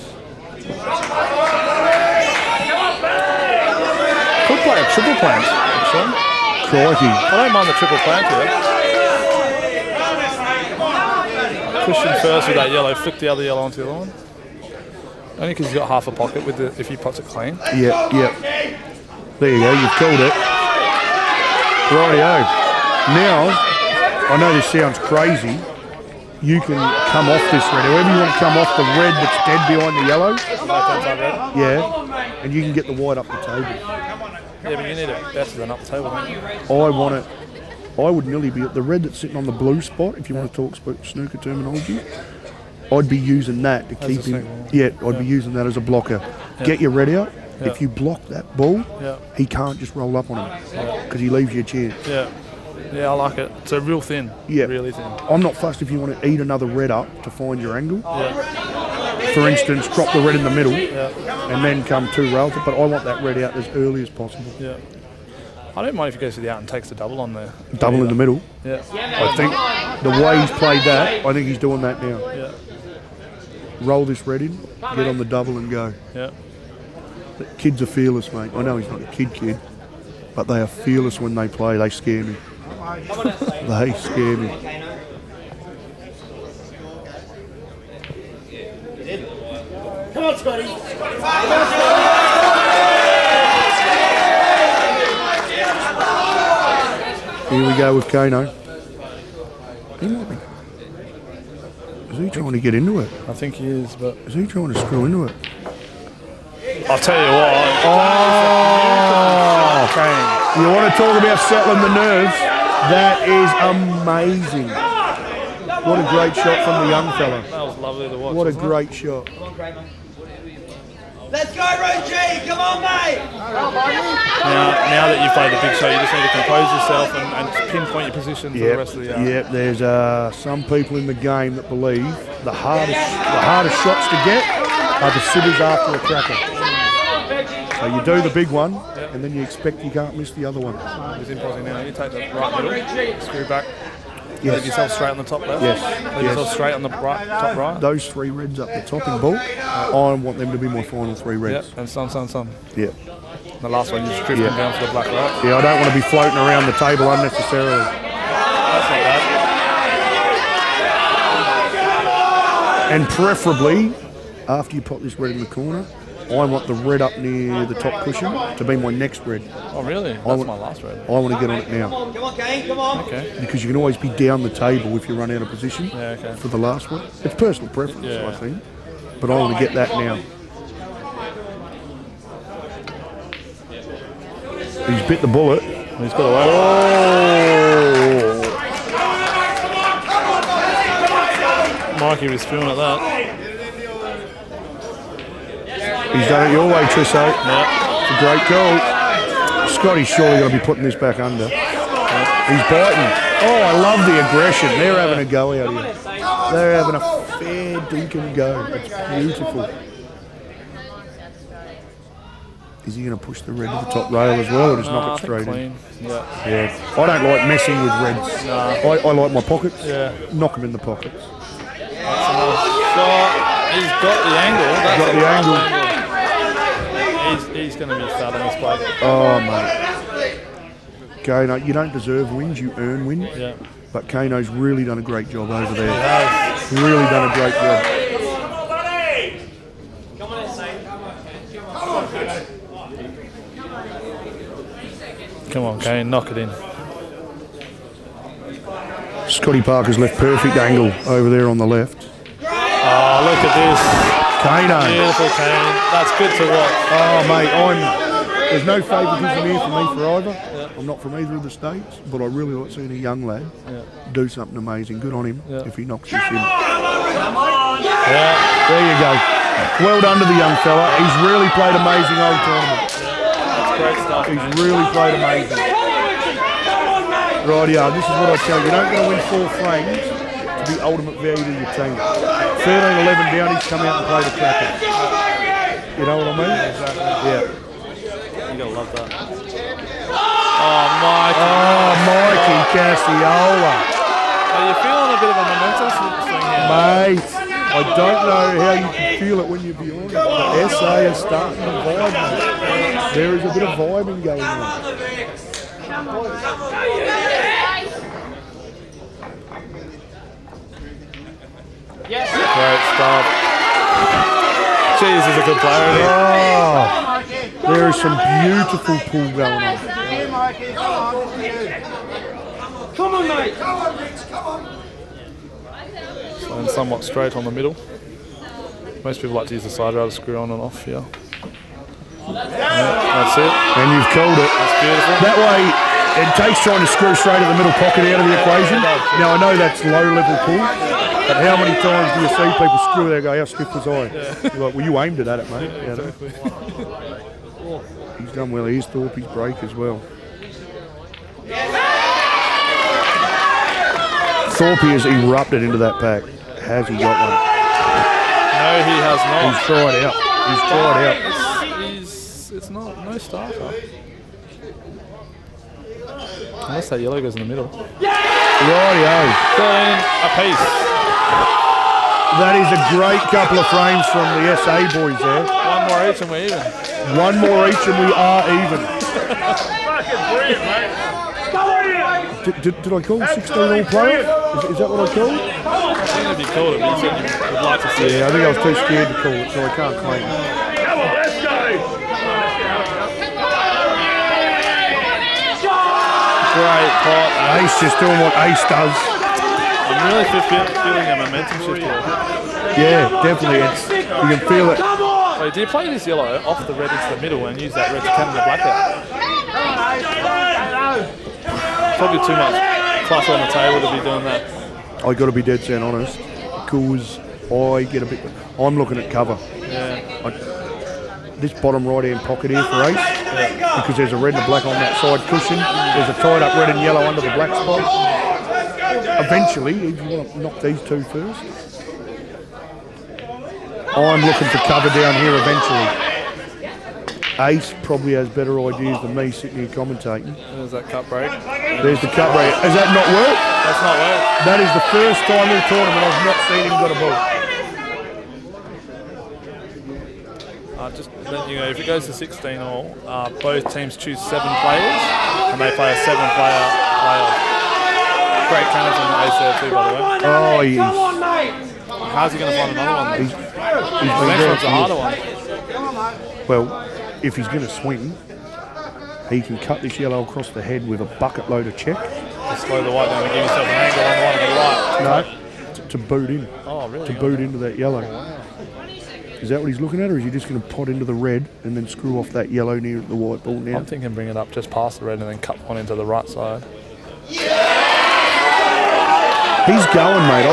Could play a triple plant, actually. Crikey. I don't mind the triple plant here. Christian first with that yellow, flick the other yellow onto the other one. Only because he's got half a pocket with if he puts it clean. Yeah. There you go, you've called it. Rightio. Now, I know this sounds crazy. You can come off this red. However you want to come off the red that's dead behind the yellow. Yeah. And you can get the white up the table. Yeah, but you need it better than up the table, don't you? I want it. I would nearly be at the red that's sitting on the blue spot, if you want to talk snooker terminology. I'd be using that to keep him. Yeah, I'd be using that as a blocker. Yeah. Get your red out. Yeah. If you block that ball, he can't just roll up on him because he leaves you a chance. Yeah, I like it. So real thin. Yeah. Really thin. I'm not fussed if you want to eat another red up to find your angle. Yeah. For instance, drop the red in the middle and then come 2 rails, but I want that red out as early as possible. Yeah. I don't mind if he goes to the out and takes the double on there. Double in the middle? Yeah. I think the way he's played that, I think he's doing that now. Yeah. Roll this red in, get on the double and go. Yeah. The kids are fearless, mate. I know he's not a kid, but they are fearless when they play. They scare me. They scare me. Come on, Scotty. Here we go with Kano. He might be. Is he trying to get into it? I think he is, but... Is he trying to screw into it? I'll tell you what. Oh! You want to talk about settling the nerves? That is amazing. What a great shot from the young fella. That was lovely to watch. What a great shot. Let's go, Roach! Come on, mate! Now that you've played the big show, you just need to compose yourself and pinpoint your position for the rest of the yard. Yep, there's some people in the game that believe the hardest shots to get are the sitters after a cracker. So you do the big one, and then you expect you can't miss the other one. He's imposing now. You take the right middle, screw back, Yes. leave yourself straight on the top left. Yes. Leave yourself straight on the top right. Those 3 reds up the top in bulk, I want them to be my final 3 reds. Yep, and some. Yeah. The last one, you just drift them down for the black right. Yeah, I don't want to be floating around the table unnecessarily. That's not bad. And preferably, after you pop this red in the corner, I want the red up near the top cushion to be my next red. Oh, really? That's my last red. I want to get on it now. Come on, Kane, come on! Okay. Because you can always be down the table if you run out of position for the last one. It's personal preference, I think. But I want to get that now. He's bit the bullet. He's got away. Oh! Mikey was feeling at that. He's done it your way, Trisso. Yep. It's a great goal. Scotty's surely going to be putting this back under. He's biting. Oh, I love the aggression. They're having a go out here. They're having a fair dinkum go. It's beautiful. Is he going to push the red to the top rail as well, or just knock it straight in? Yeah. I don't like messing with reds. I like my pockets. Yeah. Knock them in the pockets. That's another shot. He's got the angle. That's Got the angle. He's going to be fat on this play. Oh, mate. Kano, you don't deserve wins, you earn wins. Yeah. But Kano's really done a great job over there. He has. Really done a great job. Come on, Kane, knock it in. Scotty Parker's left perfect angle over there on the left. Oh, look at this. Kano. Beautiful Kane. That's good to watch. Oh, mate, there's no favouritism here for me for either. I'm not from either of the states, but I really like seeing a young lad do something amazing. Good on him if he knocks this in. There you go. Well done to the young fella. He's really played amazing old tournament. That's great stuff. He's really played amazing. Rightio, this is what I tell you. You don't want to win 4 frames to be ultimate value to your team. 13-11 down, he's come out and played a cracker. You know what I mean? Exactly. Yeah. You gotta love that. Oh, Mikey. Oh, Mikey Cassiola. Are you feeling a bit of a momentum swing here? Mate, I don't know how you can feel it when you're beyond it, but SA is starting to vibe, mate. There is a bit of vibing going on. Great stuff. Jeez, he's a good player. Oh, there is some beautiful pull going on. Come on, mate! And somewhat straight on the middle. Most people like to use the side rail to screw on and off, yeah. That's it. And you've called it. That's beautiful. That way, it takes trying to screw straight in the middle pocket out of the equation. Now, I know that's low-level pull, but how many times do you see people screw there and go, how stiff was I? You're like, well, you aimed it at it, mate. Exactly. He's done well. Here's Thorpe's break as well. Thorpe has erupted into that pack. Has he got one? No, he has not. He's tried out. He's tried out. It's not, no starter. Unless that yellow goes in the middle. Rightio. 13 apiece. That is a great couple of frames from the SA boys there. One more each and we're even. One more each and we are even. Fucking brilliant, mate. Did I call 16 all player? Is that what I called? I think it'd be cool if you said you would like to see it. Yeah, I think I was too scared to call it, so I can't claim it. Come on, let's go. Great pot. Ace just doing what Ace does. I'm really feeling a momentum shift here. Yeah, definitely. You can feel it. Wait, do you play this yellow off the red into the middle and use that red to cannon the black out? Probably too much class on the table to be doing that. I got to be dead set honest, because I get a bit. I'm looking at cover. Yeah. this bottom right-hand pocket here for Ace, because there's a red and a black on that side cushion. There's a tied up red and yellow under the black spot. Eventually, if you want to knock these two first, I'm looking for cover down here eventually. Ace probably has better ideas than me sitting here commentating. There's that cut break. There's the cut break. Has that not worked? That's not work. That is the first time in the tournament I've not seen him got a ball. Just letting you know, if it goes to 16 all, both teams choose 7 players, and they play a 7-player playoff. Great counters on the ace there too, by the way. Oh, he's How's he going to find another one? been The next there one's a for harder years. one. Well, if he's going to swing, he can cut this yellow across the head with a bucket load of check. Just slow the white down and give yourself an angle on the one on the right. No, to boot in. Oh, really? To boot into that yellow. Is that what he's looking at, or is he just going to pot into the red and then screw off that yellow near the white ball now? I'm thinking bring it up just past the red and then cut one into the right side. He's going, mate.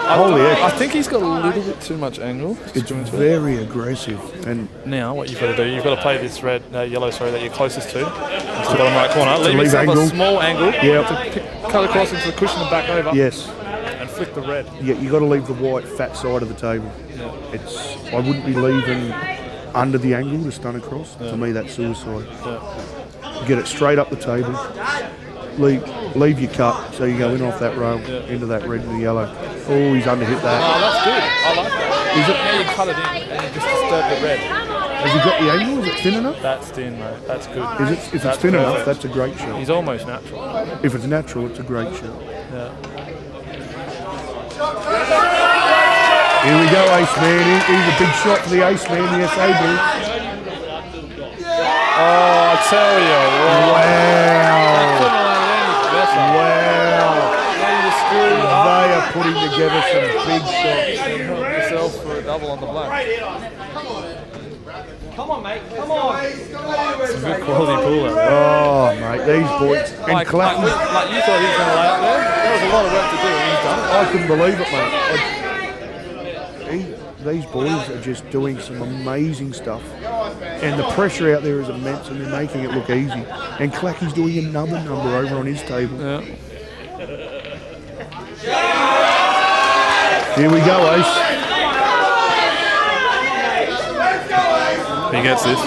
Holy heck. I think he's got a little bit too much angle. It's very aggressive. And now what you've got to do, you've got to play this yellow, that you're closest to the bottom right corner. Leave yourself a small angle to cut across into the cushion and back over. Yes. And flick the red. Yeah, you got to leave the white fat side of the table. Yeah. I wouldn't be leaving under the angle to stun across. Yeah. To me, that's suicide. Yeah. Get it straight up the table. Leave your cut so you go in off that rail into that red and the yellow. Oh, he's underhit that. Oh, that's good. I like that. Now you cut it in and you just disturb the red. Has he got the angle? Is it thin enough? That's thin, mate. That's good. If it's thin enough, that's a great shot. He's almost natural. If it's natural, it's a great shot. Yeah. Here we go, Ace Man. He's a big shot for the Ace Man, the SA ball. Oh, I tell you. Wow. They are putting together some big shots. Yourself for a double on the black. Come on, mate. Come on. Some good quality pool out there. Oh, mate, these boys. And Like you thought he was going to lay up there? There was a lot of work to do and he's done it. I couldn't believe it, mate. These boys are just doing some amazing stuff. And the pressure out there is immense and they're making it look easy. And Clacky's doing another number over on his table. Yeah. Here we go, Ace. He gets this.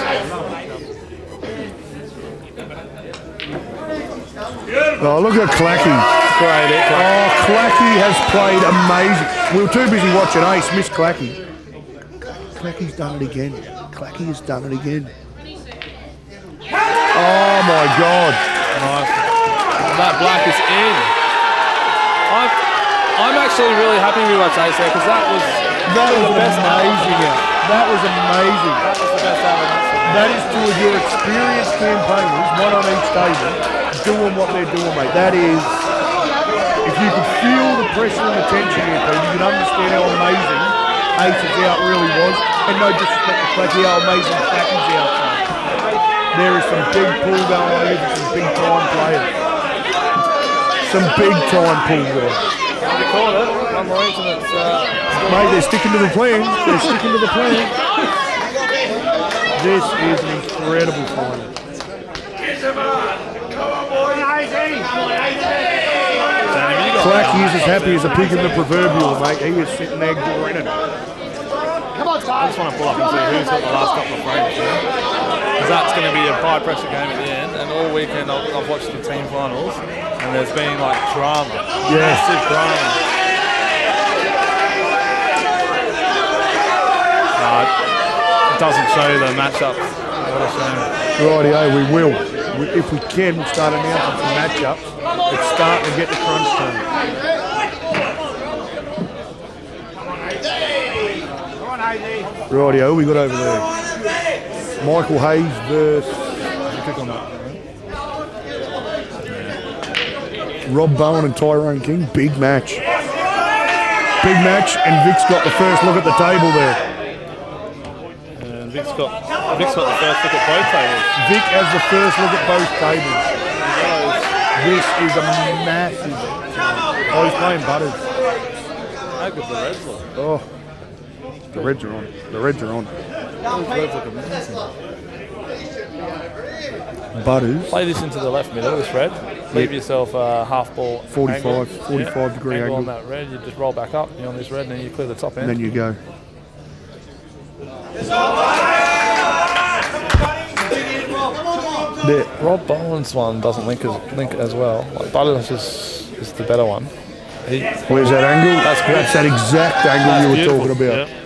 Oh, look at Clacky. Great. Oh, Clacky has played amazing. We were too busy watching Ace, miss Clacky. Clacky's done it again. Clacky has done it again. Oh, my God. Nice. That black is in. I'm actually really happy we watched Ace there because that was amazing. That was amazing. That was the best evidence. That is two of your experienced campaigners, one on each table, doing what they're doing, mate. That is, if you could feel the pressure and the tension here, Pete, you could understand how amazing Ace's out really was. And no disrespect to Clacky, how amazing Clacky's out. There is some big pull going on here for some big time players. Some big time pull there. They caught it. One more incident. Mate, they're sticking to the plan. They're sticking to the plan. This is an incredible final. Clacky is as happy as a pig in the proverbial, mate. He is sitting there grinning. I just want to pull up and see who's got the last couple of frames here. Because that's going to be a high pressure game at the end. And all weekend I've watched the team finals and there's been like drama. Massive drama. It doesn't show the matchups. What a shame. Rightio, we will. If we can, we'll start announcing some matchups. It's starting to get the crunch time. Rightio, we got over there. Michael Hayes versus Rob Bowen and Tyrone King. Big match. Big match, and Vic's got the first look at the table there. And Vic's got the first look at both tables. Vic has the first look at both tables. This is a massive. Oh, he's playing Butters. How good the Reds look. Oh, the Reds are on. The Reds are on. Reds look amazing. Butters, Play this into the left middle, this red. Leave yourself a half ball 45 degree angle angle. on that red. You just roll back up. You're on this red, and then you clear the top end. And then you go. There. Rob Boland's one doesn't link as well. Like Butters is the better one. Where's that angle? That's that exact angle you were beautiful. talking about. Yep.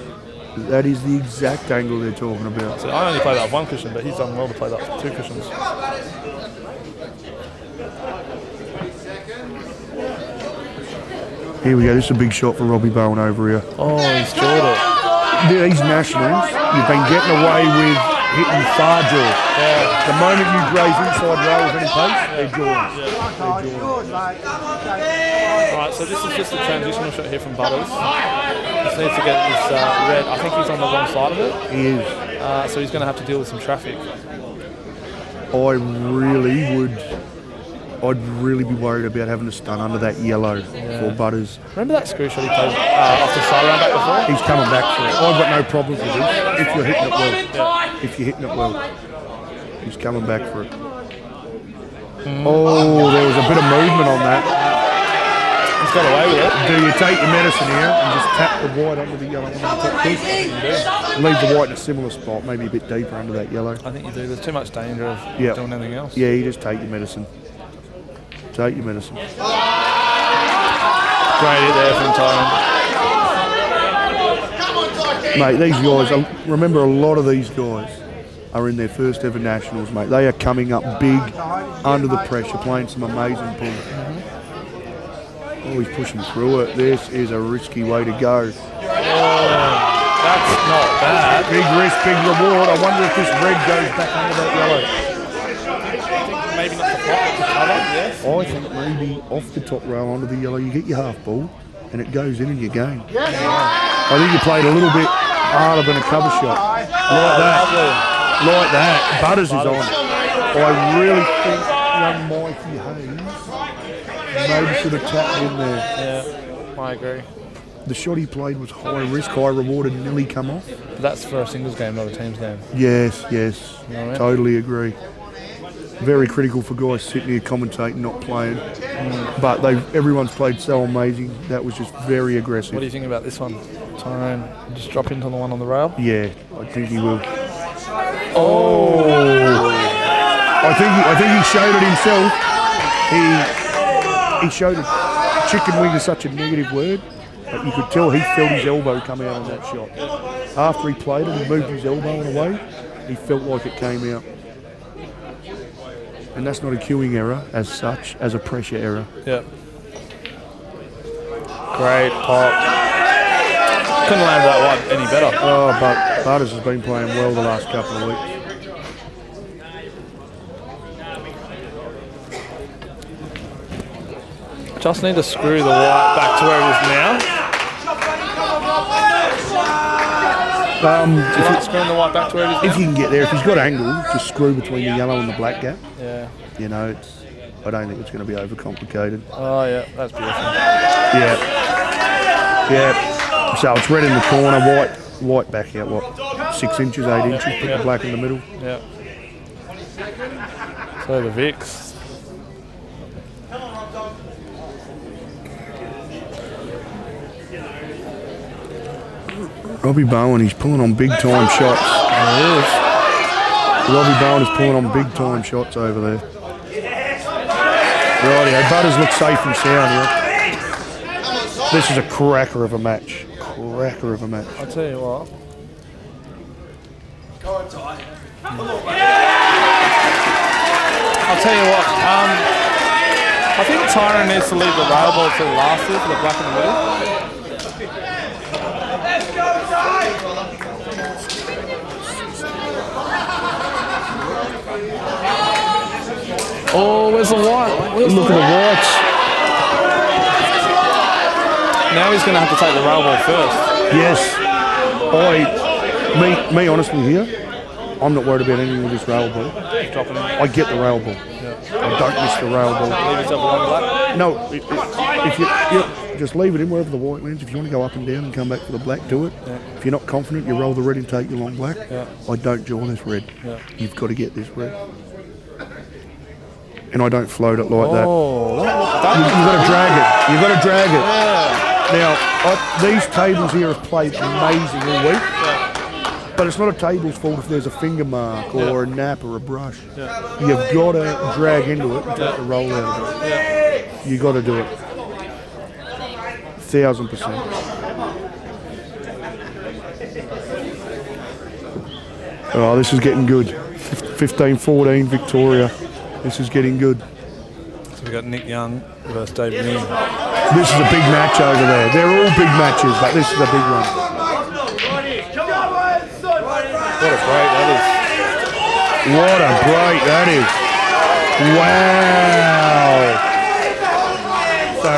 That is the exact angle they're talking about. So I only play that with one cushion, but he's done well to play that with two cushions. Here we go. This is a big shot for Robbie Bowen over here. Oh, he's jawed it. These nationals, you've been getting away with hitting far jaws. Yeah. The moment you graze inside rail with any pace, they're jaws. Alright, so this is just a transitional shot here from Butters. Just needs to get this red. I think he's on the wrong side of it. He is. So he's going to have to deal with some traffic. I'd really be worried about having to stun under that yellow for Butters. Remember that screw shot he played off the side round back before? He's coming back for it. I've got no problems with this if you're hitting it well. If you're hitting it well. He's coming back for it. Oh, there was a bit of movement on that. He's got away with it. Do you take your medicine here and just tap the white under the yellow on the top piece? Leave the white in a similar spot, maybe a bit deeper under that yellow. I think you do. There's too much danger of Yep. doing anything else. Yeah, you just take your medicine. Take your medicine. Great hit there from Tyrone. Mate, these guys, remember a lot of these guys are in their first ever nationals, mate. They are coming up big, under the pressure, playing some amazing pool. Oh, he's pushing through it. This is a risky way to go. That's not bad. Big risk, big reward. I wonder if this red goes back under that yellow. Maybe not the top, but the cover, yes. I think maybe off the top rail onto the yellow, you get your half ball and it goes in your game. I think you played a little bit harder than a cover shot. Like that. Like that. Butters is on. I really think young Mikey Hayes maybe should have tapped in there. Yeah, I agree. The shot he played was high risk, high reward, and nearly come off. But that's for a singles game, not a teams game. Yes, You know what I mean? totally agree. Very critical for guys sitting here commentating, not playing. But everyone's played so amazing. That was just very aggressive. What do you think about this one? Tyrone, just drop into the one on the rail? Yeah, I think he will. Oh! I think he showed it himself. He showed it. Chicken wing is such a negative word, but you could tell he felt his elbow come out on that shot. After he played it, he moved his elbow away. He felt like it came out. And that's not a queuing error as such, as a pressure error. Yeah. Great pop. Couldn't land that one any better. Oh, but Butters has been playing well the last couple of weeks. Just need to screw the white back to where it is now. Do you like screwing the white back to where it is now? If you can get there, if he's got angle, just screw between the yellow and the black gap. Yeah. You know, I don't think it's going to be overcomplicated. Oh, yeah, that's beautiful. Yeah. Yeah. So it's red in the corner, white back out, 6 inches, 8 inches, put the black in the middle. Yeah. So the Vicks. Robbie Bowen, he's pulling on big time shots. Robbie Bowen is pulling on big time shots over there. Rightio, Butters looks safe and sound here. This is a cracker of a match. Cracker of a match. I'll tell you what. I think Tyrone needs to leave the rail ball to the last here for the black in the middle. Oh, where's the white? Look at the whites. Now he's going to have to take the rail ball first. Yes. Me honestly here, I'm not worried about anything with this rail ball. Dropping in. I get the rail ball. I don't miss the rail ball. Leave yourself alone black. No, if you just leave it in wherever the white lands. If you want to go up and down and come back for the black, do it. Yeah. If you're not confident, you roll the red and take your long black. Yeah. I don't jaw this red. Yeah. You've got to get this red. And I don't float it like that. Oh, You've got to drag it. You've got to drag it. yeah. Now, these tables here have played amazing all week. But it's not a table's fault if there's a finger mark or a nap or a brush. Yeah. You've got to drag into it and take the roll out of it. Yeah. You've got to do it. 1000%. Oh, this is getting good. 15-14 Victoria. This is getting good. So we got Nick Young versus David Neal. This is a big match over there. They're all big matches, but this is a big one. What a break that is. What a break that is. Wow. So,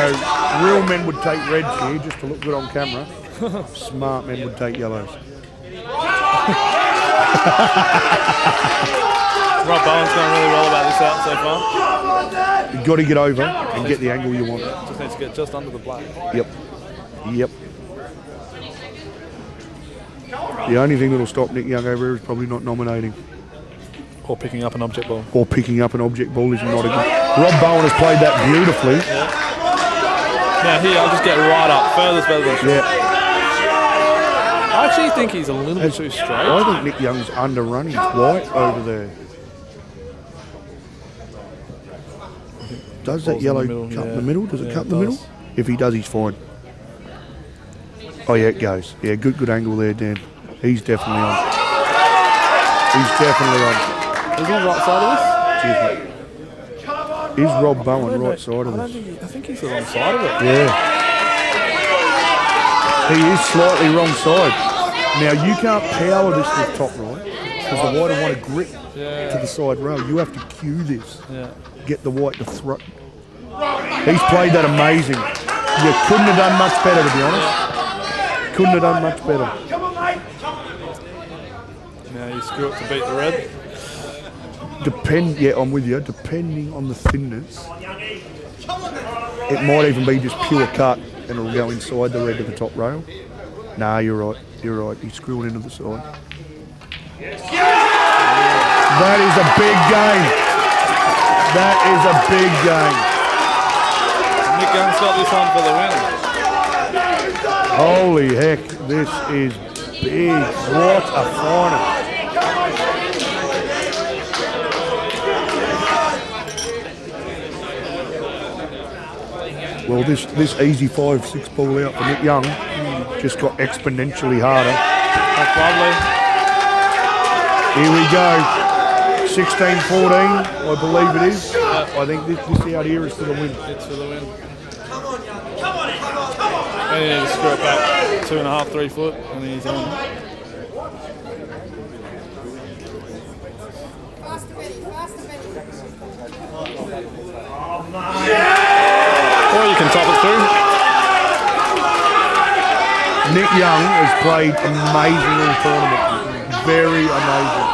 real men would take reds here just to look good on camera. Smart men would take yellows. Rob Bowen's going really well about this out so far. You've got to get over and get the angle you want. Just needs to get just under the black. Yep. Yep. The only thing that'll stop Nick Young over here is probably not nominating. Or picking up an object ball. Or picking up an object ball is not a good. Rob Bowen has played that beautifully. Now here, I'll just get right up. Furthest better than straight. Yeah. I actually think he's a little bit too straight. I think Nick Young's underrun his white over there. Does that Ball's yellow in the middle, cut in yeah. the middle? Does it Yeah, cut in it the middle? does. If he does, he's fine. Oh yeah, it goes. Yeah, good angle there, Dan. He's definitely on. He's definitely on. Is he right side of this? Cheers, mate. Is Rob Bowen right side of this? I think he's the wrong side of it. Yeah. He is slightly wrong side. Now you can't power this with top right because the white will want to grip to the side row. You have to cue this. Yeah. Get the white to throw. He's played that amazing. You couldn't have done much better, to be honest. Couldn't have done much better. Now you screw it to beat the red. Yeah, I'm with you. Depending on the thinness, it might even be just pure cut and it'll go inside the red to the top rail. Nah, you're right. You're right. You screw it into the side. That is a big game. That is a big game. Nick Young's got this one for the win. Holy heck, this is big. What a final. Well, this easy 5-6 ball out for Nick Young just got exponentially harder. That's lovely. Here we go. 16-14, I believe it is. I think this out here is for the win. It's for the win. And you need to screw it back 2.5, 3 foot, and then he's on. Or you can top it through. Nick Young has played amazing all tournament. Very amazing.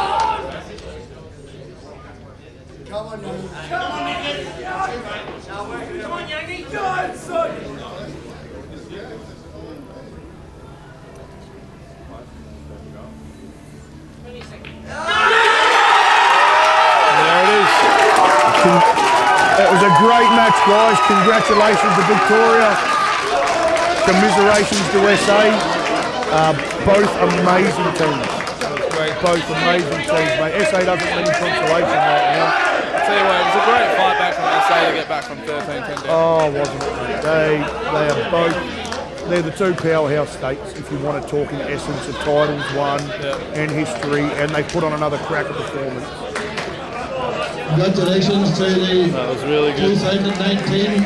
There it is. It was a great match, guys. Congratulations to Victoria. Commiserations to SA. Both amazing teams. Both amazing teams, mate. SA doesn't win consolation right now. I'll tell you what, it was a great fight back from SA to get back from 13-10 down. Oh, wasn't it? They are both. They're the two powerhouse states, if you want to talk in essence of titles won and history, and they put on another cracker performance. Congratulations to the That was really good. 2019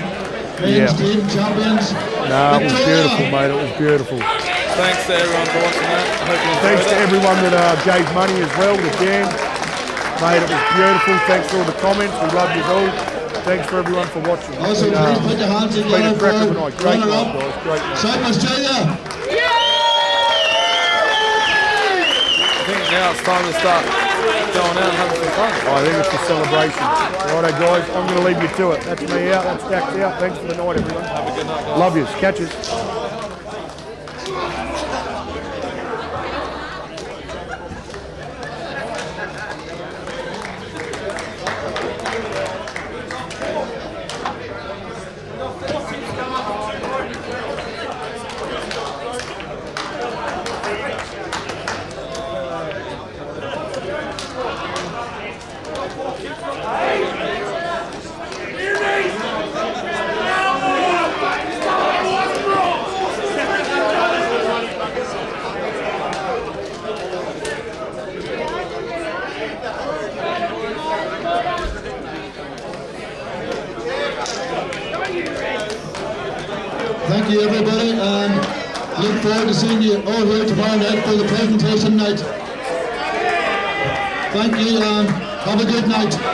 men's team champions. No, it was beautiful, mate. It was beautiful. Thanks to everyone for watching that. I hope you enjoyed Thanks to it. everyone that gave money as well, to Dan. Mate, it was beautiful. Thanks for all the comments. We love you all. Thanks for everyone for watching. Also, please put your hands It's been a together crack of a for night. Great night, runner-up guys. Great night. South Australia. I think now it's time to start going out and having some fun. I think it's a celebration. Righto, guys, I'm going to leave you to it. That's me out, that's Dax out. Thanks for the night, everyone. Have a good night, guys. Love yous. Catches. Thank you, everybody, and look forward to seeing you all here tomorrow night for the presentation night. Thank you, and have a good night.